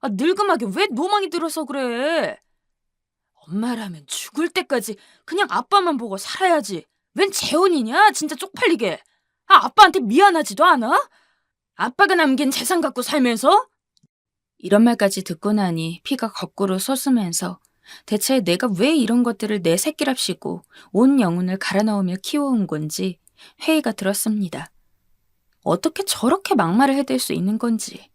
늙음하게 왜 노망이 들어서 그래? 엄마라면 죽을 때까지 그냥 아빠만 보고 살아야지. 웬 재혼이냐? 진짜 쪽팔리게. 아빠한테 미안하지도 않아? 아빠가 남긴 재산 갖고 살면서? 이런 말까지 듣고 나니 피가 거꾸로 솟으면서 대체 내가 왜 이런 것들을 내 새끼랍시고 온 영혼을 갈아 넣으며 키워온 건지 회의가 들었습니다. 어떻게 저렇게 막말을 해댈 수 있는 건지.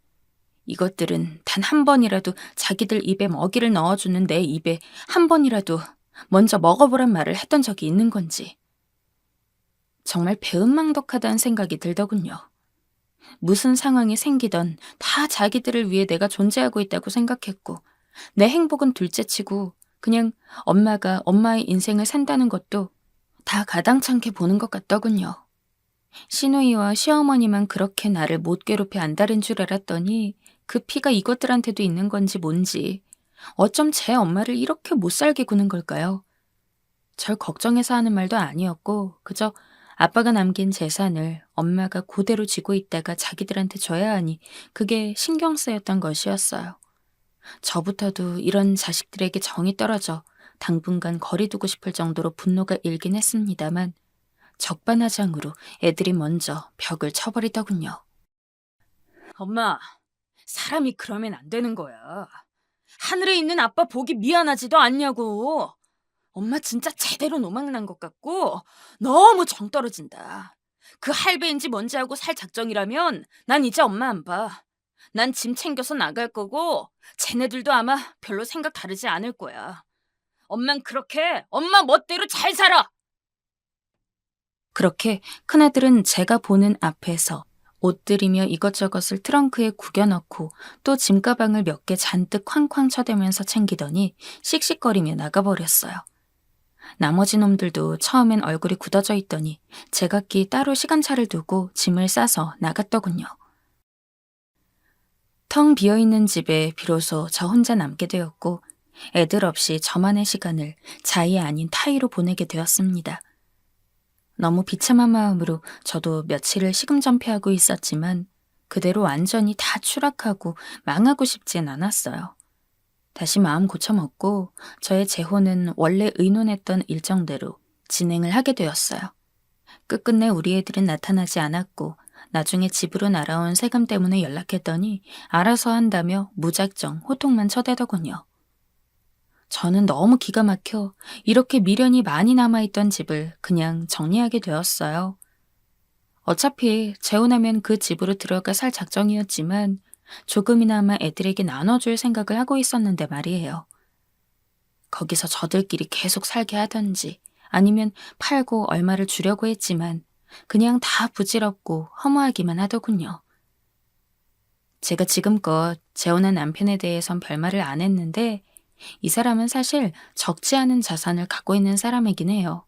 이것들은 단 한 번이라도 자기들 입에 먹이를 넣어주는 내 입에 한 번이라도 먼저 먹어보란 말을 했던 적이 있는 건지. 정말 배은망덕하다는 생각이 들더군요. 무슨 상황이 생기던 다 자기들을 위해 내가 존재하고 있다고 생각했고, 내 행복은 둘째치고 그냥 엄마가 엄마의 인생을 산다는 것도 다 가당찮게 보는 것 같더군요. 시누이와 시어머니만 그렇게 나를 못 괴롭혀 안달인 줄 알았더니 그 피가 이것들한테도 있는 건지 뭔지 어쩜 제 엄마를 이렇게 못 살게 구는 걸까요? 절 걱정해서 하는 말도 아니었고 그저 아빠가 남긴 재산을 엄마가 그대로 쥐고 있다가 자기들한테 줘야 하니 그게 신경 쓰였던 것이었어요. 저부터도 이런 자식들에게 정이 떨어져 당분간 거리 두고 싶을 정도로 분노가 일긴 했습니다만 적반하장으로 애들이 먼저 벽을 쳐버리더군요. 엄마, 사람이 그러면 안 되는 거야. 하늘에 있는 아빠 보기 미안하지도 않냐고. 엄마 진짜 제대로 노망난 것 같고 너무 정 떨어진다. 그 할배인지 뭔지 하고 살 작정이라면 난 이제 엄마 안 봐. 난 짐 챙겨서 나갈 거고 쟤네들도 아마 별로 생각 다르지 않을 거야. 엄만 그렇게 엄마 멋대로 잘 살아. 그렇게 큰아들은 제가 보는 앞에서 옷들이며 이것저것을 트렁크에 구겨넣고 또 짐가방을 몇 개 잔뜩 쾅쾅 쳐대면서 챙기더니 씩씩거리며 나가버렸어요. 나머지 놈들도 처음엔 얼굴이 굳어져 있더니 제각기 따로 시간차를 두고 짐을 싸서 나갔더군요. 텅 비어있는 집에 비로소 저 혼자 남게 되었고 애들 없이 저만의 시간을 자의 아닌 타의로 보내게 되었습니다. 너무 비참한 마음으로 저도 며칠을 시금전폐하고 있었지만 그대로 완전히 다 추락하고 망하고 싶진 않았어요. 다시 마음 고쳐먹고 저의 재혼은 원래 의논했던 일정대로 진행을 하게 되었어요. 끝끝내 우리 애들은 나타나지 않았고 나중에 집으로 날아온 세금 때문에 연락했더니 알아서 한다며 무작정 호통만 쳐대더군요. 저는 너무 기가 막혀 이렇게 미련이 많이 남아있던 집을 그냥 정리하게 되었어요. 어차피 재혼하면 그 집으로 들어가 살 작정이었지만 조금이나마 애들에게 나눠줄 생각을 하고 있었는데 말이에요. 거기서 저들끼리 계속 살게 하던지 아니면 팔고 얼마를 주려고 했지만 그냥 다 부질없고 허무하기만 하더군요. 제가 지금껏 재혼한 남편에 대해선 별말을 안 했는데 이 사람은 사실 적지 않은 자산을 갖고 있는 사람이긴 해요.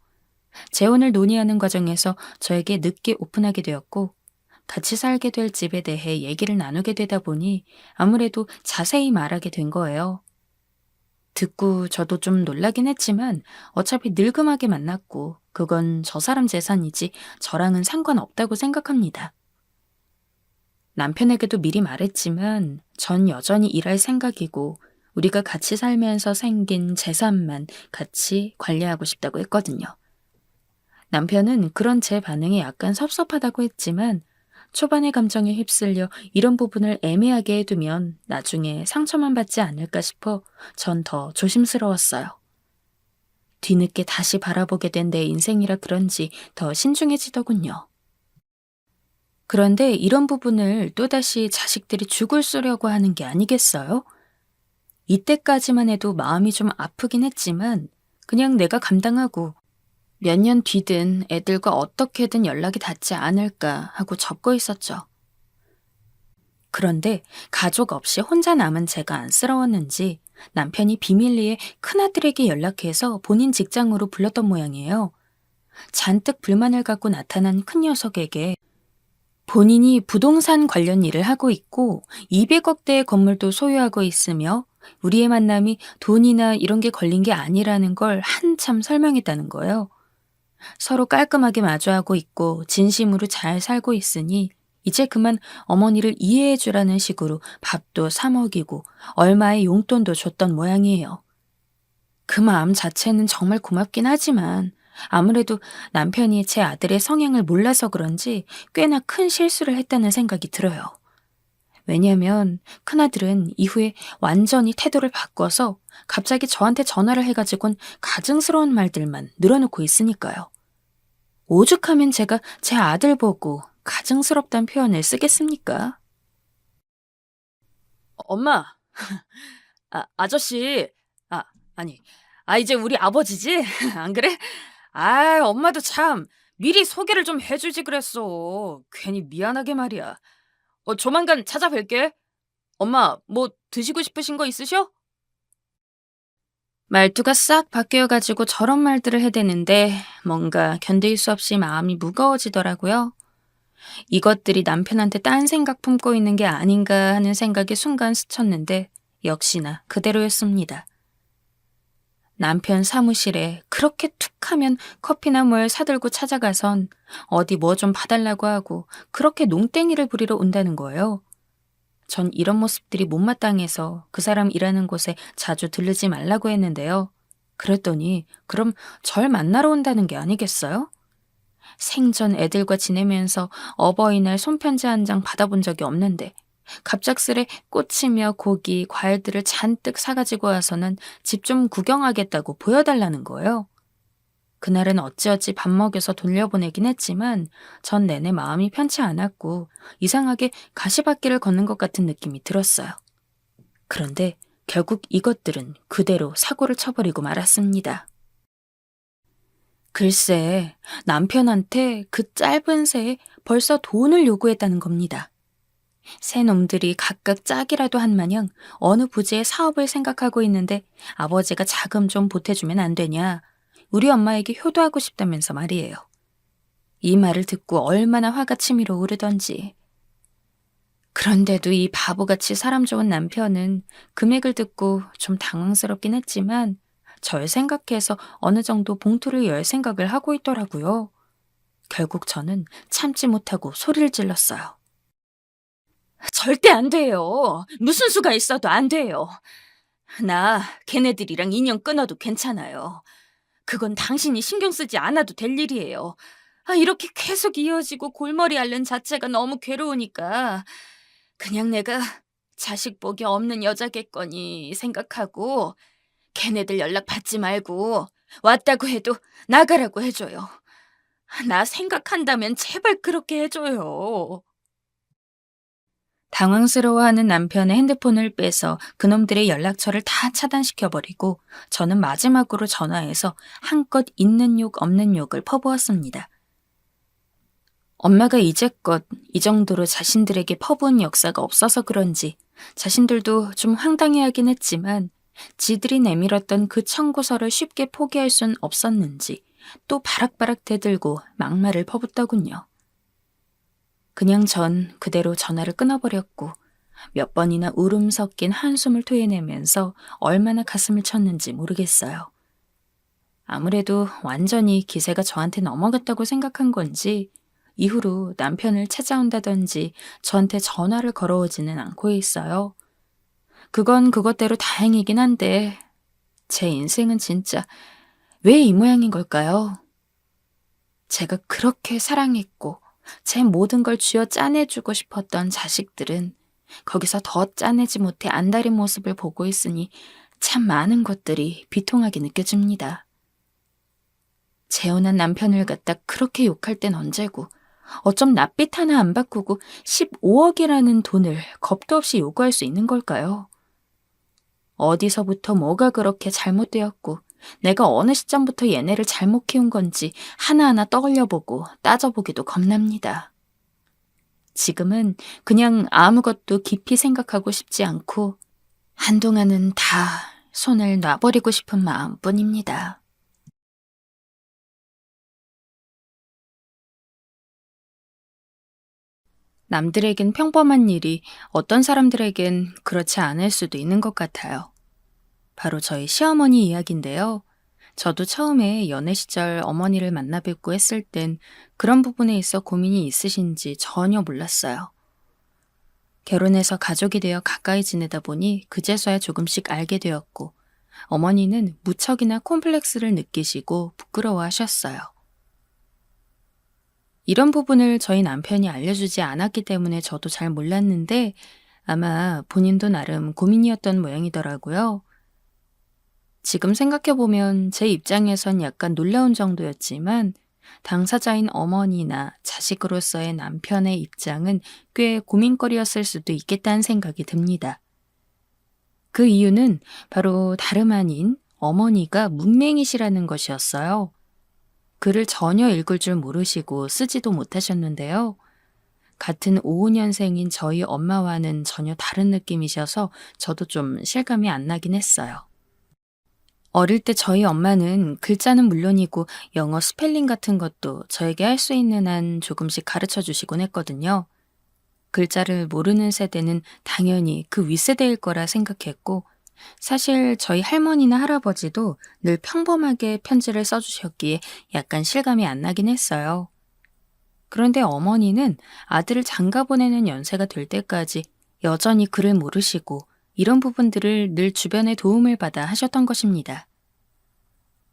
재혼을 논의하는 과정에서 저에게 늦게 오픈하게 되었고 같이 살게 될 집에 대해 얘기를 나누게 되다 보니 아무래도 자세히 말하게 된 거예요. 듣고 저도 좀 놀라긴 했지만 어차피 늙음하게 만났고 그건 저 사람 재산이지 저랑은 상관없다고 생각합니다. 남편에게도 미리 말했지만 전 여전히 일할 생각이고 우리가 같이 살면서 생긴 재산만 같이 관리하고 싶다고 했거든요. 남편은 그런 제 반응이 약간 섭섭하다고 했지만 초반의 감정에 휩쓸려 이런 부분을 애매하게 해두면 나중에 상처만 받지 않을까 싶어 전 더 조심스러웠어요. 뒤늦게 다시 바라보게 된 내 인생이라 그런지 더 신중해지더군요. 그런데 이런 부분을 또다시 자식들이 죽을 쏘려고 하는 게 아니겠어요? 이때까지만 해도 마음이 좀 아프긴 했지만 그냥 내가 감당하고 몇 년 뒤든 애들과 어떻게든 연락이 닿지 않을까 하고 접고 있었죠. 그런데 가족 없이 혼자 남은 제가 안쓰러웠는지 남편이 비밀리에 큰아들에게 연락해서 본인 직장으로 불렀던 모양이에요. 잔뜩 불만을 갖고 나타난 큰 녀석에게 본인이 부동산 관련 일을 하고 있고 200억대의 건물도 소유하고 있으며 우리의 만남이 돈이나 이런 게 걸린 게 아니라는 걸 한참 설명했다는 거예요. 서로 깔끔하게 마주하고 있고 진심으로 잘 살고 있으니 이제 그만 어머니를 이해해 주라는 식으로 밥도 사 먹이고 얼마의 용돈도 줬던 모양이에요. 그 마음 자체는 정말 고맙긴 하지만 아무래도 남편이 제 아들의 성향을 몰라서 그런지 꽤나 큰 실수를 했다는 생각이 들어요. 왜냐면 큰아들은 이후에 완전히 태도를 바꿔서 갑자기 저한테 전화를 해가지고는 가증스러운 말들만 늘어놓고 있으니까요. 오죽하면 제가 제 아들 보고 가증스럽다는 표현을 쓰겠습니까? 엄마. 아저씨. 아니. 이제 우리 아버지지? 안 그래? 엄마도 참 미리 소개를 좀 해주지 그랬어. 괜히 미안하게 말이야. 조만간 찾아뵐게. 엄마, 뭐 드시고 싶으신 거 있으셔? 말투가 싹 바뀌어가지고 저런 말들을 해대는데 뭔가 견딜 수 없이 마음이 무거워지더라고요. 이것들이 남편한테 딴 생각 품고 있는 게 아닌가 하는 생각이 순간 스쳤는데 역시나 그대로였습니다. 남편 사무실에 그렇게 툭 하면 커피나 뭘 사들고 찾아가선 어디 뭐 좀 봐달라고 하고 그렇게 농땡이를 부리러 온다는 거예요. 전 이런 모습들이 못마땅해서 그 사람 일하는 곳에 자주 들르지 말라고 했는데요. 그랬더니 그럼 절 만나러 온다는 게 아니겠어요? 생전 애들과 지내면서 어버이날 손편지 한 장 받아본 적이 없는데 갑작스레 꽃이며 고기, 과일들을 잔뜩 사가지고 와서는 집 좀 구경하겠다고 보여달라는 거예요. 그날은 어찌어찌 밥 먹여서 돌려보내긴 했지만 전 내내 마음이 편치 않았고 이상하게 가시밭길을 걷는 것 같은 느낌이 들었어요. 그런데 결국 이것들은 그대로 사고를 쳐버리고 말았습니다. 글쎄, 남편한테 그 짧은 새에 벌써 돈을 요구했다는 겁니다. 새 놈들이 각각 짝이라도 한 마냥 어느 부지에 사업을 생각하고 있는데 아버지가 자금 좀 보태주면 안 되냐. 우리 엄마에게 효도하고 싶다면서 말이에요. 이 말을 듣고 얼마나 화가 치밀어 오르던지. 그런데도 이 바보같이 사람 좋은 남편은 금액을 듣고 좀 당황스럽긴 했지만 절 생각해서 어느 정도 봉투를 열 생각을 하고 있더라고요. 결국 저는 참지 못하고 소리를 질렀어요. 절대 안 돼요. 무슨 수가 있어도 안 돼요. 나 걔네들이랑 인연 끊어도 괜찮아요. 그건 당신이 신경 쓰지 않아도 될 일이에요. 이렇게 계속 이어지고 골머리 앓는 자체가 너무 괴로우니까 그냥 내가 자식 복이 없는 여자겠거니 생각하고 걔네들 연락 받지 말고 왔다고 해도 나가라고 해줘요. 나 생각한다면 제발 그렇게 해줘요. 당황스러워하는 남편의 핸드폰을 빼서 그놈들의 연락처를 다 차단시켜버리고 저는 마지막으로 전화해서 한껏 있는 욕 없는 욕을 퍼부었습니다. 엄마가 이제껏 이 정도로 자신들에게 퍼부은 역사가 없어서 그런지 자신들도 좀 황당해하긴 했지만 지들이 내밀었던 그 청구서를 쉽게 포기할 순 없었는지 또 바락바락 대들고 막말을 퍼붓더군요. 그냥 전 그대로 전화를 끊어버렸고 몇 번이나 울음 섞인 한숨을 토해내면서 얼마나 가슴을 쳤는지 모르겠어요. 아무래도 완전히 기세가 저한테 넘어갔다고 생각한 건지 이후로 남편을 찾아온다든지 저한테 전화를 걸어오지는 않고 있어요. 그건 그것대로 다행이긴 한데 제 인생은 진짜 왜 이 모양인 걸까요? 제가 그렇게 사랑했고 제 모든 걸 쥐어 짜내주고 싶었던 자식들은 거기서 더 짜내지 못해 안달인 모습을 보고 있으니 참 많은 것들이 비통하게 느껴집니다. 재혼한 남편을 갖다 그렇게 욕할 땐 언제고 어쩜 낯빛 하나 안 바꾸고 15억이라는 돈을 겁도 없이 요구할 수 있는 걸까요? 어디서부터 뭐가 그렇게 잘못되었고 내가 어느 시점부터 얘네를 잘못 키운 건지 하나하나 떠올려보고 따져보기도 겁납니다. 지금은 그냥 아무것도 깊이 생각하고 싶지 않고 한동안은 다 손을 놔버리고 싶은 마음뿐입니다. 남들에겐 평범한 일이 어떤 사람들에겐 그렇지 않을 수도 있는 것 같아요. 바로 저희 시어머니 이야기인데요. 저도 처음에 연애 시절 어머니를 만나 뵙고 했을 땐 그런 부분에 있어 고민이 있으신지 전혀 몰랐어요. 결혼해서 가족이 되어 가까이 지내다 보니 그제서야 조금씩 알게 되었고 어머니는 무척이나 콤플렉스를 느끼시고 부끄러워하셨어요. 이런 부분을 저희 남편이 알려주지 않았기 때문에 저도 잘 몰랐는데 아마 본인도 나름 고민이었던 모양이더라고요. 지금 생각해보면 제 입장에선 약간 놀라운 정도였지만 당사자인 어머니나 자식으로서의 남편의 입장은 꽤 고민거리였을 수도 있겠다는 생각이 듭니다. 그 이유는 바로 다름 아닌 어머니가 문맹이시라는 것이었어요. 글을 전혀 읽을 줄 모르시고 쓰지도 못하셨는데요. 같은 55년생인 저희 엄마와는 전혀 다른 느낌이셔서 저도 좀 실감이 안 나긴 했어요. 어릴 때 저희 엄마는 글자는 물론이고 영어 스펠링 같은 것도 저에게 할 수 있는 한 조금씩 가르쳐 주시곤 했거든요. 글자를 모르는 세대는 당연히 그 윗세대일 거라 생각했고, 사실 저희 할머니나 할아버지도 늘 평범하게 편지를 써주셨기에 약간 실감이 안 나긴 했어요. 그런데 어머니는 아들을 장가 보내는 연세가 될 때까지 여전히 글을 모르시고 이런 부분들을 늘 주변의 도움을 받아 하셨던 것입니다.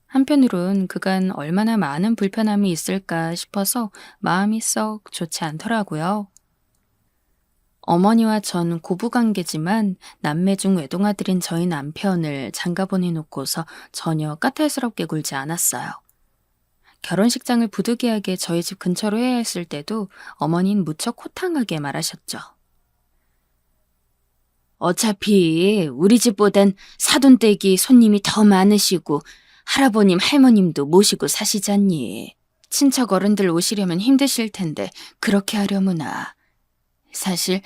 한편으론 그간 얼마나 많은 불편함이 있을까 싶어서 마음이 썩 좋지 않더라고요. 어머니와 전 고부관계지만 남매 중 외동아들인 저희 남편을 장가 보내놓고서 전혀 까탈스럽게 굴지 않았어요. 결혼식장을 부득이하게 저희 집 근처로 해야 했을 때도 어머니는 무척 호탕하게 말하셨죠. 어차피 우리 집보단 사돈댁이 손님이 더 많으시고 할아버님 할머님도 모시고 사시잖니. 친척 어른들 오시려면 힘드실 텐데 그렇게 하려무나. 사실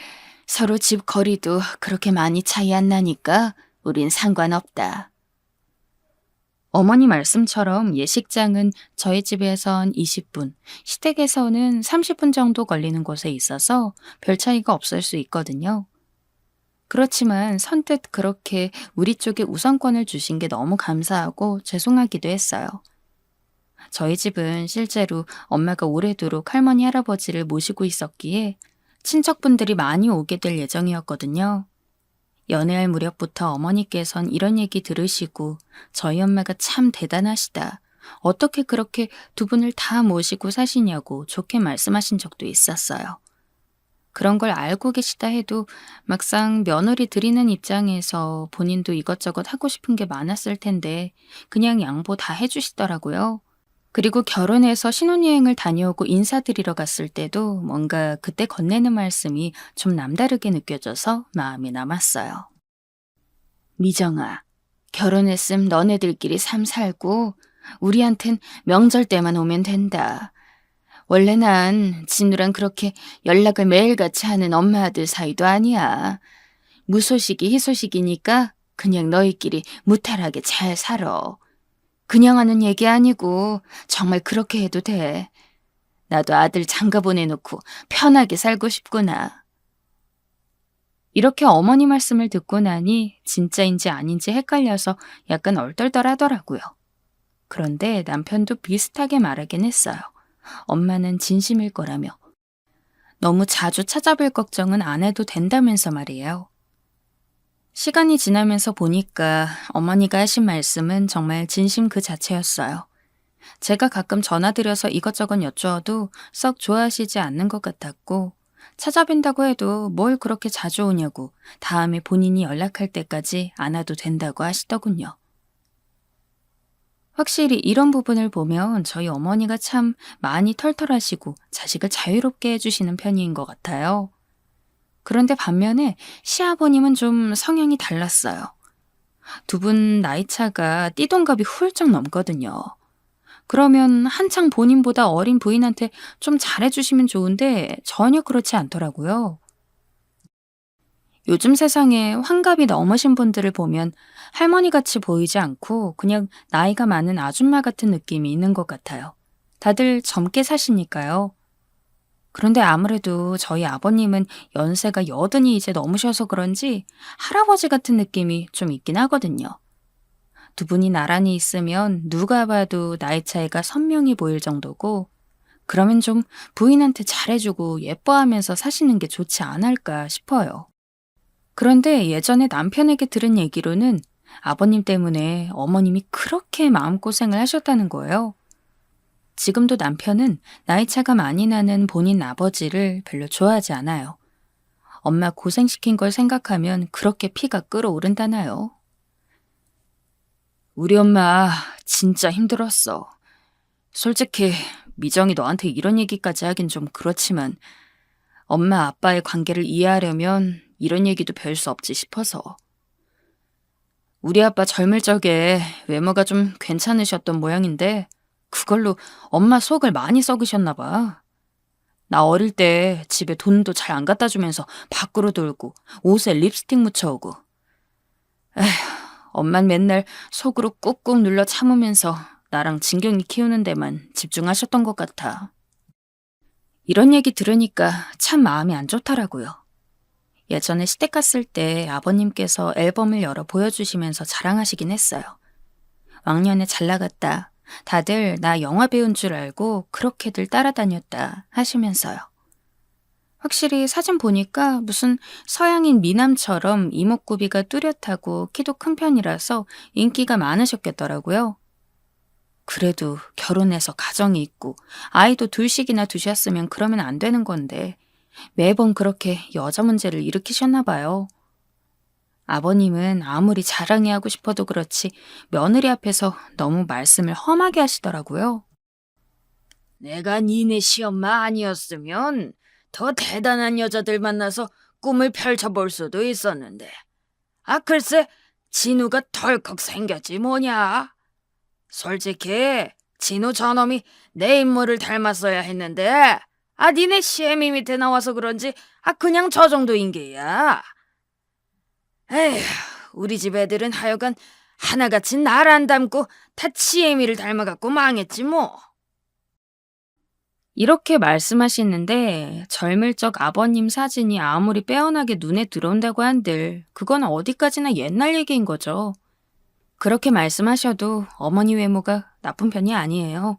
서로 집 거리도 그렇게 많이 차이 안 나니까 우린 상관없다. 어머니 말씀처럼 예식장은 저희 집에선 20분, 시댁에서는 30분 정도 걸리는 곳에 있어서 별 차이가 없을 수 있거든요. 그렇지만 선뜻 그렇게 우리 쪽에 우선권을 주신 게 너무 감사하고 죄송하기도 했어요. 저희 집은 실제로 엄마가 오래도록 할머니 할아버지를 모시고 있었기에 친척분들이 많이 오게 될 예정이었거든요. 연애할 무렵부터 어머니께선 이런 얘기 들으시고 저희 엄마가 참 대단하시다. 어떻게 그렇게 두 분을 다 모시고 사시냐고 좋게 말씀하신 적도 있었어요. 그런 걸 알고 계시다 해도 막상 며느리 드리는 입장에서 본인도 이것저것 하고 싶은 게 많았을 텐데 그냥 양보 다 해주시더라고요. 그리고 결혼해서 신혼여행을 다녀오고 인사드리러 갔을 때도 뭔가 그때 건네는 말씀이 좀 남다르게 느껴져서 마음에 남았어요. 미정아, 결혼했음 너네들끼리 삶 살고 우리한텐 명절 때만 오면 된다. 원래 난 진우랑 그렇게 연락을 매일같이 하는 엄마 아들 사이도 아니야. 무소식이 희소식이니까 그냥 너희끼리 무탈하게 잘 살아. 그냥 하는 얘기 아니고 정말 그렇게 해도 돼. 나도 아들 장가 보내놓고 편하게 살고 싶구나. 이렇게 어머니 말씀을 듣고 나니 진짜인지 아닌지 헷갈려서 약간 얼떨떨하더라고요. 그런데 남편도 비슷하게 말하긴 했어요. 엄마는 진심일 거라며. 너무 자주 찾아뵐 걱정은 안 해도 된다면서 말이에요. 시간이 지나면서 보니까 어머니가 하신 말씀은 정말 진심 그 자체였어요. 제가 가끔 전화드려서 이것저것 여쭈어도 썩 좋아하시지 않는 것 같았고 찾아뵌다고 해도 뭘 그렇게 자주 오냐고 다음에 본인이 연락할 때까지 안 와도 된다고 하시더군요. 확실히 이런 부분을 보면 저희 어머니가 참 많이 털털하시고 자식을 자유롭게 해주시는 편인 것 같아요. 그런데 반면에 시아버님은 좀 성향이 달랐어요. 두 분 나이 차가 띠동갑이 훌쩍 넘거든요. 그러면 한창 본인보다 어린 부인한테 좀 잘해주시면 좋은데 전혀 그렇지 않더라고요. 요즘 세상에 환갑이 넘으신 분들을 보면 할머니같이 보이지 않고 그냥 나이가 많은 아줌마 같은 느낌이 있는 것 같아요. 다들 젊게 사시니까요. 그런데 아무래도 저희 아버님은 연세가 80이 이제 넘으셔서 그런지 할아버지 같은 느낌이 좀 있긴 하거든요. 두 분이 나란히 있으면 누가 봐도 나이 차이가 선명히 보일 정도고 그러면 좀 부인한테 잘해주고 예뻐하면서 사시는 게 좋지 않을까 싶어요. 그런데 예전에 남편에게 들은 얘기로는 아버님 때문에 어머님이 그렇게 마음고생을 하셨다는 거예요. 지금도 남편은 나이 차가 많이 나는 본인 아버지를 별로 좋아하지 않아요. 엄마 고생시킨 걸 생각하면 그렇게 피가 끓어오른다나요. 우리 엄마 진짜 힘들었어. 솔직히 미정이 너한테 이런 얘기까지 하긴 좀 그렇지만 엄마 아빠의 관계를 이해하려면 이런 얘기도 별 수 없지 싶어서. 우리 아빠 젊을 적에 외모가 좀 괜찮으셨던 모양인데 그걸로 엄마 속을 많이 썩으셨나 봐. 나 어릴 때 집에 돈도 잘 안 갖다 주면서 밖으로 돌고 옷에 립스틱 묻혀오고. 에휴, 엄만 맨날 속으로 꾹꾹 눌러 참으면서 나랑 진경이 키우는 데만 집중하셨던 것 같아. 이런 얘기 들으니까 참 마음이 안 좋더라고요. 예전에 시댁 갔을 때 아버님께서 앨범을 열어 보여주시면서 자랑하시긴 했어요. 왕년에 잘 나갔다. 다들 나 영화 배우인 줄 알고 그렇게들 따라다녔다 하시면서요. 확실히 사진 보니까 무슨 서양인 미남처럼 이목구비가 뚜렷하고 키도 큰 편이라서 인기가 많으셨겠더라고요. 그래도 결혼해서 가정이 있고 아이도 둘씩이나 두셨으면 그러면 안 되는 건데 매번 그렇게 여자 문제를 일으키셨나 봐요. 아버님은 아무리 자랑해 하고 싶어도 그렇지 며느리 앞에서 너무 말씀을 험하게 하시더라고요. 내가 니네 시엄마 아니었으면 더 대단한 여자들 만나서 꿈을 펼쳐볼 수도 있었는데. 아, 글쎄, 진우가 덜컥 생겼지 뭐냐. 솔직히 진우 저놈이 내 인물을 닮았어야 했는데 니네 시애미 밑에 나와서 그런지 그냥 저 정도인 게야. 에휴, 우리 집 애들은 하여간 하나같이 날 안 닮고 다 시애미를 닮아갖고 망했지 뭐. 이렇게 말씀하시는데 젊을 적 아버님 사진이 아무리 빼어나게 눈에 들어온다고 한들 그건 어디까지나 옛날 얘기인 거죠. 그렇게 말씀하셔도 어머니 외모가 나쁜 편이 아니에요.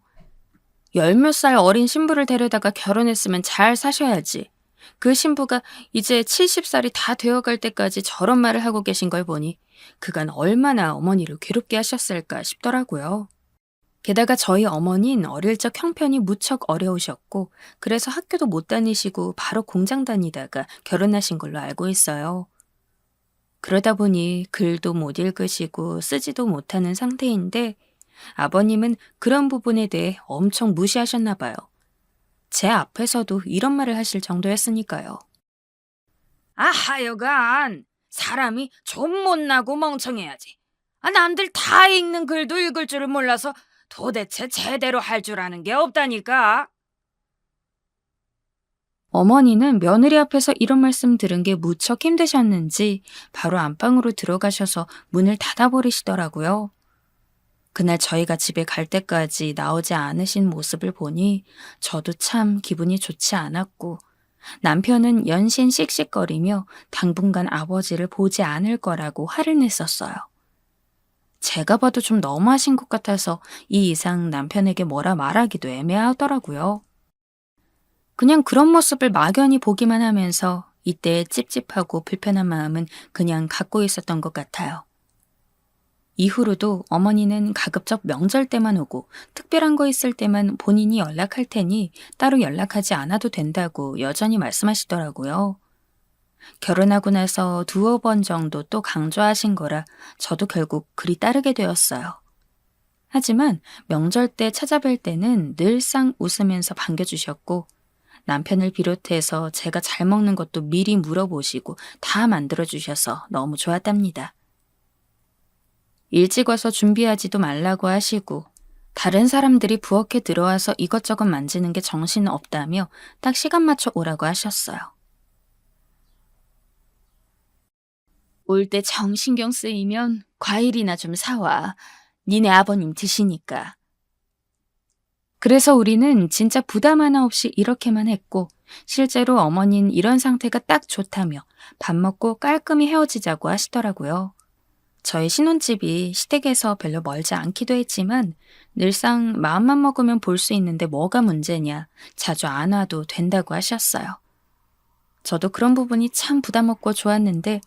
열 몇 살 어린 신부를 데려다가 결혼했으면 잘 사셔야지. 그 신부가 이제 70살이 다 되어갈 때까지 저런 말을 하고 계신 걸 보니 그간 얼마나 어머니를 괴롭게 하셨을까 싶더라고요. 게다가 저희 어머니는 어릴 적 형편이 무척 어려우셨고 그래서 학교도 못 다니시고 바로 공장 다니다가 결혼하신 걸로 알고 있어요. 그러다 보니 글도 못 읽으시고 쓰지도 못하는 상태인데 아버님은 그런 부분에 대해 엄청 무시하셨나 봐요. 제 앞에서도 이런 말을 하실 정도였으니까요. 하여간 사람이 좀 못나고 멍청해야지. 남들 다 읽는 글도 읽을 줄을 몰라서 도대체 제대로 할 줄 아는 게 없다니까. 어머니는 며느리 앞에서 이런 말씀 들은 게 무척 힘드셨는지 바로 안방으로 들어가셔서 문을 닫아버리시더라고요. 그날 저희가 집에 갈 때까지 나오지 않으신 모습을 보니 저도 참 기분이 좋지 않았고 남편은 연신 씩씩거리며 당분간 아버지를 보지 않을 거라고 화를 냈었어요. 제가 봐도 좀 너무하신 것 같아서 이 이상 남편에게 뭐라 말하기도 애매하더라고요. 그냥 그런 모습을 막연히 보기만 하면서 이때 찝찝하고 불편한 마음은 그냥 갖고 있었던 것 같아요. 이후로도 어머니는 가급적 명절 때만 오고 특별한 거 있을 때만 본인이 연락할 테니 따로 연락하지 않아도 된다고 여전히 말씀하시더라고요. 결혼하고 나서 두어 번 정도 또 강조하신 거라 저도 결국 그리 따르게 되었어요. 하지만 명절 때 찾아뵐 때는 늘상 웃으면서 반겨주셨고 남편을 비롯해서 제가 잘 먹는 것도 미리 물어보시고 다 만들어주셔서 너무 좋았답니다. 일찍 와서 준비하지도 말라고 하시고 다른 사람들이 부엌에 들어와서 이것저것 만지는 게 정신 없다며 딱 시간 맞춰 오라고 하셨어요. 올 때 정신경 쓰이면 과일이나 좀 사와. 니네 아버님 드시니까. 그래서 우리는 진짜 부담 하나 없이 이렇게만 했고 실제로 어머니는 이런 상태가 딱 좋다며 밥 먹고 깔끔히 헤어지자고 하시더라고요. 저희 신혼집이 시댁에서 별로 멀지 않기도 했지만 늘상 마음만 먹으면 볼 수 있는데 뭐가 문제냐, 자주 안 와도 된다고 하셨어요. 저도 그런 부분이 참 부담 없고 좋았는데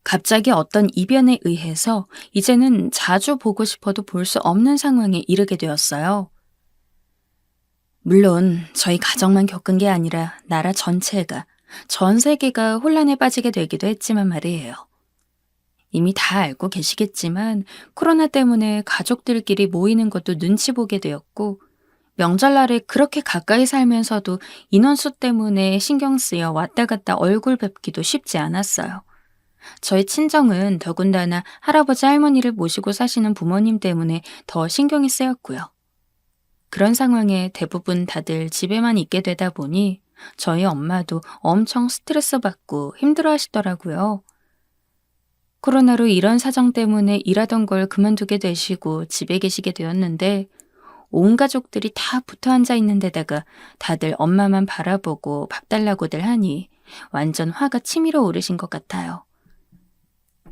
갑자기 어떤 이변에 의해서 이제는 자주 보고 싶어도 볼 수 없는 상황에 이르게 되었어요. 물론 저희 가정만 겪은 게 아니라 나라 전체가, 전 세계가 혼란에 빠지게 되기도 했지만 말이에요. 이미 다 알고 계시겠지만 코로나 때문에 가족들끼리 모이는 것도 눈치 보게 되었고 명절날에 그렇게 가까이 살면서도 인원수 때문에 신경 쓰여 왔다 갔다 얼굴 뵙기도 쉽지 않았어요. 저희 친정은 더군다나 할아버지 할머니를 모시고 사시는 부모님 때문에 더 신경이 쓰였고요. 그런 상황에 대부분 다들 집에만 있게 되다 보니 저희 엄마도 엄청 스트레스 받고 힘들어 하시더라고요. 코로나로 이런 사정 때문에 일하던 걸 그만두게 되시고 집에 계시게 되었는데 온 가족들이 다 붙어 앉아 있는 데다가 다들 엄마만 바라보고 밥 달라고들 하니 완전 화가 치밀어 오르신 것 같아요.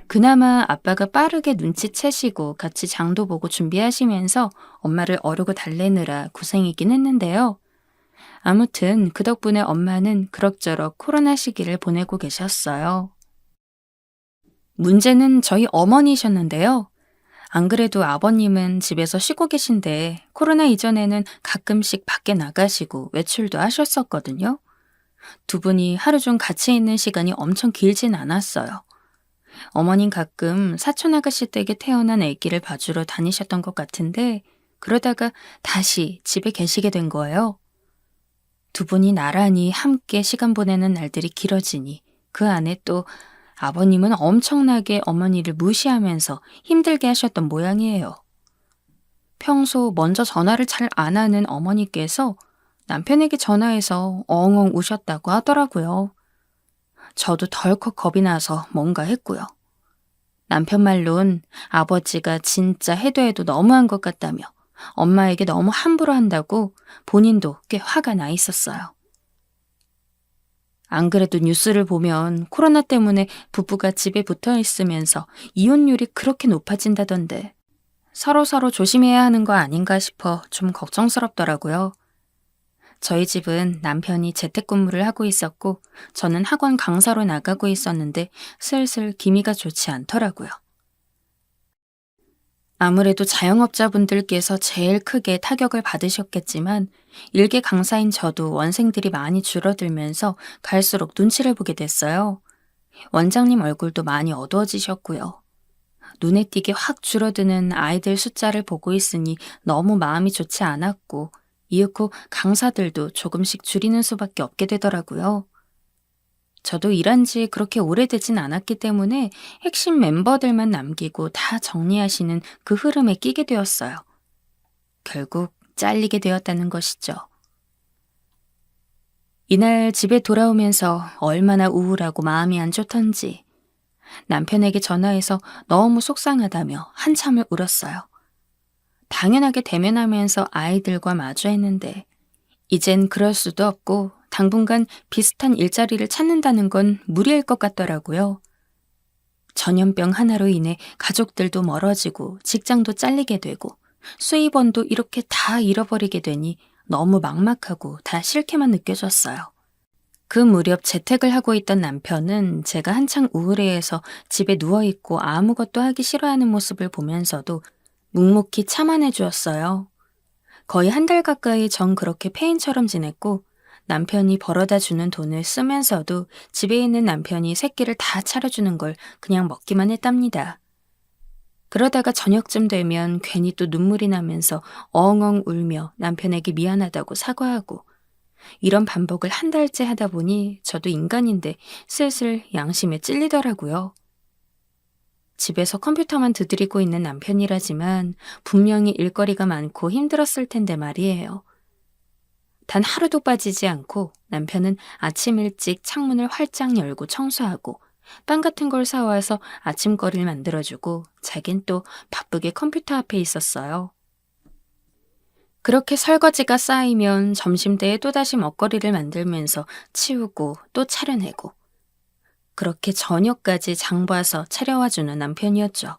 그나마 아빠가 빠르게 눈치채시고 같이 장도 보고 준비하시면서 엄마를 어르고 달래느라 고생이긴 했는데요. 아무튼 그 덕분에 엄마는 그럭저럭 코로나 시기를 보내고 계셨어요. 문제는 저희 어머니셨는데요. 안 그래도 아버님은 집에서 쉬고 계신데 코로나 이전에는 가끔씩 밖에 나가시고 외출도 하셨었거든요. 두 분이 하루 종 같이 있는 시간이 엄청 길진 않았어요. 어머님 가끔 사촌 아가씨 댁에 태어난 아기를 봐주러 다니셨던 것 같은데 그러다가 다시 집에 계시게 된 거예요. 두 분이 나란히 함께 시간 보내는 날들이 길어지니 그 안에 또 아버님은 엄청나게 어머니를 무시하면서 힘들게 하셨던 모양이에요. 평소 먼저 전화를 잘 안 하는 어머니께서 남편에게 전화해서 엉엉 우셨다고 하더라고요. 저도 덜컥 겁이 나서 뭔가 했고요. 남편 말론 아버지가 진짜 해도 해도 너무한 것 같다며 엄마에게 너무 함부로 한다고 본인도 꽤 화가 나 있었어요. 안 그래도 뉴스를 보면 코로나 때문에 부부가 집에 붙어 있으면서 이혼율이 그렇게 높아진다던데 서로서로 조심해야 하는 거 아닌가 싶어 좀 걱정스럽더라고요. 저희 집은 남편이 재택근무를 하고 있었고 저는 학원 강사로 나가고 있었는데 슬슬 기미가 좋지 않더라고요. 아무래도 자영업자분들께서 제일 크게 타격을 받으셨겠지만 일개 강사인 저도 원생들이 많이 줄어들면서 갈수록 눈치를 보게 됐어요. 원장님 얼굴도 많이 어두워지셨고요. 눈에 띄게 확 줄어드는 아이들 숫자를 보고 있으니 너무 마음이 좋지 않았고 이윽고 강사들도 조금씩 줄이는 수밖에 없게 되더라고요. 저도 일한 지 그렇게 오래되진 않았기 때문에 핵심 멤버들만 남기고 다 정리하시는 그 흐름에 끼게 되었어요. 결국 잘리게 되었다는 것이죠. 이날 집에 돌아오면서 얼마나 우울하고 마음이 안 좋던지 남편에게 전화해서 너무 속상하다며 한참을 울었어요. 당연하게 대면하면서 아이들과 마주했는데 이젠 그럴 수도 없고 당분간 비슷한 일자리를 찾는다는 건 무리일 것 같더라고요. 전염병 하나로 인해 가족들도 멀어지고 직장도 잘리게 되고 수입원도 이렇게 다 잃어버리게 되니 너무 막막하고 다 싫게만 느껴졌어요. 그 무렵 재택을 하고 있던 남편은 제가 한창 우울해해서 집에 누워있고 아무것도 하기 싫어하는 모습을 보면서도 묵묵히 참아내 주었어요. 거의 한 달 가까이 전 그렇게 폐인처럼 지냈고 남편이 벌어다 주는 돈을 쓰면서도 집에 있는 남편이 새끼를 다 차려주는 걸 그냥 먹기만 했답니다. 그러다가 저녁쯤 되면 괜히 또 눈물이 나면서 엉엉 울며 남편에게 미안하다고 사과하고 이런 반복을 한 달째 하다 보니 저도 인간인데 슬슬 양심에 찔리더라고요. 집에서 컴퓨터만 두드리고 있는 남편이라지만 분명히 일거리가 많고 힘들었을 텐데 말이에요. 단 하루도 빠지지 않고 남편은 아침 일찍 창문을 활짝 열고 청소하고 빵 같은 걸 사와서 아침거리를 만들어주고 자긴 또 바쁘게 컴퓨터 앞에 있었어요. 그렇게 설거지가 쌓이면 점심때에 또다시 먹거리를 만들면서 치우고 또 차려내고 그렇게 저녁까지 장 봐서 차려와주는 남편이었죠.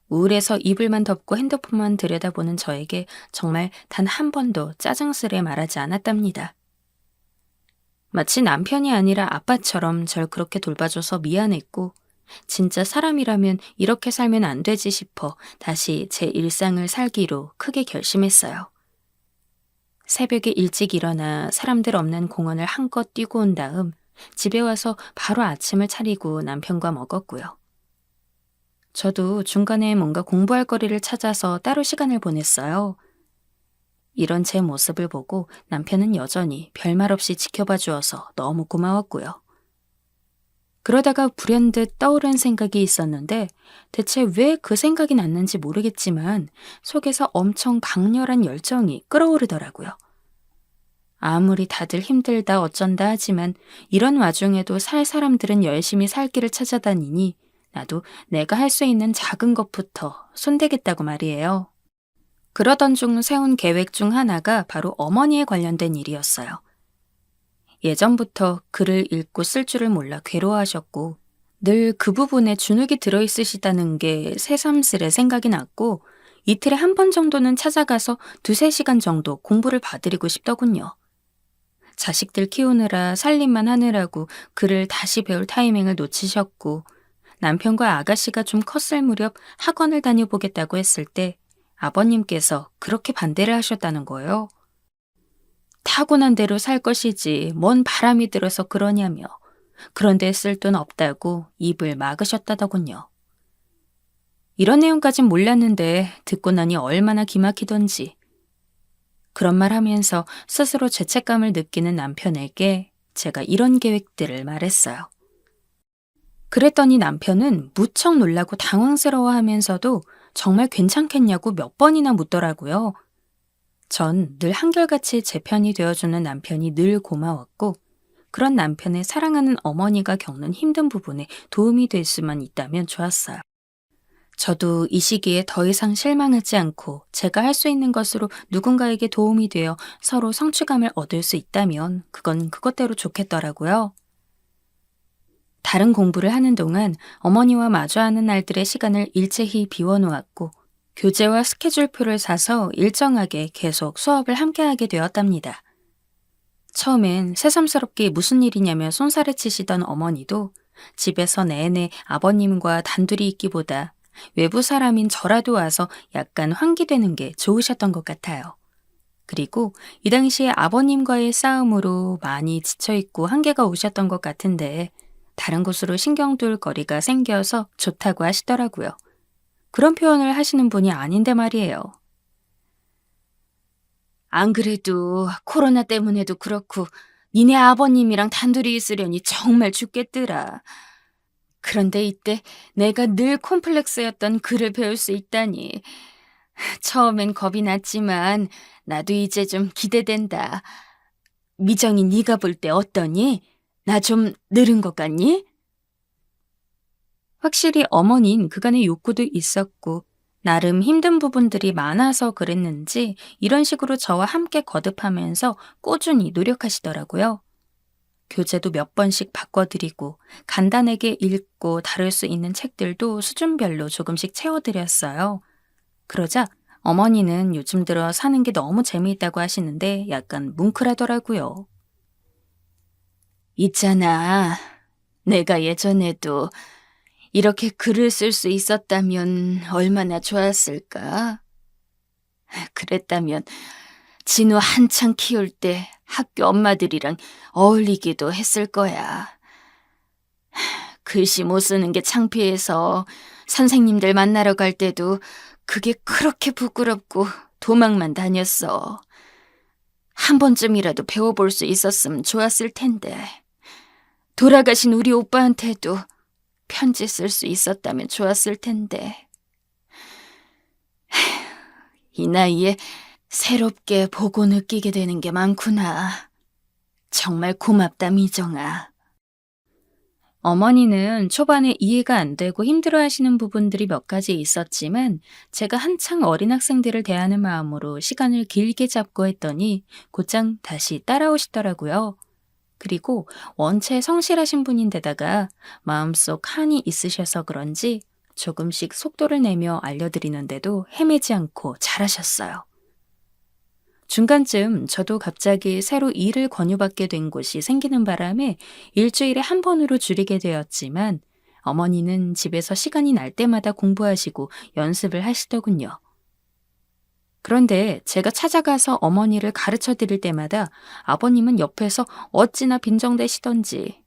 우울해서 이불만 덮고 핸드폰만 들여다보는 저에게 정말 단 한 번도 짜증스레 말하지 않았답니다. 마치 남편이 아니라 아빠처럼 절 그렇게 돌봐줘서 미안했고 진짜 사람이라면 이렇게 살면 안 되지 싶어 다시 제 일상을 살기로 크게 결심했어요. 새벽에 일찍 일어나 사람들 없는 공원을 한껏 뛰고 온 다음 집에 와서 바로 아침을 차리고 남편과 먹었고요. 저도 중간에 뭔가 공부할 거리를 찾아서 따로 시간을 보냈어요. 이런 제 모습을 보고 남편은 여전히 별말 없이 지켜봐 주어서 너무 고마웠고요. 그러다가 불현듯 떠오른 생각이 있었는데 대체 왜 그 생각이 났는지 모르겠지만 속에서 엄청 강렬한 열정이 끓어오르더라고요. 아무리 다들 힘들다 어쩐다 하지만 이런 와중에도 살 사람들은 열심히 살 길을 찾아다니니 나도 내가 할 수 있는 작은 것부터 손대겠다고 말이에요. 그러던 중 세운 계획 중 하나가 바로 어머니에 관련된 일이었어요. 예전부터 글을 읽고 쓸 줄을 몰라 괴로워하셨고 늘 그 부분에 주눅이 들어있으시다는 게 새삼스레 생각이 났고 이틀에 한 번 정도는 찾아가서 2~3시간 정도 공부를 봐드리고 싶더군요. 자식들 키우느라 살림만 하느라고 글을 다시 배울 타이밍을 놓치셨고 남편과 아가씨가 좀 컸을 무렵 학원을 다녀보겠다고 했을 때 아버님께서 그렇게 반대를 하셨다는 거예요. 타고난 대로 살 것이지 뭔 바람이 들어서 그러냐며 그런데 쓸 돈 없다고 입을 막으셨다더군요. 이런 내용까진 몰랐는데 듣고 나니 얼마나 기막히던지. 그런 말 하면서 스스로 죄책감을 느끼는 남편에게 제가 이런 계획들을 말했어요. 그랬더니 남편은 무척 놀라고 당황스러워하면서도 정말 괜찮겠냐고 몇 번이나 묻더라고요. 전 늘 한결같이 제 편이 되어주는 남편이 늘 고마웠고 그런 남편의 사랑하는 어머니가 겪는 힘든 부분에 도움이 될 수만 있다면 좋았어요. 저도 이 시기에 더 이상 실망하지 않고 제가 할 수 있는 것으로 누군가에게 도움이 되어 서로 성취감을 얻을 수 있다면 그건 그것대로 좋겠더라고요. 다른 공부를 하는 동안 어머니와 마주하는 날들의 시간을 일제히 비워놓았고 교재와 스케줄표를 사서 일정하게 계속 수업을 함께하게 되었답니다. 처음엔 새삼스럽게 무슨 일이냐며 손살을 치시던 어머니도 집에서 내내 아버님과 단둘이 있기보다 외부 사람인 저라도 와서 약간 환기되는 게 좋으셨던 것 같아요. 그리고 이 당시에 아버님과의 싸움으로 많이 지쳐있고 한계가 오셨던 것 같은데 다른 곳으로 신경 둘 거리가 생겨서 좋다고 하시더라고요. 그런 표현을 하시는 분이 아닌데 말이에요. 안 그래도 코로나 때문에도 그렇고 니네 아버님이랑 단둘이 있으려니 정말 죽겠더라. 그런데 이때 내가 늘 콤플렉스였던 글을 배울 수 있다니. 처음엔 겁이 났지만 나도 이제 좀 기대된다. 미정이 네가 볼 때 어떠니? 나 좀 늘은 것 같니? 확실히 어머닌 그간의 욕구도 있었고 나름 힘든 부분들이 많아서 그랬는지 이런 식으로 저와 함께 거듭하면서 꾸준히 노력하시더라고요. 교재도 몇 번씩 바꿔드리고 간단하게 읽고 다룰 수 있는 책들도 수준별로 조금씩 채워드렸어요. 그러자 어머니는 요즘 들어 사는 게 너무 재미있다고 하시는데 약간 뭉클하더라고요. 있잖아. 내가 예전에도 이렇게 글을 쓸 수 있었다면 얼마나 좋았을까? 그랬다면 진우 한창 키울 때 학교 엄마들이랑 어울리기도 했을 거야. 글씨 못 쓰는 게 창피해서 선생님들 만나러 갈 때도 그게 그렇게 부끄럽고 도망만 다녔어. 한 번쯤이라도 배워볼 수 있었으면 좋았을 텐데. 돌아가신 우리 오빠한테도 편지 쓸 수 있었다면 좋았을 텐데. 이 나이에 새롭게 보고 느끼게 되는 게 많구나. 정말 고맙다, 미정아. 어머니는 초반에 이해가 안 되고 힘들어하시는 부분들이 몇 가지 있었지만 제가 한창 어린 학생들을 대하는 마음으로 시간을 길게 잡고 했더니 곧장 다시 따라오시더라고요. 그리고 원체 성실하신 분인데다가 마음속 한이 있으셔서 그런지 조금씩 속도를 내며 알려드리는데도 헤매지 않고 잘하셨어요. 중간쯤 저도 갑자기 새로 일을 권유받게 된 곳이 생기는 바람에 일주일에 한 번으로 줄이게 되었지만 어머니는 집에서 시간이 날 때마다 공부하시고 연습을 하시더군요. 그런데 제가 찾아가서 어머니를 가르쳐 드릴 때마다 아버님은 옆에서 어찌나 빈정대시던지.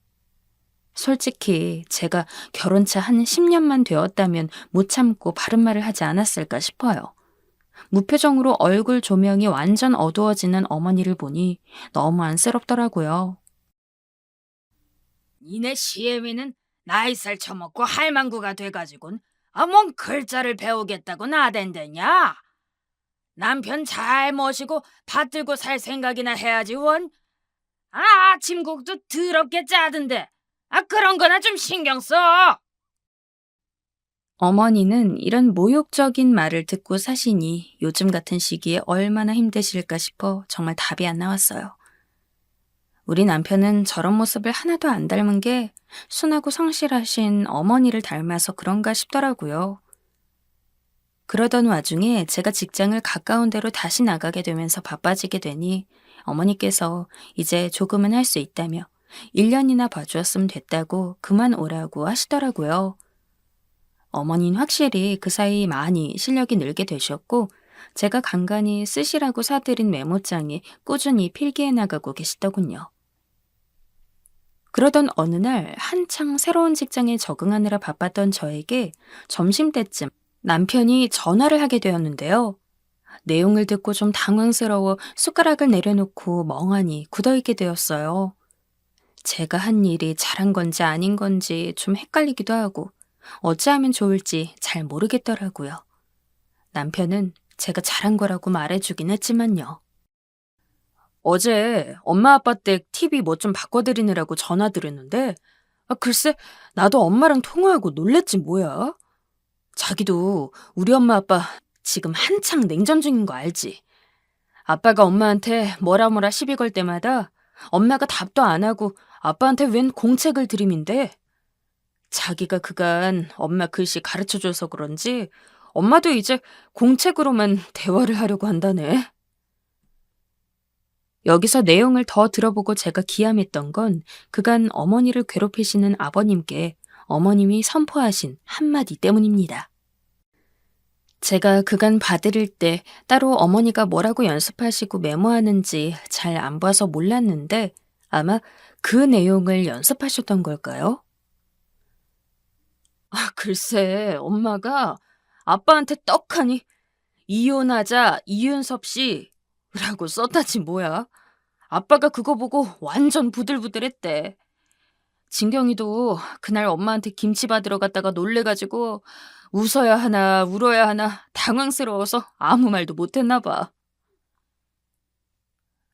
솔직히 제가 결혼 차 한 10년만 되었다면 못 참고 바른 말을 하지 않았을까 싶어요. 무표정으로 얼굴 조명이 완전 어두워지는 어머니를 보니 너무 안쓰럽더라고요. 니네 시애미는 나이살 처먹고 할망구가 돼가지곤 뭔 글자를 배우겠다고 나댄대냐? 남편 잘 모시고 받들고 살 생각이나 해야지 원. 아침국도 더럽게 짜던데. 그런 거나 좀 신경 써. 어머니는 이런 모욕적인 말을 듣고 사시니 요즘 같은 시기에 얼마나 힘드실까 싶어 정말 답이 안 나왔어요. 우리 남편은 저런 모습을 하나도 안 닮은 게 순하고 성실하신 어머니를 닮아서 그런가 싶더라고요. 그러던 와중에 제가 직장을 가까운 데로 다시 나가게 되면서 바빠지게 되니 어머니께서 이제 조금은 할 수 있다며 1년이나 봐주었으면 됐다고 그만 오라고 하시더라고요. 어머니는 확실히 그 사이 많이 실력이 늘게 되셨고 제가 간간히 쓰시라고 사드린 메모장에 꾸준히 필기해 나가고 계시더군요. 그러던 어느 날 한창 새로운 직장에 적응하느라 바빴던 저에게 점심때쯤 남편이 전화를 하게 되었는데요. 내용을 듣고 좀 당황스러워 숟가락을 내려놓고 멍하니 굳어있게 되었어요. 제가 한 일이 잘한 건지 아닌 건지 좀 헷갈리기도 하고 어찌하면 좋을지 잘 모르겠더라고요. 남편은 제가 잘한 거라고 말해주긴 했지만요. 어제 엄마 아빠 댁 TV 뭐 좀 바꿔드리느라고 전화드렸는데 글쎄 나도 엄마랑 통화하고 놀랬지 뭐야. 자기도 우리 엄마 아빠 지금 한창 냉전 중인 거 알지? 아빠가 엄마한테 뭐라 시비 걸 때마다 엄마가 답도 안 하고 아빠한테 웬 공책을 들이민대. 자기가 그간 엄마 글씨 가르쳐줘서 그런지 엄마도 이제 공책으로만 대화를 하려고 한다네. 여기서 내용을 더 들어보고 제가 기함했던 건 그간 어머니를 괴롭히시는 아버님께 어머님이 선포하신 한마디 때문입니다. 제가 그간 봐드릴 때 따로 어머니가 뭐라고 연습하시고 메모하는지 잘 안 봐서 몰랐는데 아마 그 내용을 연습하셨던 걸까요? 글쎄 엄마가 아빠한테 떡하니 이혼하자 이윤섭 씨라고 썼다지 뭐야. 아빠가 그거 보고 완전 부들부들했대. 진경이도 그날 엄마한테 김치 받으러 갔다가 놀래가지고 웃어야 하나 울어야 하나 당황스러워서 아무 말도 못했나 봐.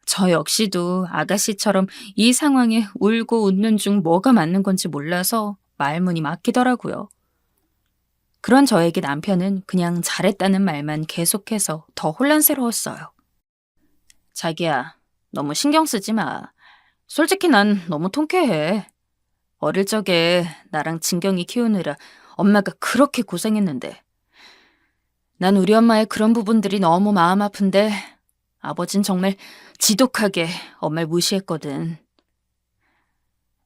저 역시도 아가씨처럼 이 상황에 울고 웃는 중 뭐가 맞는 건지 몰라서 말문이 막히더라고요. 그런 저에게 남편은 그냥 잘했다는 말만 계속해서 더 혼란스러웠어요. 자기야, 너무 신경 쓰지 마. 솔직히 난 너무 통쾌해. 어릴 적에 나랑 진경이 키우느라 엄마가 그렇게 고생했는데 난 우리 엄마의 그런 부분들이 너무 마음 아픈데 아버진 정말 지독하게 엄마를 무시했거든.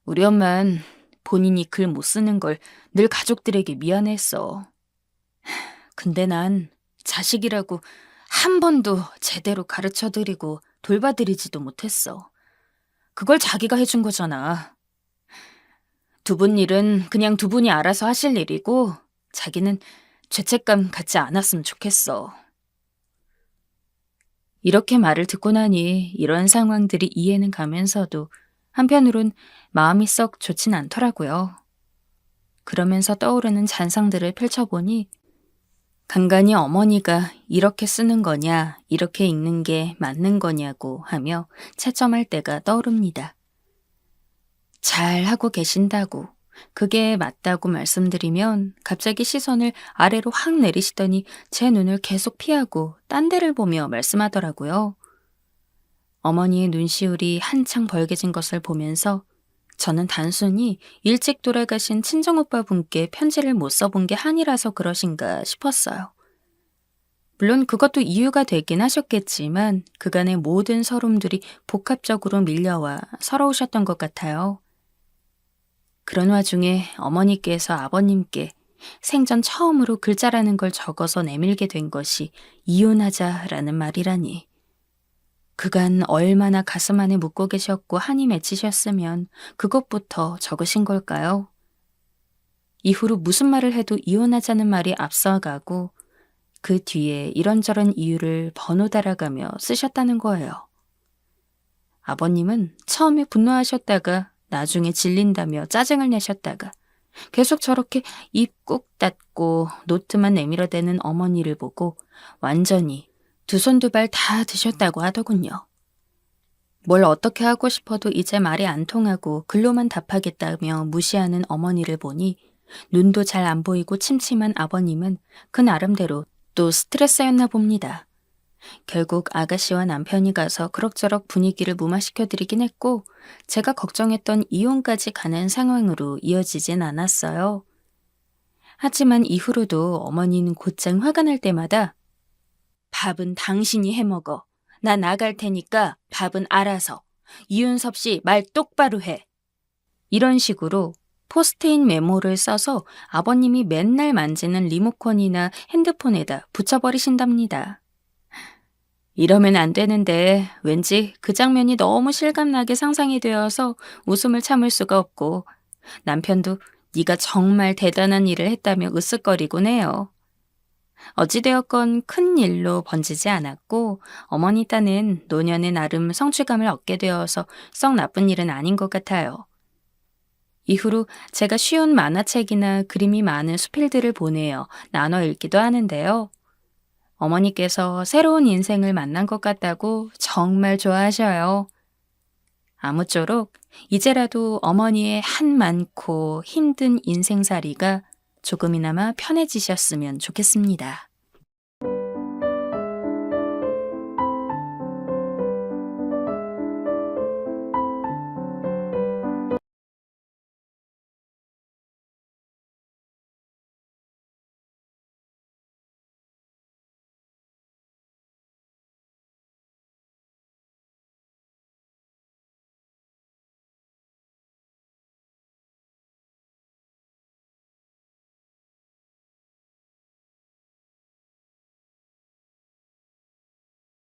우리 엄만 본인이 글 못 쓰는 걸 늘 가족들에게 미안해했어. 근데 난 자식이라고 한 번도 제대로 가르쳐드리고 돌봐드리지도 못했어. 그걸 자기가 해준 거잖아. 두 분 일은 그냥 두 분이 알아서 하실 일이고 자기는 죄책감 갖지 않았으면 좋겠어. 이렇게 말을 듣고 나니 이런 상황들이 이해는 가면서도 한편으론 마음이 썩 좋진 않더라고요. 그러면서 떠오르는 잔상들을 펼쳐보니 간간히 어머니가 이렇게 쓰는 거냐, 이렇게 읽는 게 맞는 거냐고 하며 채점할 때가 떠오릅니다. 잘 하고 계신다고, 그게 맞다고 말씀드리면 갑자기 시선을 아래로 확 내리시더니 제 눈을 계속 피하고 딴 데를 보며 말씀하더라고요. 어머니의 눈시울이 한창 벌개진 것을 보면서 저는 단순히 일찍 돌아가신 친정오빠 분께 편지를 못 써본 게 한이라서 그러신가 싶었어요. 물론 그것도 이유가 되긴 하셨겠지만 그간의 모든 서름들이 복합적으로 밀려와 서러우셨던 것 같아요. 그런 와중에 어머니께서 아버님께 생전 처음으로 글자라는 걸 적어서 내밀게 된 것이 이혼하자라는 말이라니. 그간 얼마나 가슴 안에 묻고 계셨고 한이 맺히셨으면 그것부터 적으신 걸까요? 이후로 무슨 말을 해도 이혼하자는 말이 앞서가고 그 뒤에 이런저런 이유를 번호 달아가며 쓰셨다는 거예요. 아버님은 처음에 분노하셨다가 나중에 질린다며 짜증을 내셨다가 계속 저렇게 입 꾹 닫고 노트만 내밀어대는 어머니를 보고 완전히 두 손 두 발 다 드셨다고 하더군요. 뭘 어떻게 하고 싶어도 이제 말이 안 통하고 글로만 답하겠다며 무시하는 어머니를 보니 눈도 잘 안 보이고 침침한 아버님은 그 나름대로 또 스트레스였나 봅니다. 결국 아가씨와 남편이 가서 그럭저럭 분위기를 무마시켜드리긴 했고 제가 걱정했던 이혼까지 가는 상황으로 이어지진 않았어요. 하지만 이후로도 어머니는 곧장 화가 날 때마다 밥은 당신이 해먹어. 나 나갈 테니까 밥은 알아서. 이윤섭 씨 말 똑바로 해. 이런 식으로 포스트잇 메모를 써서 아버님이 맨날 만지는 리모컨이나 핸드폰에다 붙여버리신답니다. 이러면 안 되는데 왠지 그 장면이 너무 실감나게 상상이 되어서 웃음을 참을 수가 없고 남편도 네가 정말 대단한 일을 했다며 으쓱거리곤 해요. 어찌되었건 큰 일로 번지지 않았고 어머니 딴은 노년에 나름 성취감을 얻게 되어서 썩 나쁜 일은 아닌 것 같아요. 이후로 제가 쉬운 만화책이나 그림이 많은 수필들을 보내어 나눠 읽기도 하는데요. 어머니께서 새로운 인생을 만난 것 같다고 정말 좋아하셔요. 아무쪼록 이제라도 어머니의 한 많고 힘든 인생살이가 조금이나마 편해지셨으면 좋겠습니다.